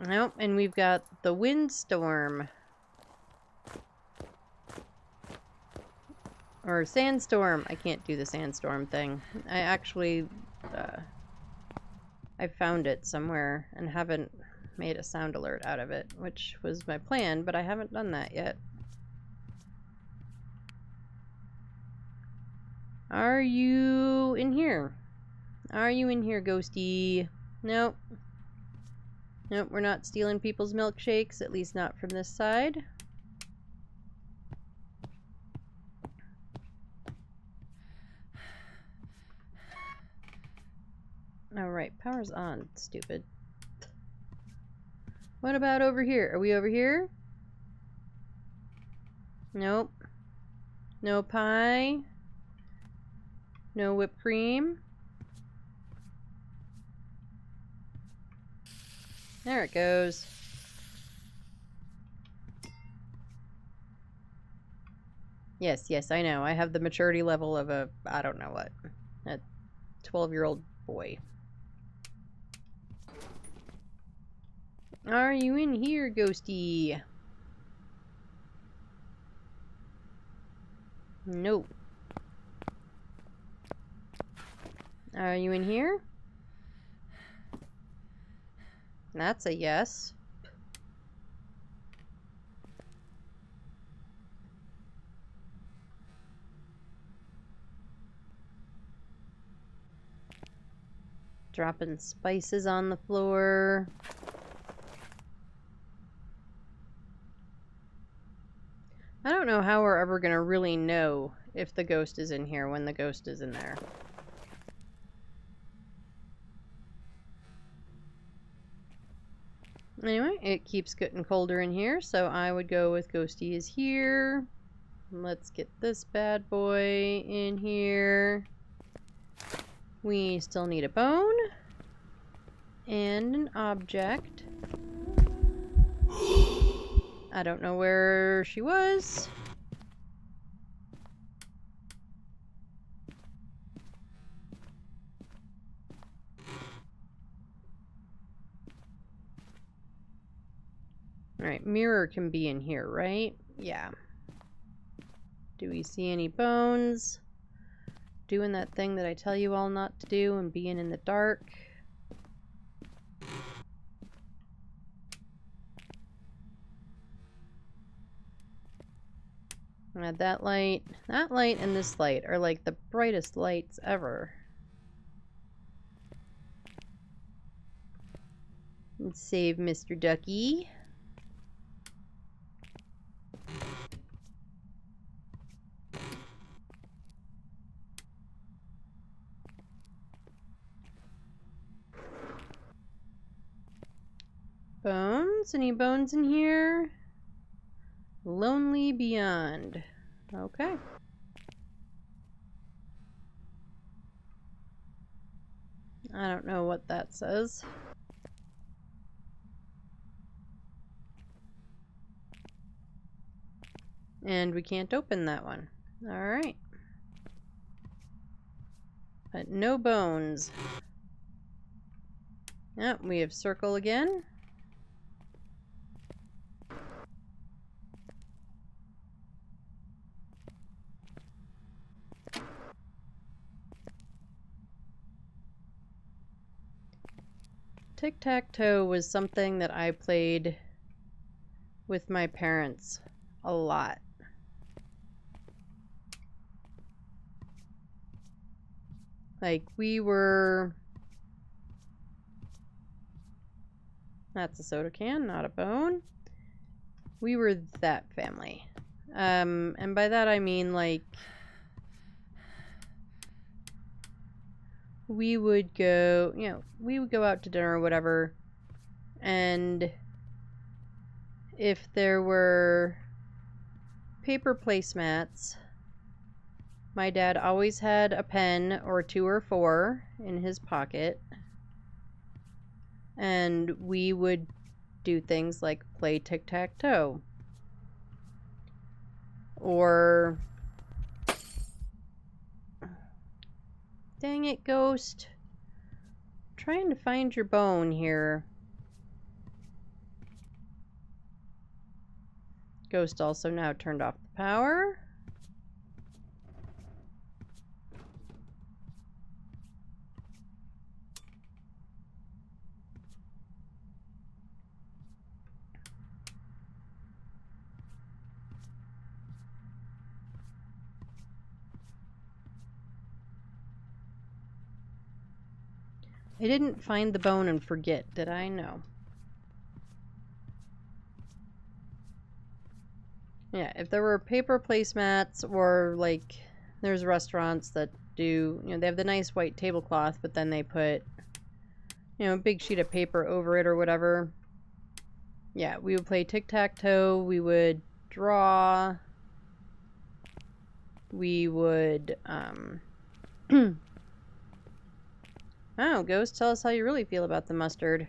Nope, and we've got the windstorm. Or sandstorm. I can't do the sandstorm thing. I actually, I found it somewhere and haven't made a sound alert out of it, which was my plan, but I haven't done that yet. Are you in here? Are you in here, ghosty? Nope. Nope, we're not stealing people's milkshakes, at least not from this side. Alright, power's on, stupid. What about over here? Are we over here? Nope. No pie. No whipped cream. There it goes. Yes, yes, I know. I have the maturity level of a, I don't know what, a 12-year-old boy. Are you in here, ghosty? No. Are you in here? That's a yes. Dropping spices on the floor. I don't know how we're ever gonna really know if the ghost is in here when the ghost is in there. Anyway, it keeps getting colder in here, so I would go with Ghosty is here. Let's get this bad boy in here. We still need a bone and an object. I don't know where she was. Alright, mirror can be in here, right? Yeah. Do we see any bones? Doing that thing that I tell you all not to do and being in the dark. That light and this light are like the brightest lights ever. Let's save Mr. Ducky. Bones? Any bones in here? Lonely Beyond. Okay. I don't know what that says. And we can't open that one. Alright. But no bones. Yep, we have circle again. Tic-tac-toe was something that I played with my parents a lot. Like, we were... That's a soda can, not a bone. We were that family. And by that I mean, like... we would go, we would go out to dinner or whatever, and if there were paper placemats, my dad always had a pen or 2 or 4 in his pocket, and we would do things like play tic-tac-toe, or... Dang it, Ghost. I'm trying to find your bone here. Ghost also now turned off the power. I didn't find the bone and forget, did I? No. Yeah, if there were paper placemats, or like there's restaurants that do, they have the nice white tablecloth, but then they put, a big sheet of paper over it or whatever. Yeah, we would play tic-tac-toe, we would draw, we would, Oh, Ghost, tell us how you really feel about the mustard.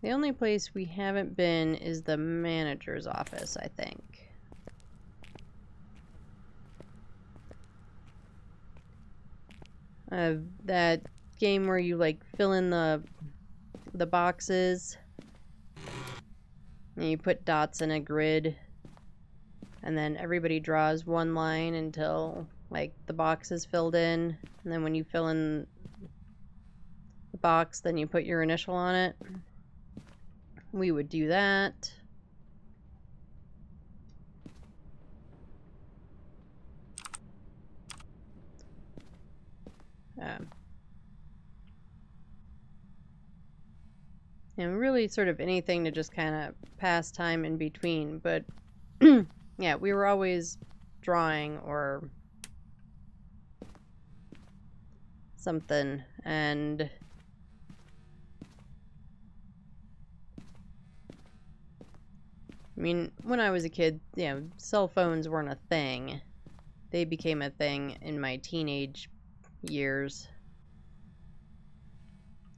The only place we haven't been is the manager's office, I think. That game where you, like, fill in the boxes, and you put dots in a grid, and then everybody draws one line until, like, the box is filled in, and then when you fill in the box, then you put your initial on it. We would do that. And really sort of anything to just kind of pass time in between, but yeah, we were always drawing or something, and I mean, when I was a kid, cell phones weren't a thing. They became a thing in my teenage years.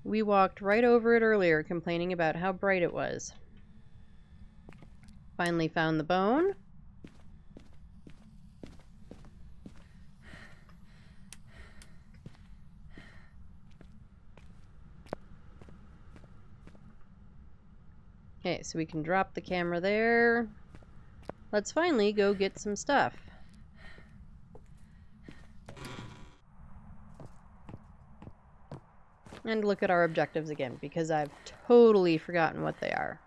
We walked right over it earlier, complaining about how bright it was. Finally found the bone. Okay, so we can drop the camera there. Let's finally go get some stuff. And look at our objectives again, because I've totally forgotten what they are.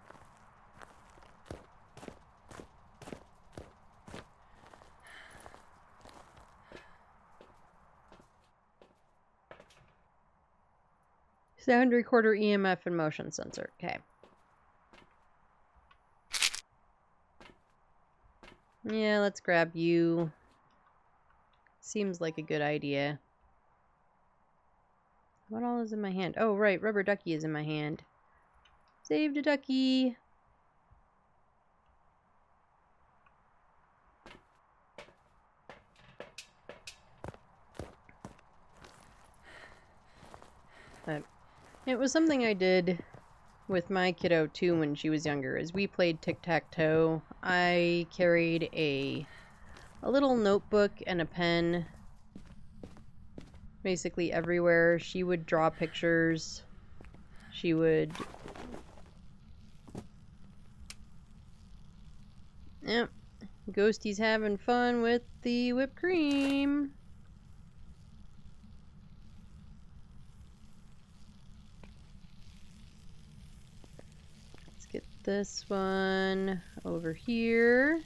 Sound recorder, EMF, and motion sensor. Okay. Yeah, let's grab you. Seems like a good idea. What all is in my hand? Oh, right, rubber ducky is in my hand. Saved a ducky. But it was something I did with my kiddo too when she was younger. As we played tic-tac-toe, I carried a little notebook and a pen basically everywhere. She would draw pictures. She would... Yep. Ghosty's having fun with the whipped cream. Let's get this one over here.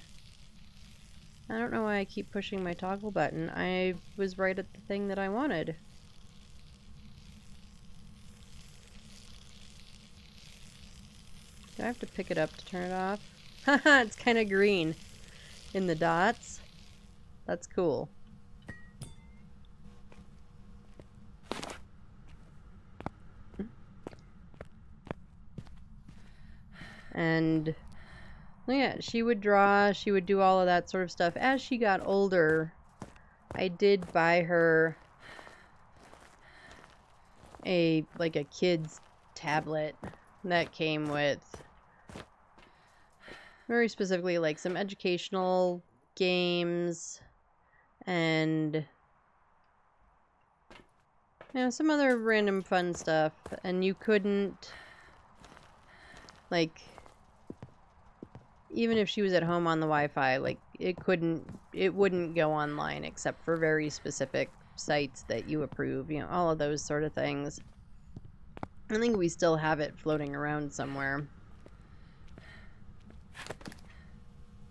I don't know why I keep pushing my toggle button. I was right at the thing that I wanted. Do I have to pick it up to turn it off? Haha, it's kind of green in the dots. That's cool. And yeah, she would draw, she would do all of that sort of stuff. As she got older, I did buy her a kid's tablet that came with very specifically like some educational games and some other random fun stuff. And you couldn't, like, even if she was at home on the Wi-Fi, like, it wouldn't go online except for very specific sites that you approve, all of those sort of things. I think we still have it floating around somewhere.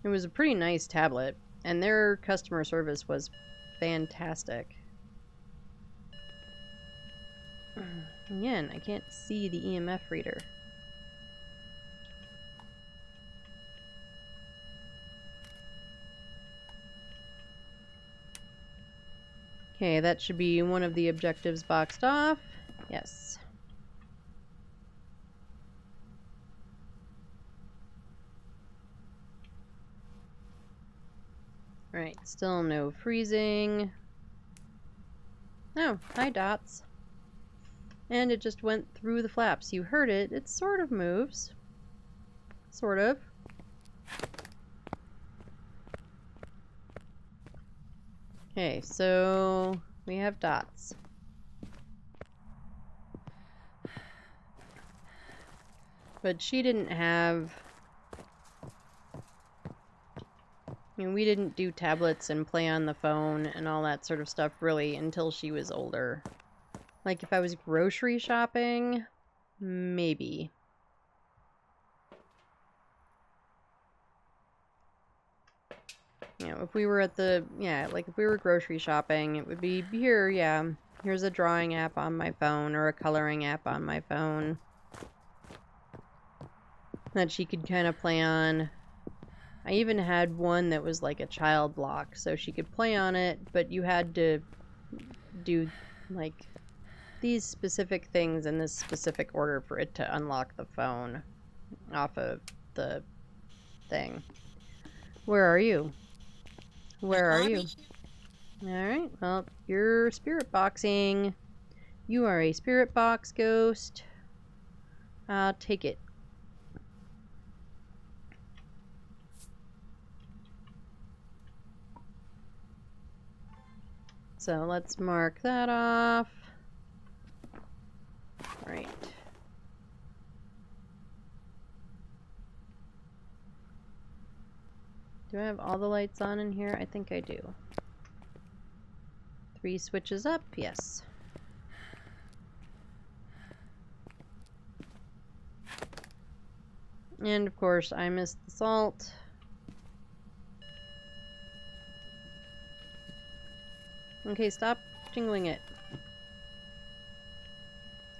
It was a pretty nice tablet, and their customer service was fantastic. Again, I can't see the EMF reader. Okay, that should be one of the objectives boxed off. Yes. Right, still no freezing. Oh, hi dots. And it just went through the flaps. You heard it. It sort of moves. Sort of. Okay, so we have dots. But she didn't have... we didn't do tablets and play on the phone and all that sort of stuff really until she was older. Like if I was grocery shopping, maybe. If we were at the, like if we were grocery shopping, it would be here, here's a drawing app on my phone or a coloring app on my phone that she could kind of play on. I even had one that was like a child lock, so she could play on it, but you had to do like these specific things in this specific order for it to unlock the phone off of the thing. Where are you? Where are you? Alright, well, you're spirit boxing. You are a spirit box ghost. I'll take it. So let's mark that off. Right. Do I have all the lights on in here? I think I do. 3 switches up, yes. And of course, I missed the salt. Okay, stop jingling it.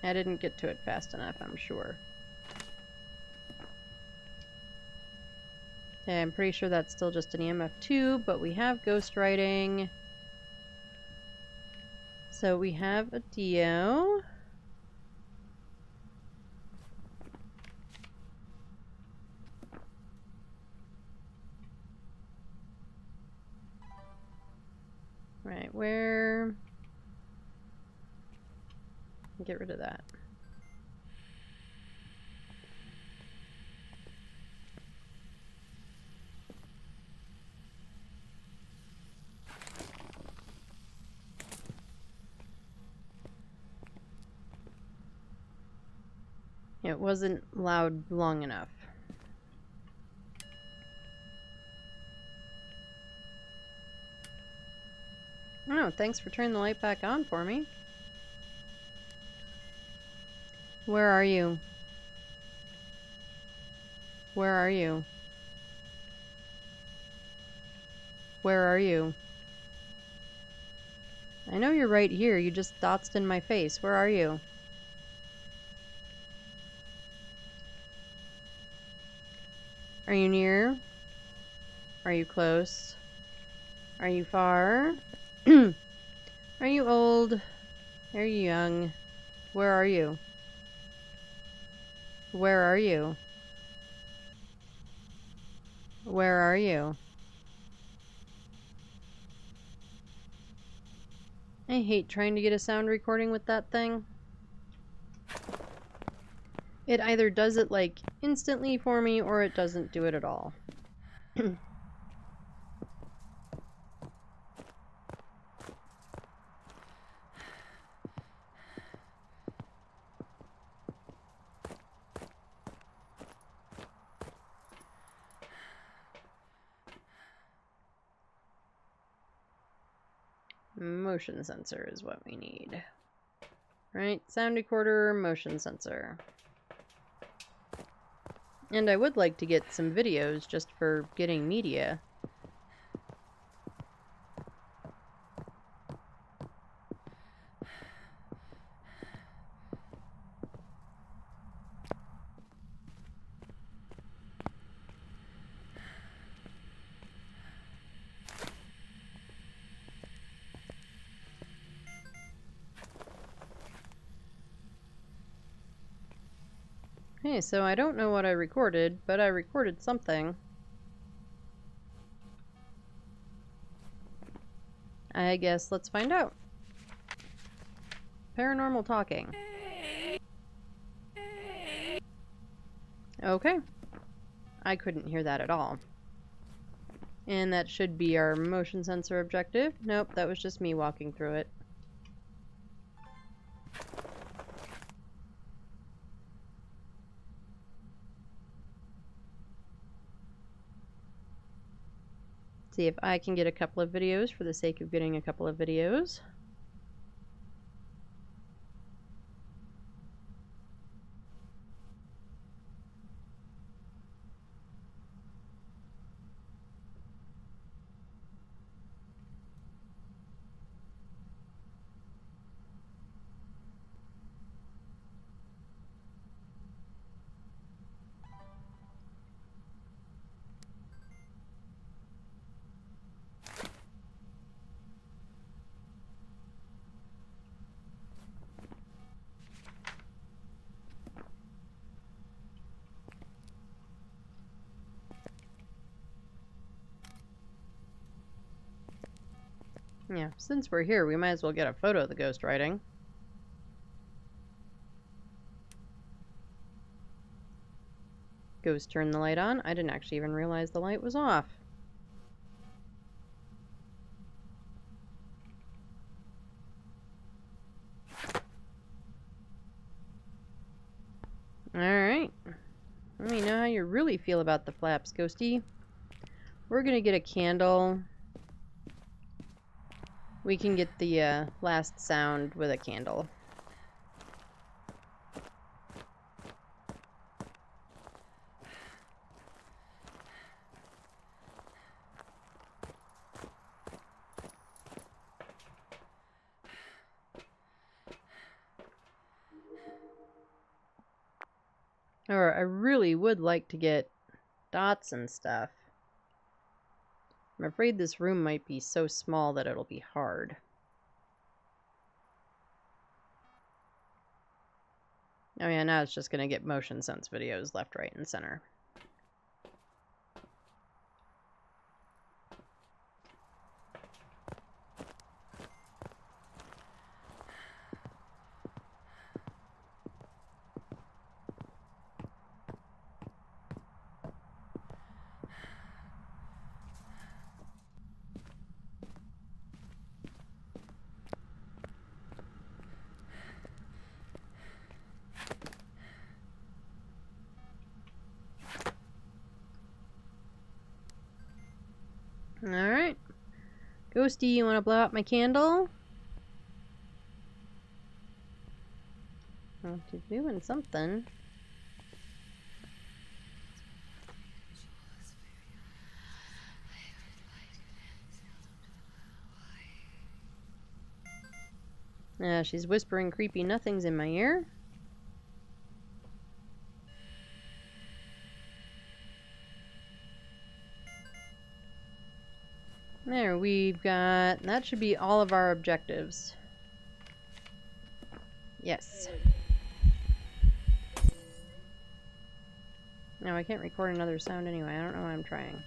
I didn't get to it fast enough, I'm sure. Okay, I'm pretty sure that's still just an EMF 2, but we have ghost writing. So we have a Dio. Right, where... Get rid of that. It wasn't loud long enough. Oh, thanks for turning the light back on for me. Where are you? Where are you? Where are you? I know you're right here, you just dotsed in my face. Where are you? Are you near? Are you close? Are you far? Are you old? Are you young? Where are you? Where are you? Where are you? I hate trying to get a sound recording with that thing. It either does it like instantly for me or it doesn't do it at all. Motion sensor is what we need. Right, sound recorder, motion sensor. And I would like to get some videos just for getting media. Okay, so I don't know what I recorded, but I recorded something. I guess let's find out. Paranormal talking. Okay. I couldn't hear that at all. And that should be our motion sensor objective. Nope, that was just me walking through it. See if I can get a couple of videos for the sake of getting a couple of videos. Yeah, since we're here, we might as well get a photo of the ghost writing. Ghost turned the light on. I didn't actually even realize the light was off. Alright. Let me know how you really feel about the flaps, Ghosty. We're gonna get a candle. We can get the last sound with a candle. Or I really would like to get dots and stuff. I'm afraid this room might be so small that it'll be hard. Oh yeah, now it's just going to get motion sense videos left, right, and center. Alright. Ghosty, you want to blow out my candle? Well, she's doing something. She's whispering creepy nothings in my ear. There, we've got... That should be all of our objectives. Yes. No, I can't record another sound anyway. I don't know why I'm trying.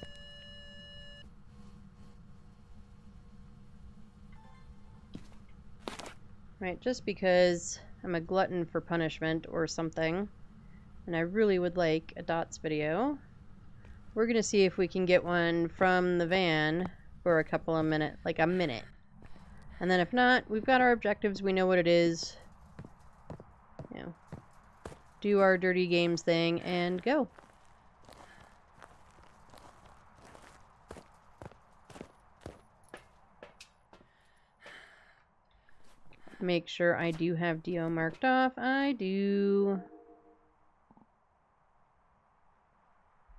Right, just because I'm a glutton for punishment or something, and I really would like a dots video, we're gonna see if we can get one from the van for a couple of minutes, like a minute. And then if not, we've got our objectives, we know what it is. You know, do our dirty games thing and go. Make sure I do have DO marked off. I do.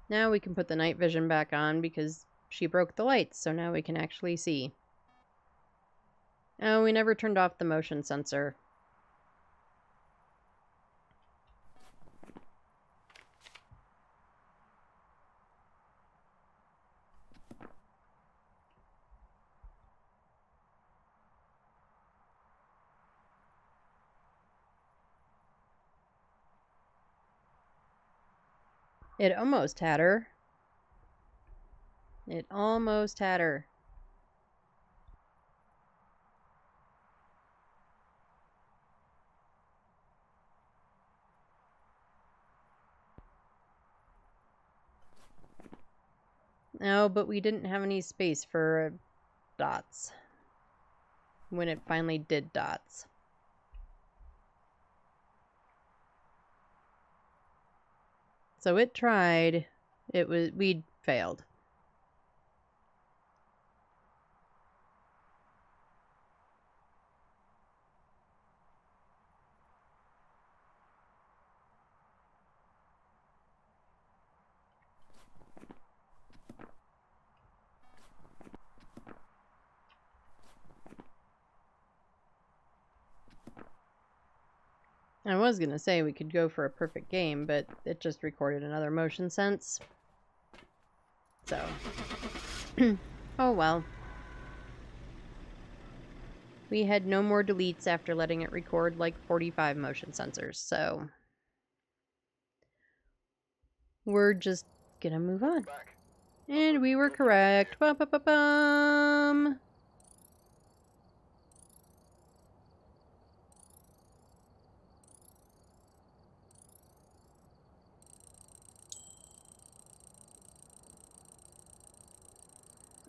Now we can put the night vision back on because she broke the lights, so now we can actually see. Oh, we never turned off the motion sensor. It almost had her. It almost had her. No, but we didn't have any space for dots when it finally did dots. So it tried. We'd failed. I was gonna say we could go for a perfect game, but it just recorded another motion sense. So, oh well. We had no more deletes after letting it record like 45 motion sensors, so we're just gonna move on. And we were correct. Ba-ba-ba-bum.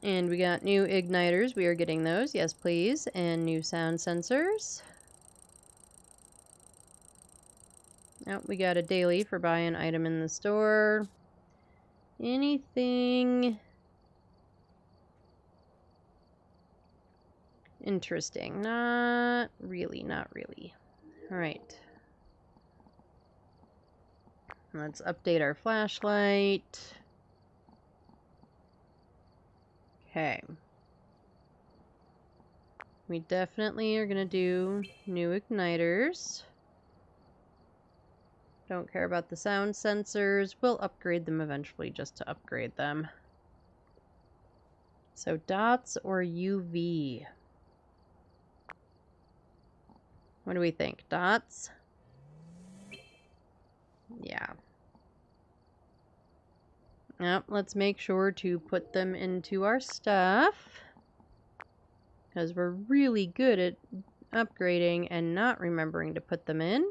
And we got new igniters. We are getting those. Yes, please. And new sound sensors. Oh, we got a daily for buying an item in the store. Anything interesting. Not really, not really. Alright. Let's update our flashlight. Okay. We definitely are gonna do new igniters. Don't care about the sound sensors. We'll upgrade them eventually just to upgrade them. So dots or UV? What do we think? Dots? Yeah. Yep, let's make sure to put them into our stuff, because we're really good at upgrading and not remembering to put them in.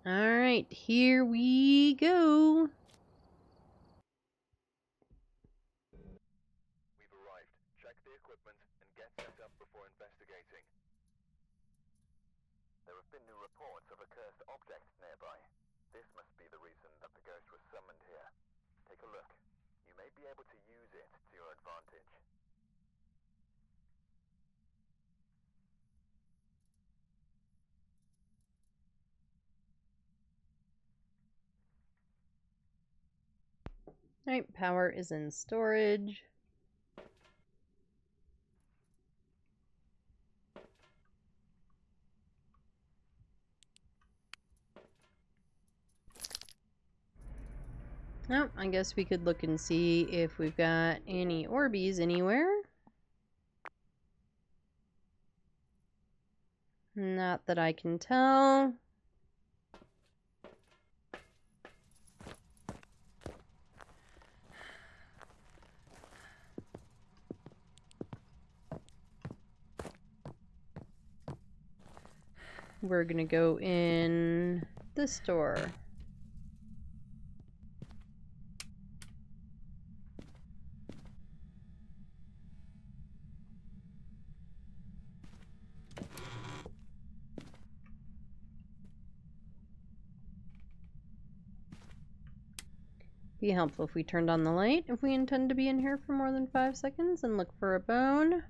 Alright, here we go. We've arrived. Check the equipment and get set up before investigating. There have been new reports of a cursed object nearby. This must be the reason that the ghost was summoned here. Take a look. You may be able to use it to your advantage. Alright, power is in storage. Oh, I guess we could look and see if we've got any Orbeez anywhere. Not that I can tell. We're gonna go in this store. Be helpful if we turned on the light if we intend to be in here for more than 5 seconds and look for a bone.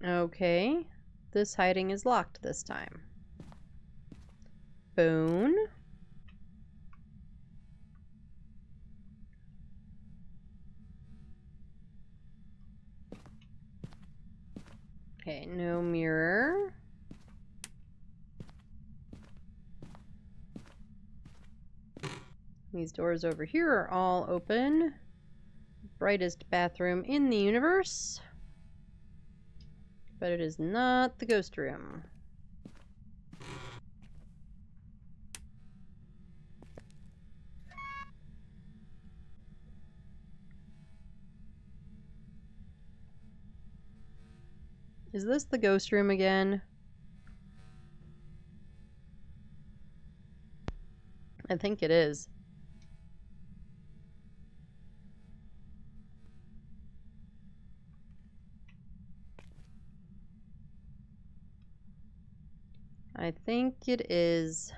Okay, this hiding is locked this time. Bone. Okay, no mirror. These doors over here are all open. Brightest bathroom in the universe. But it is not the ghost room. Is this the ghost room again? I think it is. I think it is.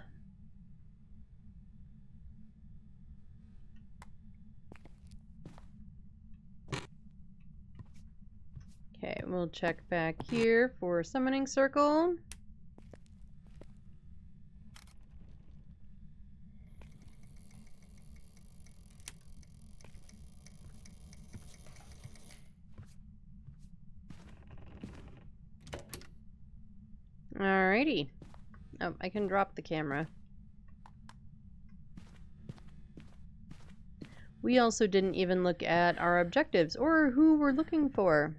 Okay, we'll check back here for summoning circle. Alrighty. Oh, I can drop the camera. We also didn't even look at our objectives or who we're looking for.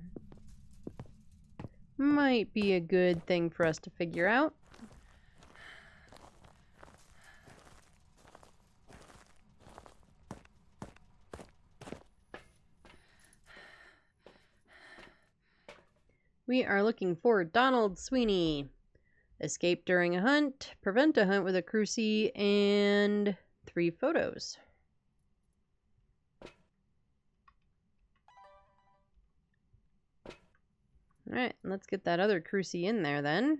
Might be a good thing for us to figure out. We've arrived. Check the equipment and get set up before investigating. There have been new reports of a cursed object nearby. This must be the reason that the ghost was summoned here. Take a look. You may be able to use it to your advantage. We are looking for Donald Sweeney. Escape during a hunt, prevent a hunt with a crucie, and 3 photos. Alright, let's get that other crucie in there then.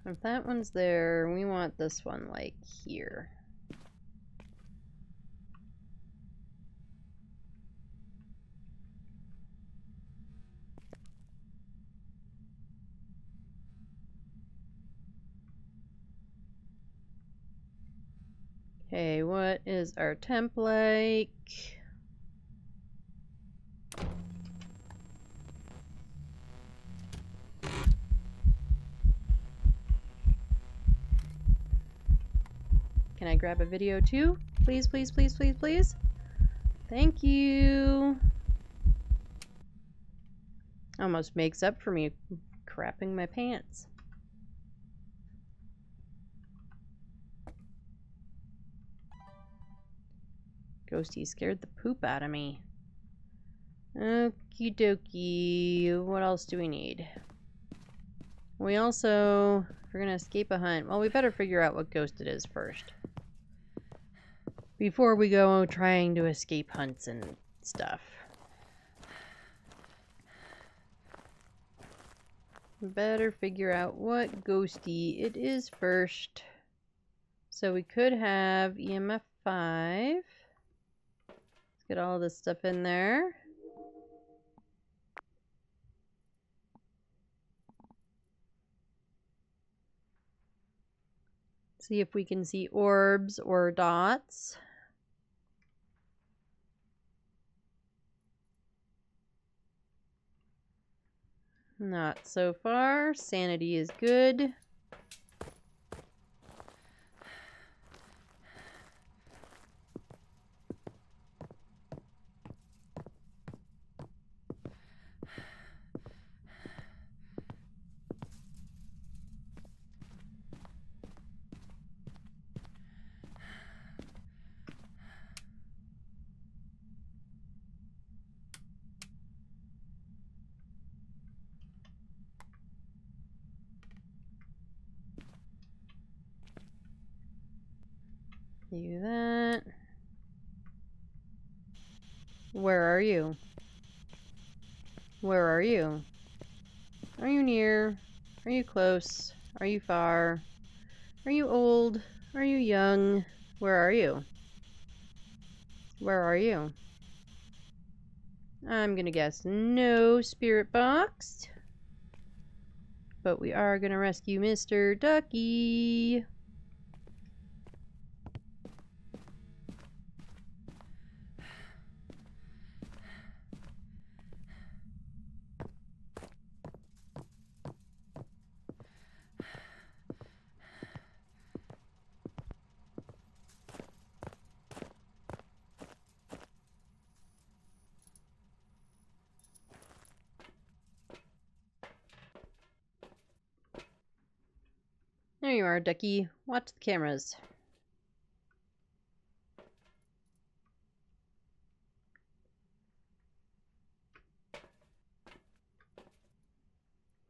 If that one's there, we want this one like here. Okay, what is our temp like? Can I grab a video too? Please, please, please, please, please. Thank you. Almost makes up for me crapping my pants. Ghosty scared the poop out of me. Okie dokie. What else do we need? We also, if we're gonna escape a hunt, well, we better figure out what ghost it is first. Before we go trying to escape hunts and stuff. Better figure out what ghosty it is first. So we could have EMF 5. Let's get all this stuff in there. See if we can see orbs or dots. Not so far. Sanity is good. Do that. Where are you? Where are you? Are you near? Are you close? Are you far? Are you old? Are you young? Where are you? Where are you? I'm gonna guess no spirit box. But we are gonna rescue Mr. Ducky. There you are, Ducky. Watch the cameras.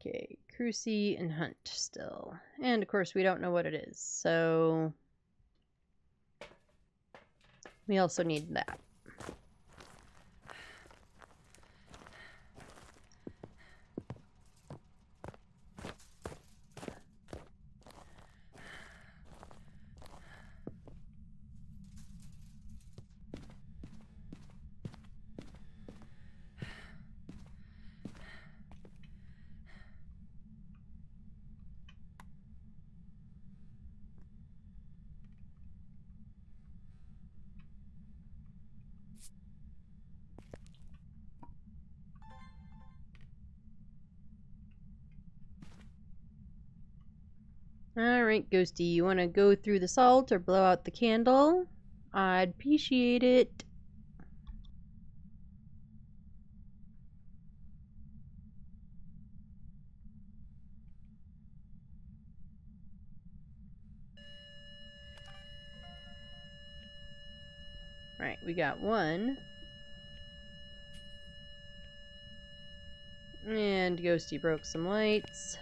Okay, crucie and hunt still. And of course we don't know what it is, so we also need that. Alright, Ghosty, you want to go through the salt or blow out the candle? I'd appreciate it. Right, we got one. And Ghosty broke some lights.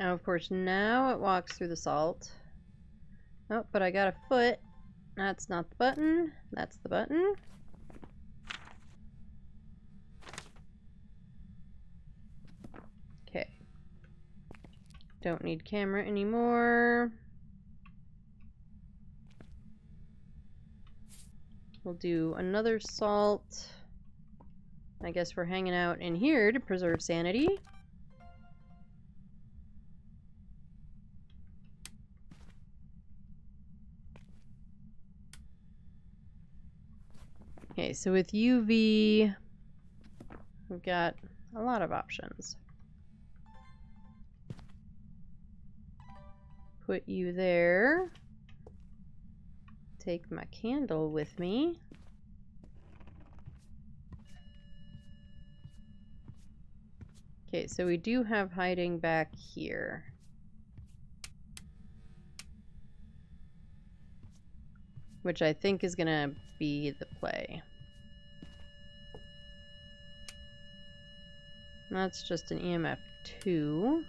Now, of course, now it walks through the salt. Oh, but I got a foot. That's not the button. That's the button. Okay. Don't need camera anymore. We'll do another salt. I guess we're hanging out in here to preserve sanity. Okay, so with UV, we've got a lot of options. Put you there. Take my candle with me. Okay, so we do have hiding back here. Which I think is gonna be the play. That's just an EMF 2.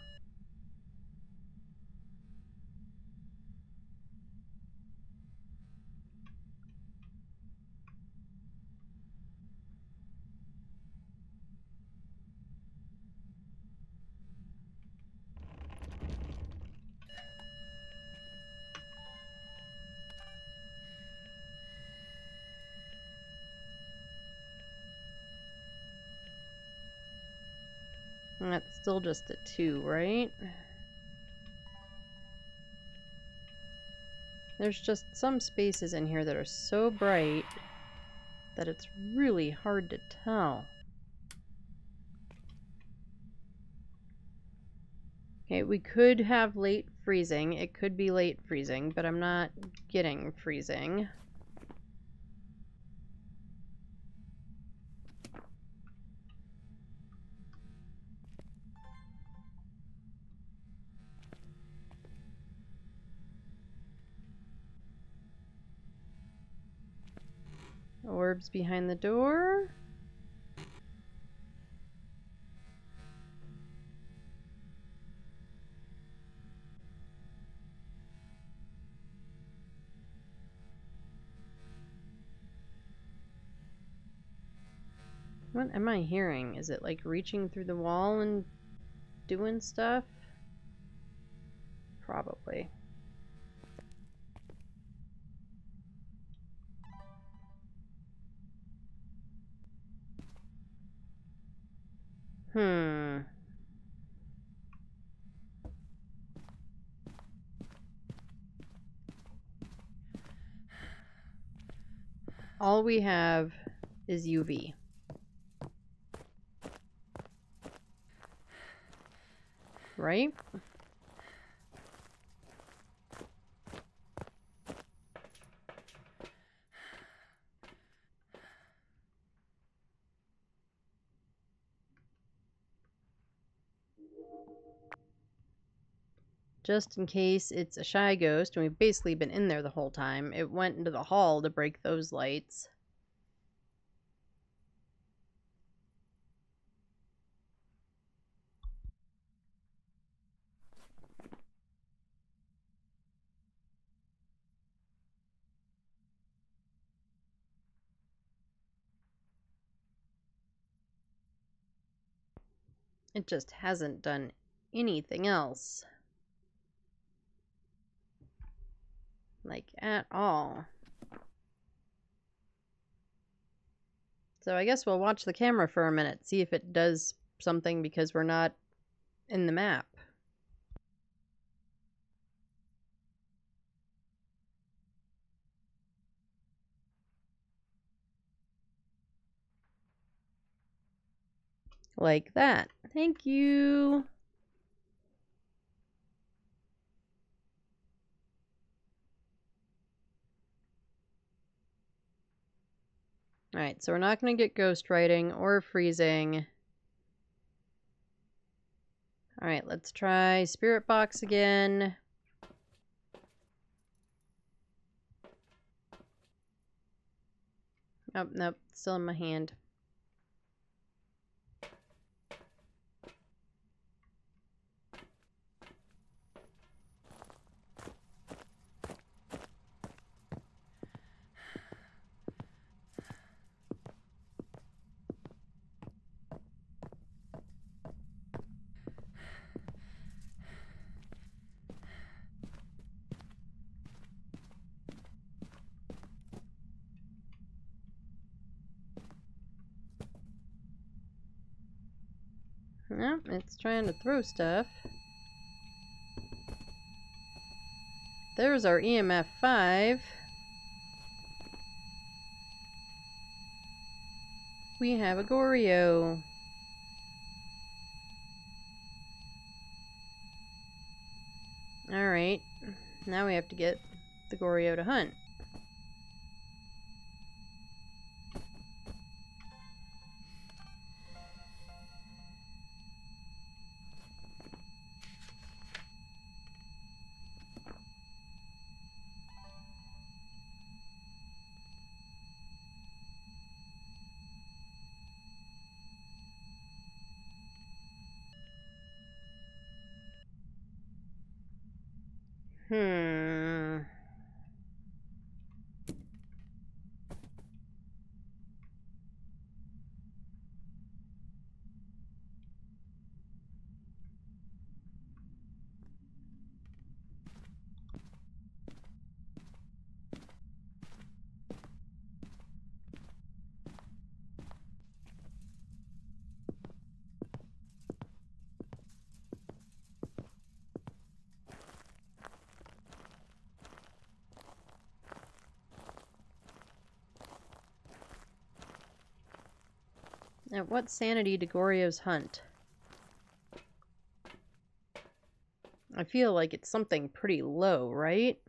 And that's still just a 2, right? There's just some spaces in here that are so bright that it's really hard to tell. Okay, we could have late freezing. It could be late freezing, but I'm not getting freezing. Orbs behind the door. What am I hearing? Is it like reaching through the wall and doing stuff? Probably. All we have is UV. Right? Just in case it's a shy ghost, and we've basically been in there the whole time, it went into the hall to break those lights. It just hasn't done anything else. Like, at all. So I guess we'll watch the camera for a minute, see if it does something because we're not in the map. Like that. Thank you. Alright, so we're not going to get ghost writing or freezing. Alright, let's try Spirit Box again. Oh, nope, still in my hand. Nope, it's trying to throw stuff. There's our EMF 5. We have a Goryo. Alright, now we have to get the Goryo to hunt. At what sanity do Goryos hunt? I feel like it's something pretty low, right?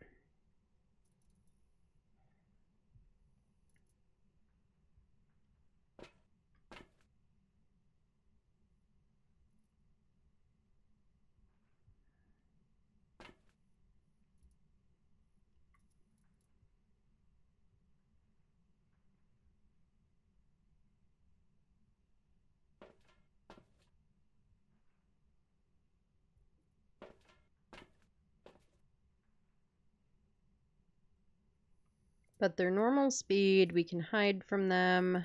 But their normal speed, we can hide from them.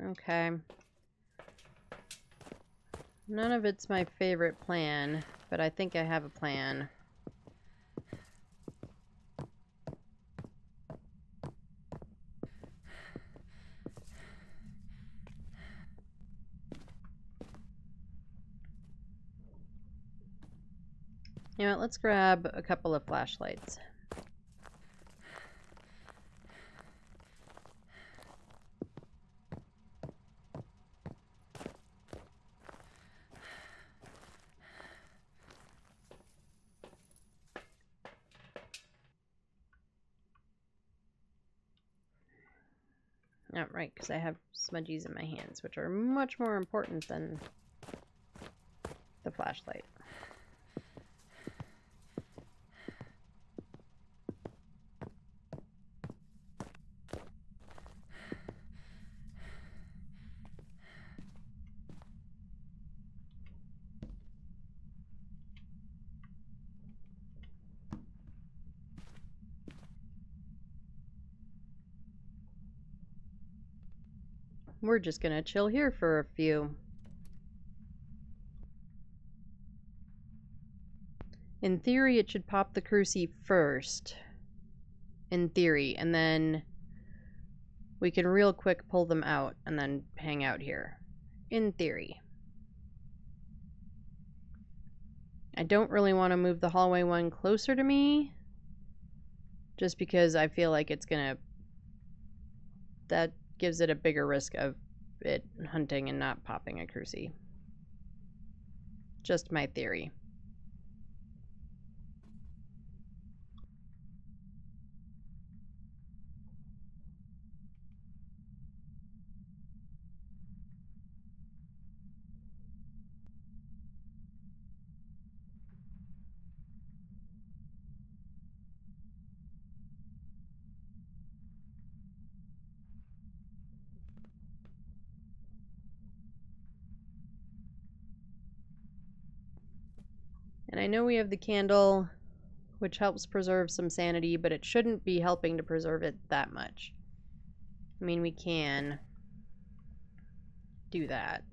Okay. None of it's my favorite plan, but I think I have a plan. You know what, let's grab a couple of flashlights. Oh, right, because I have smudgies in my hands, which are much more important than the flashlight. We're just gonna chill here for a few. In theory, it should pop the cruci first. In theory, and then we can real quick pull them out and then hang out here. In theory. I don't really want to move the hallway one closer to me, just because I feel like it's gonna that gives it a bigger risk of it hunting and not popping a crucie. Just my theory. And I know we have the candle, which helps preserve some sanity, but it shouldn't be helping to preserve it that much. I mean, we can do that.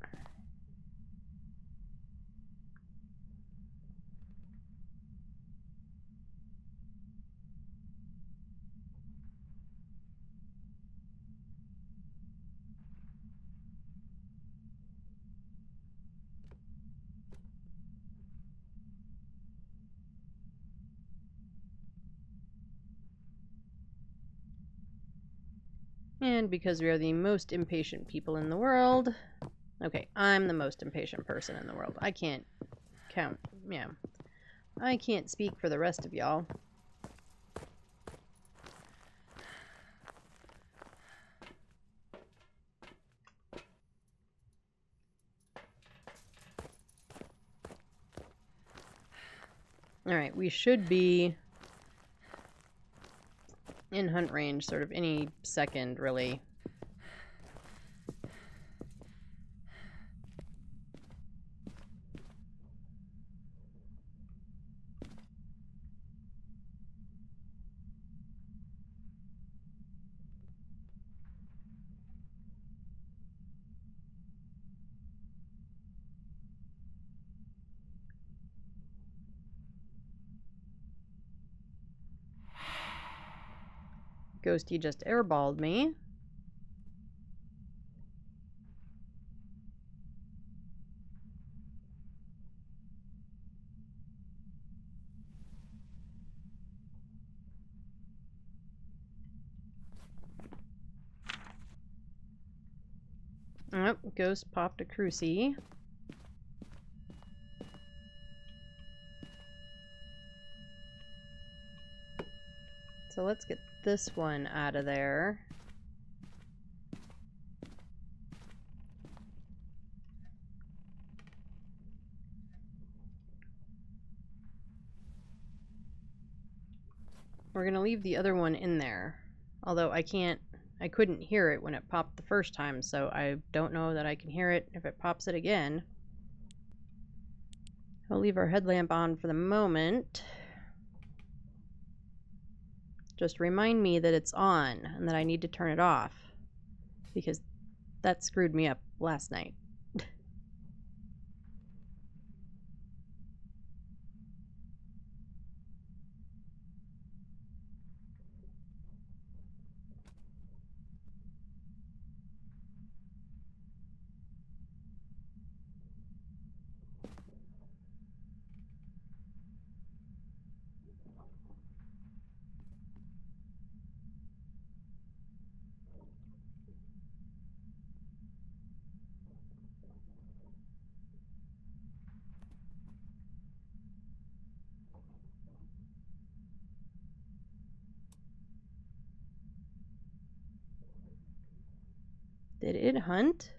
And because we are the most impatient people in the world... Okay, I'm the most impatient person in the world. I can't count. Yeah. I can't speak for the rest of y'all. Alright, we should be in hunt range sort of any second, really. Ghosty just airballed me. Oh, Ghost popped a crucie. So let's get this one out of there. We're gonna leave the other one in there. Although I couldn't hear it when it popped the first time, so I don't know that I can hear it if it pops it again. I'll leave our headlamp on for the moment. Just remind me that it's on and that I need to turn it off, because that screwed me up last night. Did it hunt?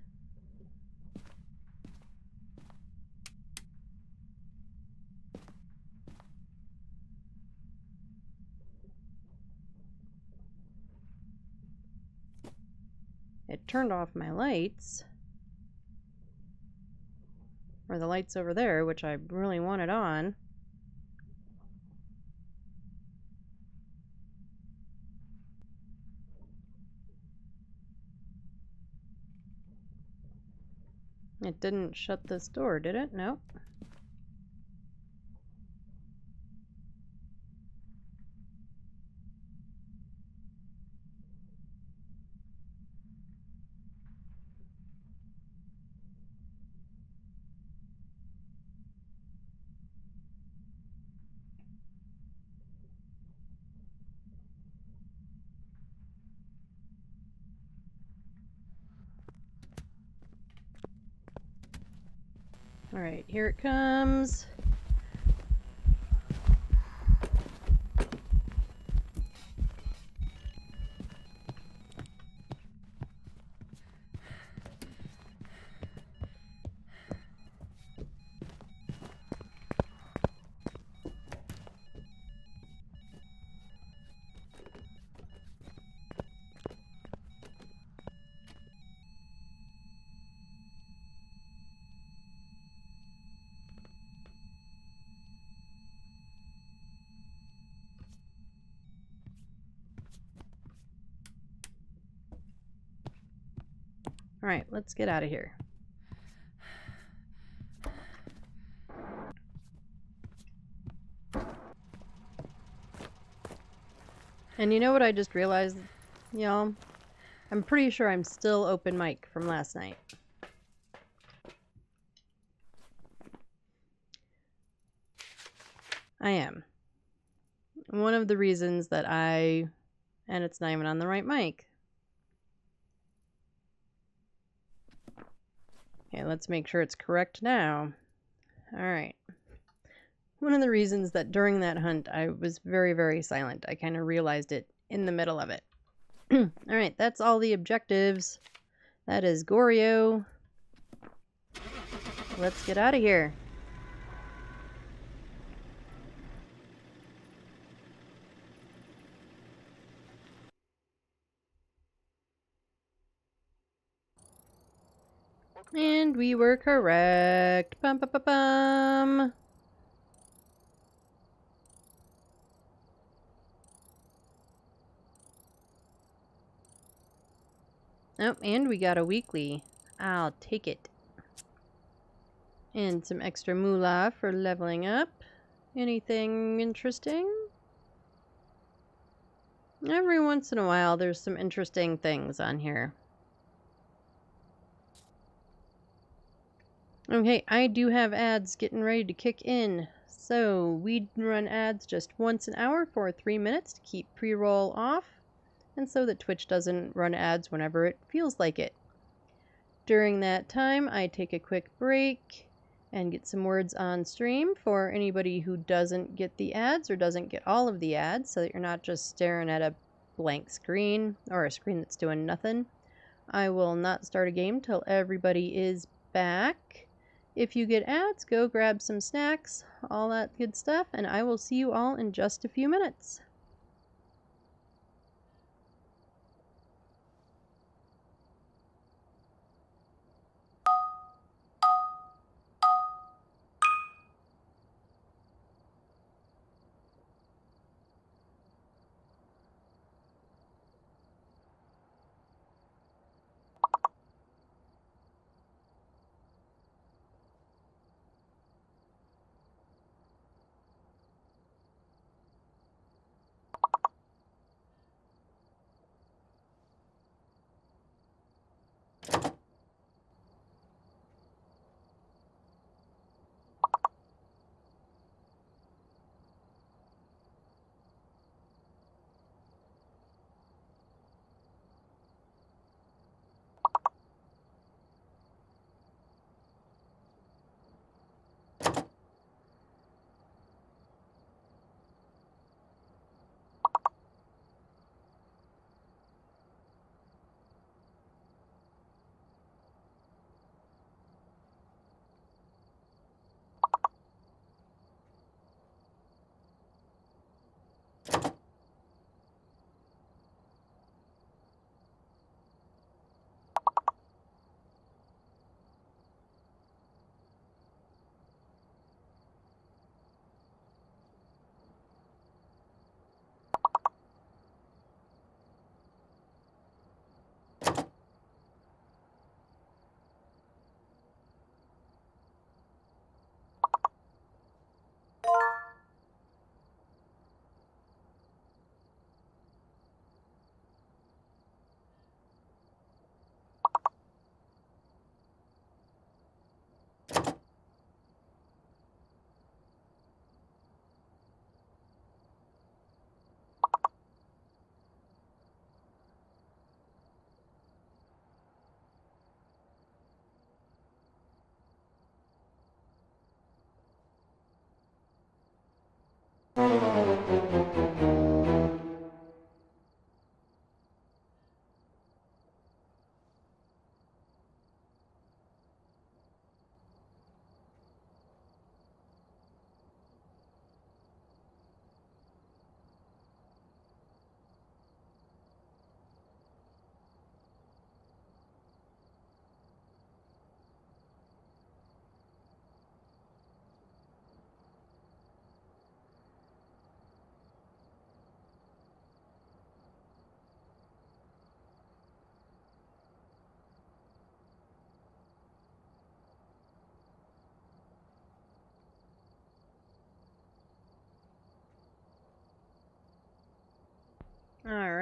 It turned off my lights. Or the lights over there, which I really wanted on. It didn't shut this door, did it? Nope. Alright, here it comes. Alright, let's get out of here. And you know what I just realized, y'all? I'm pretty sure I'm still open mic from last night. I am. One of the reasons that and it's not even on the right mic. Okay, let's make sure it's correct now. Alright. One of the reasons that during that hunt I was very, very silent. I kind of realized it in the middle of it. Alright, that's all the objectives. That is Goryo. Let's get out of here. And we were correct. Bum, bum, bum, bum. Oh, and we got a weekly. I'll take it. And some extra moolah for leveling up. Anything interesting? Every once in a while there's some interesting things on here. Okay, I do have ads getting ready to kick in. So we run ads just once an hour for 3 minutes to keep pre-roll off, and so that Twitch doesn't run ads whenever it feels like it. During that time, I take a quick break and get some words on stream for anybody who doesn't get the ads or doesn't get all of the ads, so that you're not just staring at a blank screen or a screen that's doing nothing. I will not start a game till everybody is back. If you get ads, go grab some snacks, all that good stuff, and I will see you all in just a few minutes.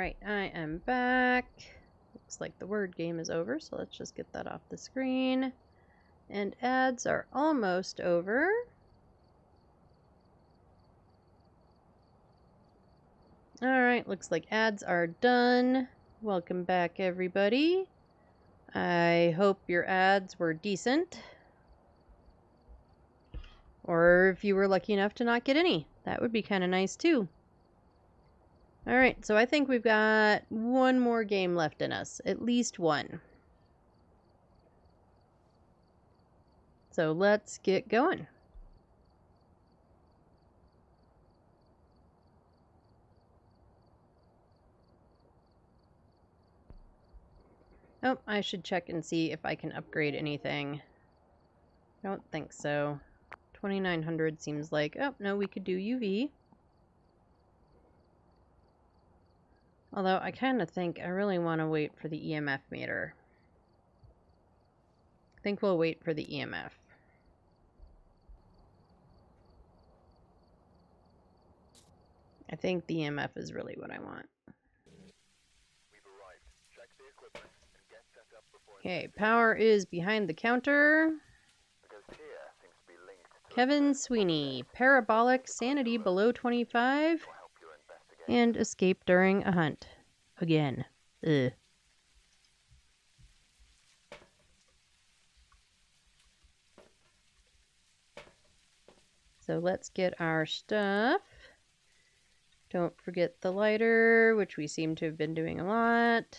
Alright, I am back. Looks like the word game is over, so let's just get that off the screen. And ads are almost over. Alright, looks like ads are done. Welcome back, everybody. I hope your ads were decent. Or if you were lucky enough to not get any. That would be kind of nice, too. Alright, so I think we've got one more game left in us. At least one. So let's get going. Oh, I should check and see if I can upgrade anything. I don't think so. 2900 seems like... Oh, no, we could do UV. Although, I kind of think I really want to wait for the EMF meter. I think we'll wait for the EMF. I think the EMF is really what I want. Okay, power is behind the counter. Kevin Sweeney, parabolic, sanity below 25, and escape during a hunt. Again. Ugh. So let's get our stuff. Don't forget the lighter, which we seem to have been doing a lot.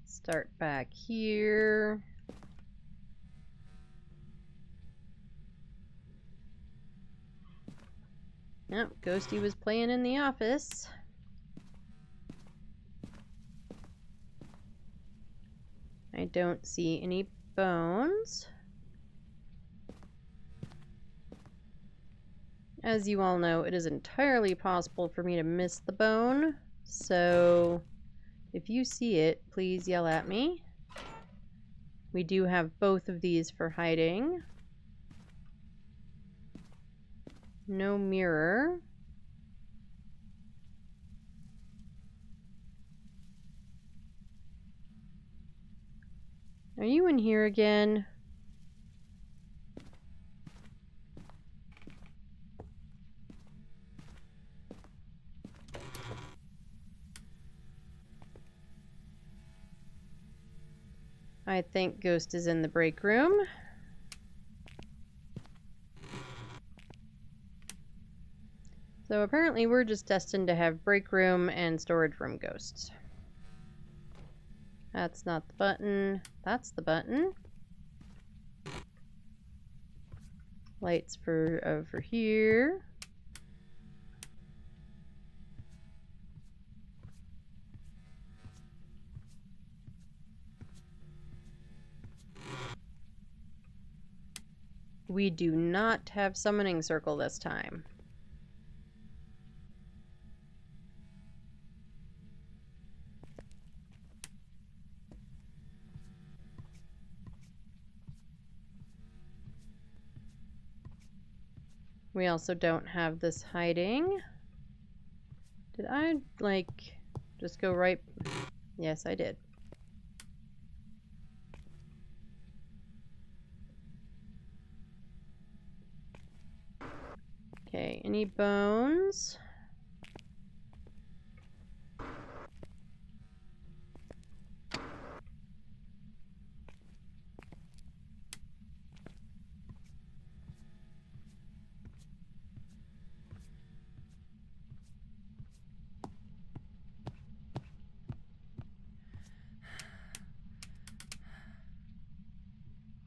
Start back here. Yep, Ghosty was playing in the office. I don't see any bones. As you all know, it is entirely possible for me to miss the bone, so if you see it, please yell at me. We do have both of these for hiding. No mirror. Are you in here again? I think Ghost is in the break room. So apparently we're just destined to have break room and storage room ghosts. That's not the button. That's the button. Lights for over here. We do not have summoning circle this time. We also don't have this hiding. Did I, like, just go right? Yes, I did. Okay, any bones?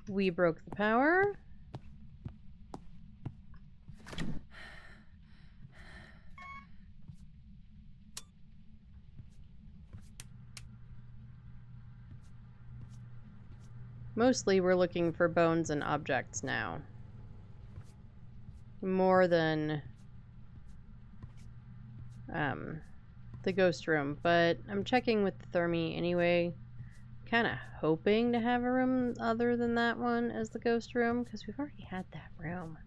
We broke the power. Mostly we're looking for bones and objects now. more than the ghost room, but I'm checking with the Thermi anyway. Kind of hoping to have a room other than that one as the ghost room, because we've already had that room.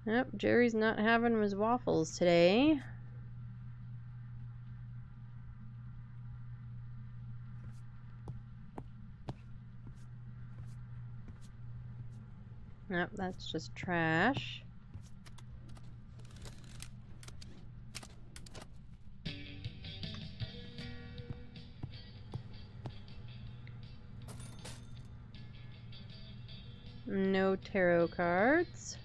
Yep, Jerry's not having his waffles today. Nope, that's just trash. No tarot cards.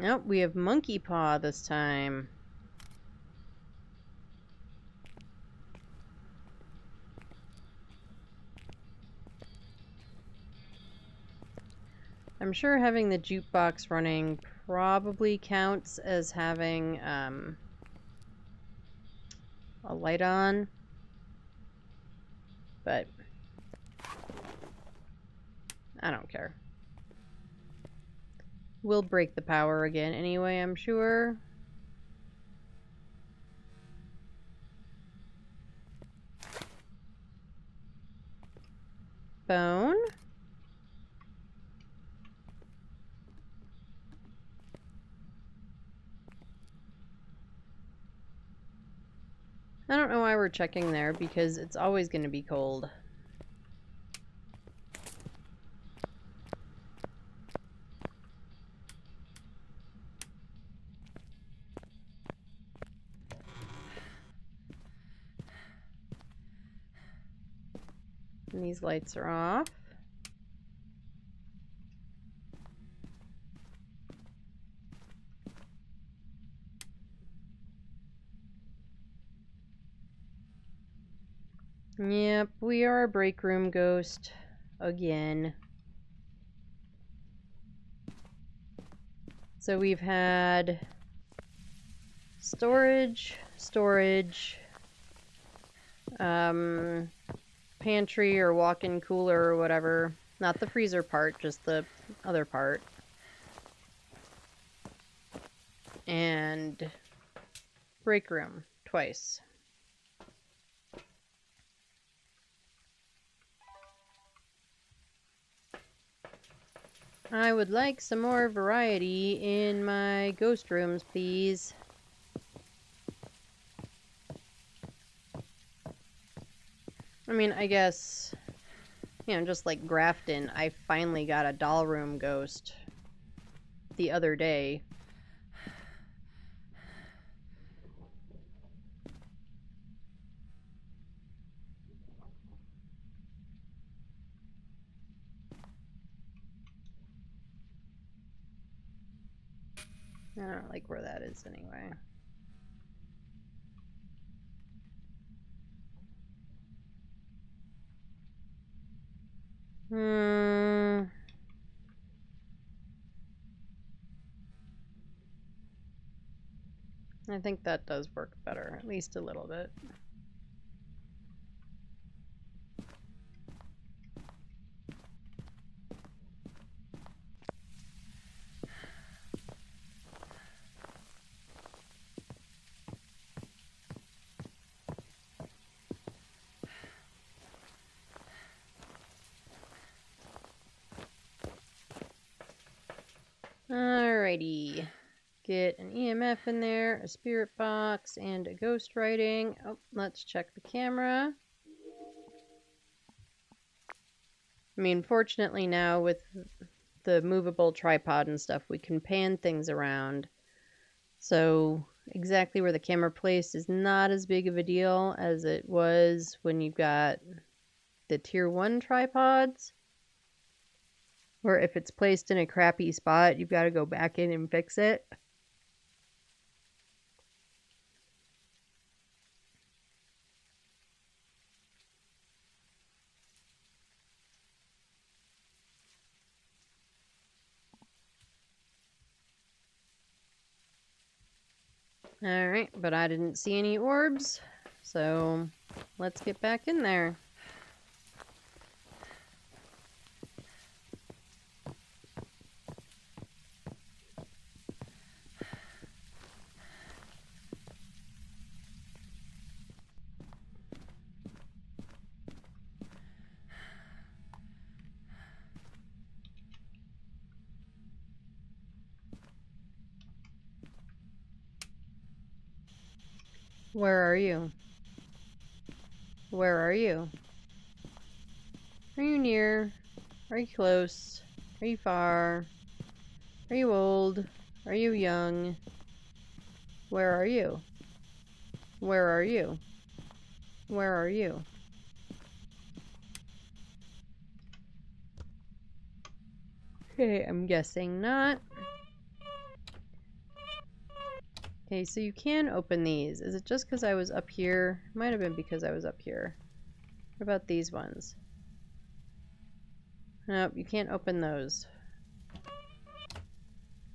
Nope, we have monkey paw this time. I'm sure having the jukebox running probably counts as having a light on, but I don't care. We'll break the power again anyway, I'm sure. Bone. I don't know why we're checking there, because it's always going to be cold. And these lights are off. Yep, we are a break room ghost again. So we've had storage, pantry or walk-in cooler or whatever. Not the freezer part, just the other part. And break room twice. I would like some more variety in my ghost rooms, please. I mean, I guess, you know, just like Grafton, I finally got a doll room ghost the other day. I don't like where that is anyway. I think that does work better, at least a little bit. Alrighty. Get an EMF in there, a spirit box, and a ghost writing. Oh, let's check the camera. I mean, fortunately now with the movable tripod and stuff, we can pan things around. So exactly where the camera placed is not as big of a deal as it was when you've got the tier 1 tripods. Or if it's placed in a crappy spot, you've got to go back in and fix it. Alright, but I didn't see any orbs, so let's get back in there. Where are you? Where are you? Are you near? Are you close? Are you far? Are you old? Are you young? Where are you? Where are you? Where are you? Okay, I'm guessing not. Okay, so you can open these. Is it just because I was up here? Might have been because I was up here. What about these ones? Nope, you can't open those.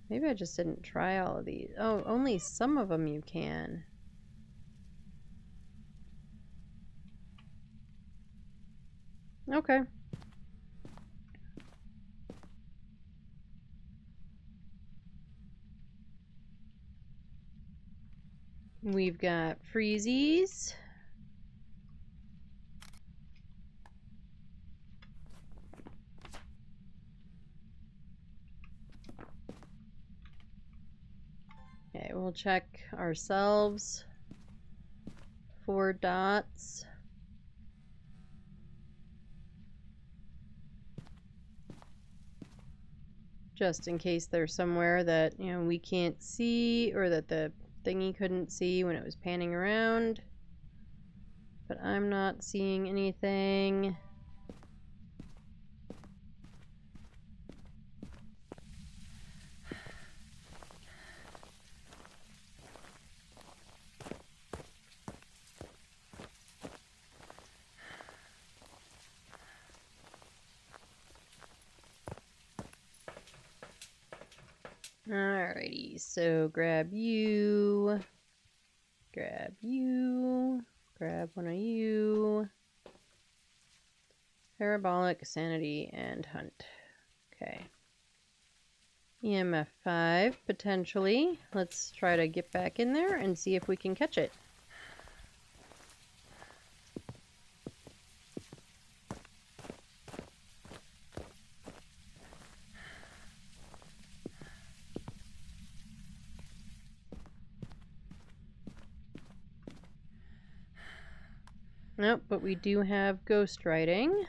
Maybe I just didn't try all of these. Oh, only some of them you can. Okay. We've got freezies. Okay, we'll check ourselves. 4 dots. Just in case there's somewhere that, you know, we can't see or that the thingy couldn't see when it was panning around. But I'm not seeing anything. Alrighty, so grab you, grab one of you, parabolic, sanity, and hunt. Okay. EMF 5, potentially. Let's try to get back in there and see if we can catch it. Nope, but we do have ghost writing.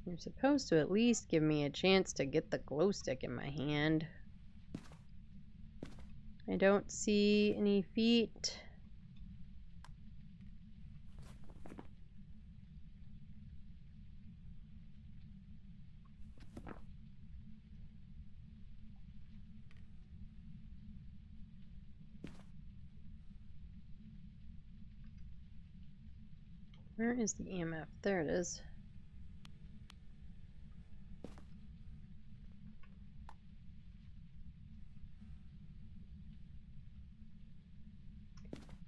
You're supposed to at least give me a chance to get the glow stick in my hand. I don't see any feet. Where is the EMF? There it is.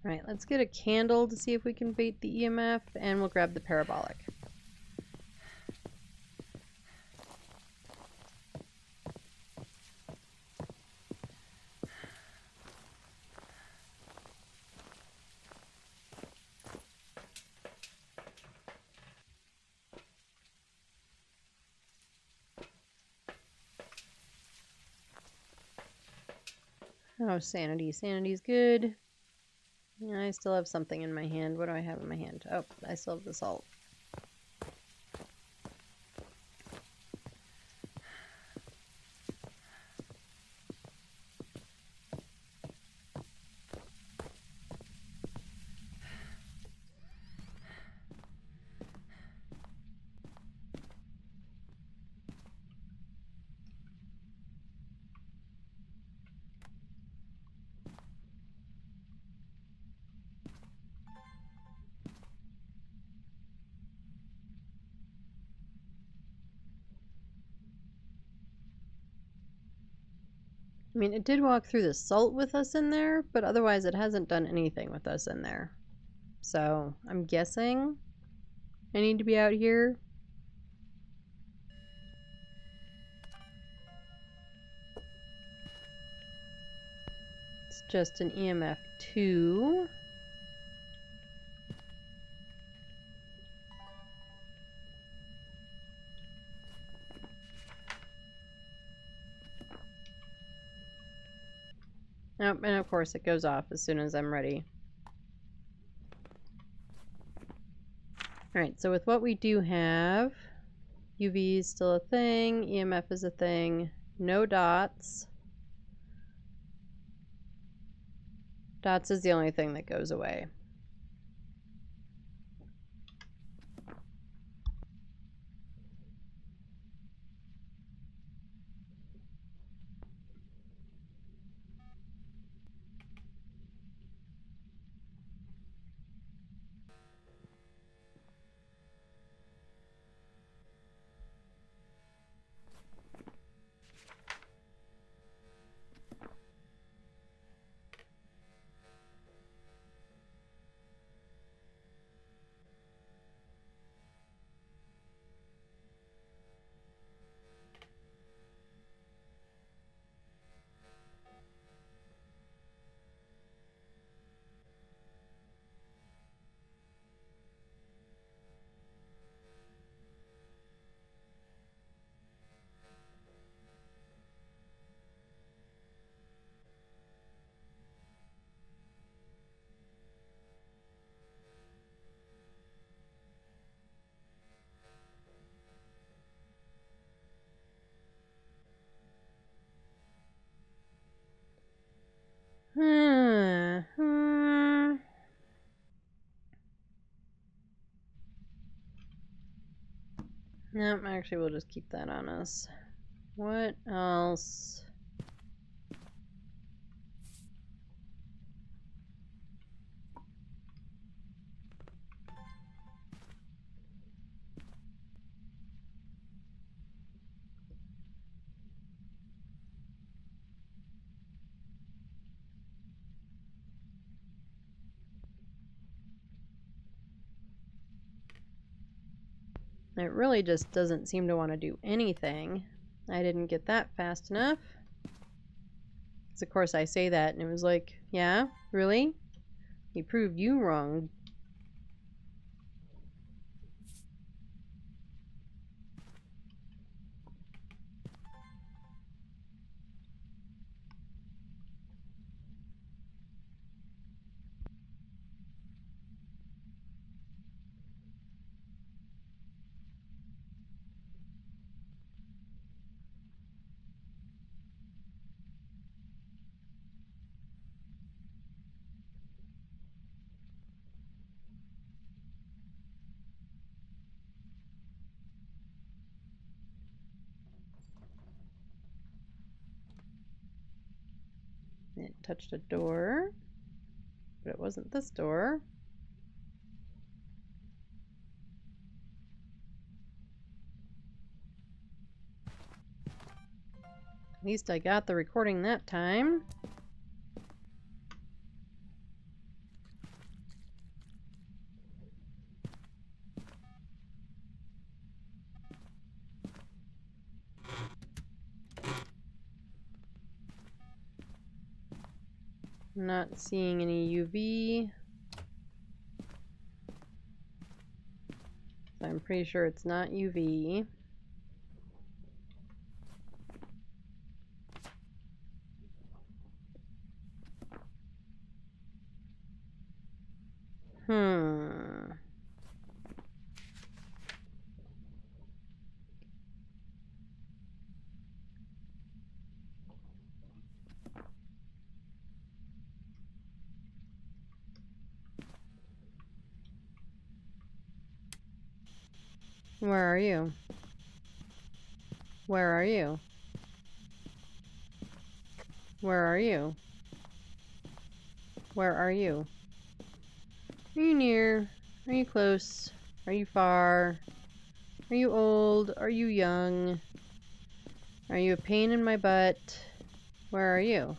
Alright, let's get a candle to see if we can bait the EMF, and we'll grab the parabolic. Oh, sanity. Sanity's good. I still have something in my hand. What do I have in my hand? Oh, I still have the salt. I mean, it did walk through the salt with us in there, but otherwise it hasn't done anything with us in there. So, I'm guessing I need to be out here. It's just an EMF 2. Oh, and of course it goes off as soon as I'm ready. Alright, so with what we do have, UV is still a thing, EMF is a thing, no dots. Dots is the only thing that goes away. No, actually we'll just keep that on us. What else? It really just doesn't seem to want to do anything. I didn't get that fast enough. Because of course I say that and it was like, yeah, really? He proved you wrong. It touched a door, but it wasn't this door. At least I got the recording that time. Not seeing any UV. So I'm pretty sure it's not UV. Where are you? Where are you? Where are you? Where are you? Are you near? Are you close? Are you far? Are you old? Are you young? Are you a pain in my butt? Where are you?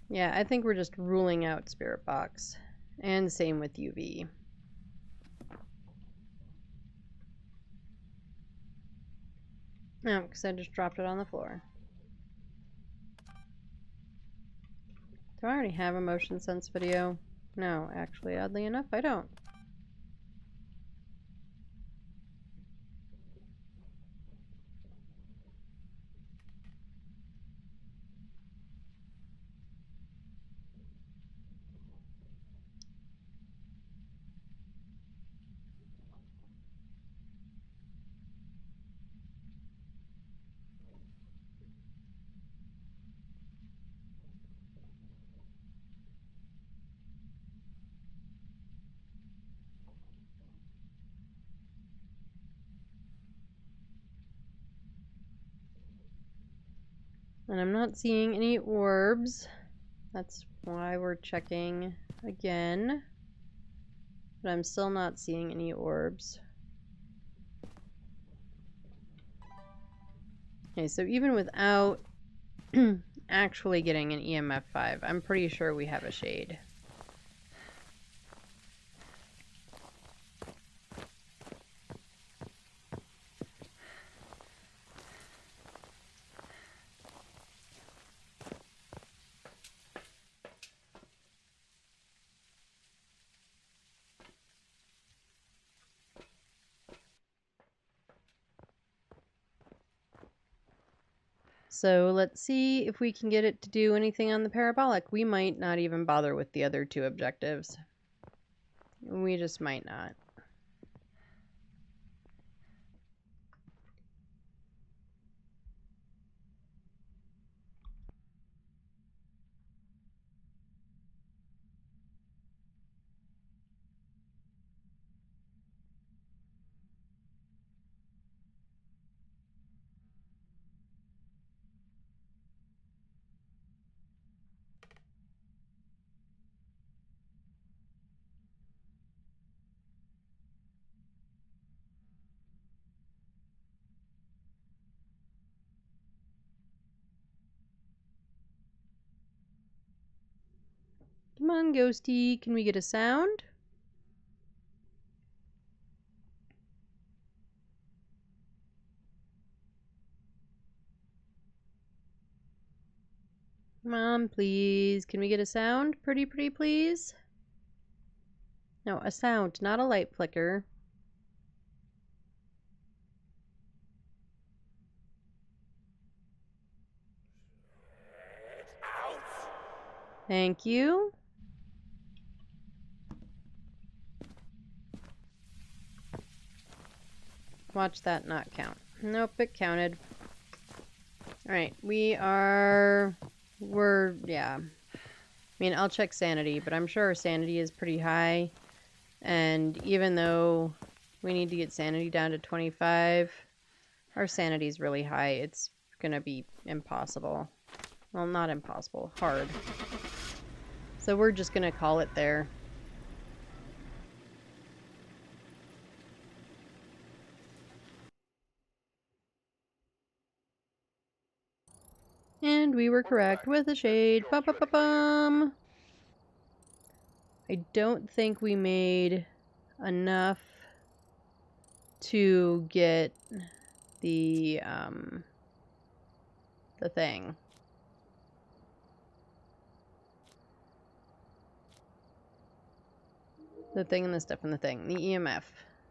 Yeah, I think we're just ruling out Spirit Box. And same with UV. No, because I just dropped it on the floor. Do I already have a motion sense video? No, actually, oddly enough, I don't. And I'm not seeing any orbs. That's why we're checking again. But I'm still not seeing any orbs. Okay, so even without actually getting an EMF 5, I'm pretty sure we have a shade. So let's see if we can get it to do anything on the parabolic. We might not even bother with the other two objectives. We just might not. Come on, Ghosty. Can we get a sound? Come on, please. Can we get a sound? Pretty, please? No, a sound, not a light flicker. Thank you. Watch that not count. Nope, it counted. Alright, yeah. I mean, I'll check sanity, but I'm sure our sanity is pretty high. And even though we need to get sanity down to 25, our sanity is really high. It's gonna be impossible. Well, not impossible, hard. So we're just gonna call it there. And we were correct with a shade. Ba-ba-ba-bum! I don't think we made enough to get the thing. The thing and the stuff and the thing. The EMF.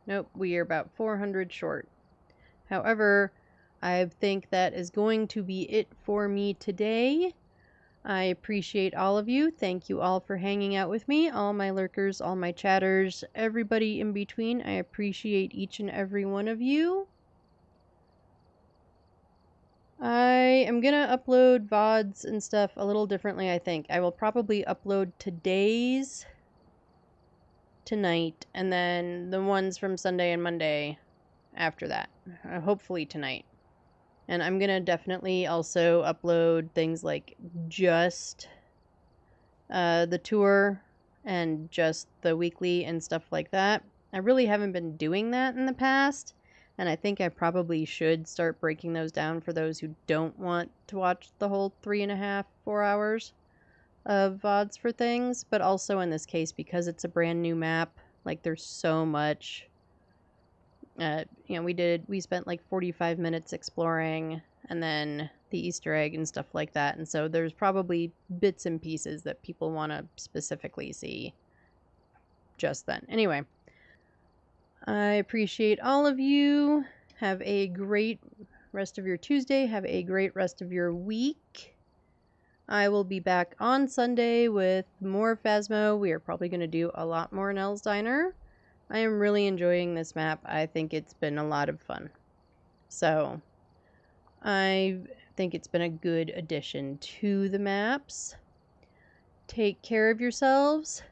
Nope, we are about 400 short. However, I think that is going to be it for me today. I appreciate all of you. Thank you all for hanging out with me. All my lurkers, all my chatters, everybody in between. I appreciate each and every one of you. I am going to upload VODs and stuff a little differently, I think. I will probably upload today's tonight, and then the ones from Sunday and Monday after that. Hopefully tonight. And I'm going to definitely also upload things like just the tour and just the weekly and stuff like that. I really haven't been doing that in the past. And I think I probably should start breaking those down for those who don't want to watch the whole 3.5, 4 hours of VODs for things. But also in this case, because it's a brand new map, like there's so much. We spent like 45 minutes exploring, and then the Easter egg and stuff like that. And so there's probably bits and pieces that people want to specifically see just then. Anyway, I appreciate all of you. Have a great rest of your Tuesday. Have a great rest of your week. I will be back on Sunday with more Phasmo. We are probably going to do a lot more Nell's Diner. I am really enjoying this map. I think it's been a lot of fun. So, I think it's been a good addition to the maps. Take care of yourselves.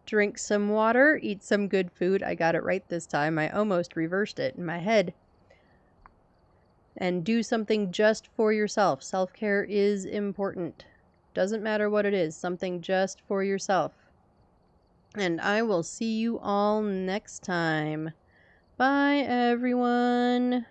Drink some water. Eat some good food. I got it right this time. I almost reversed it in my head. And do something just for yourself. Self-care is important. Doesn't matter what it is. Something just for yourself. And I will see you all next time. Bye, everyone.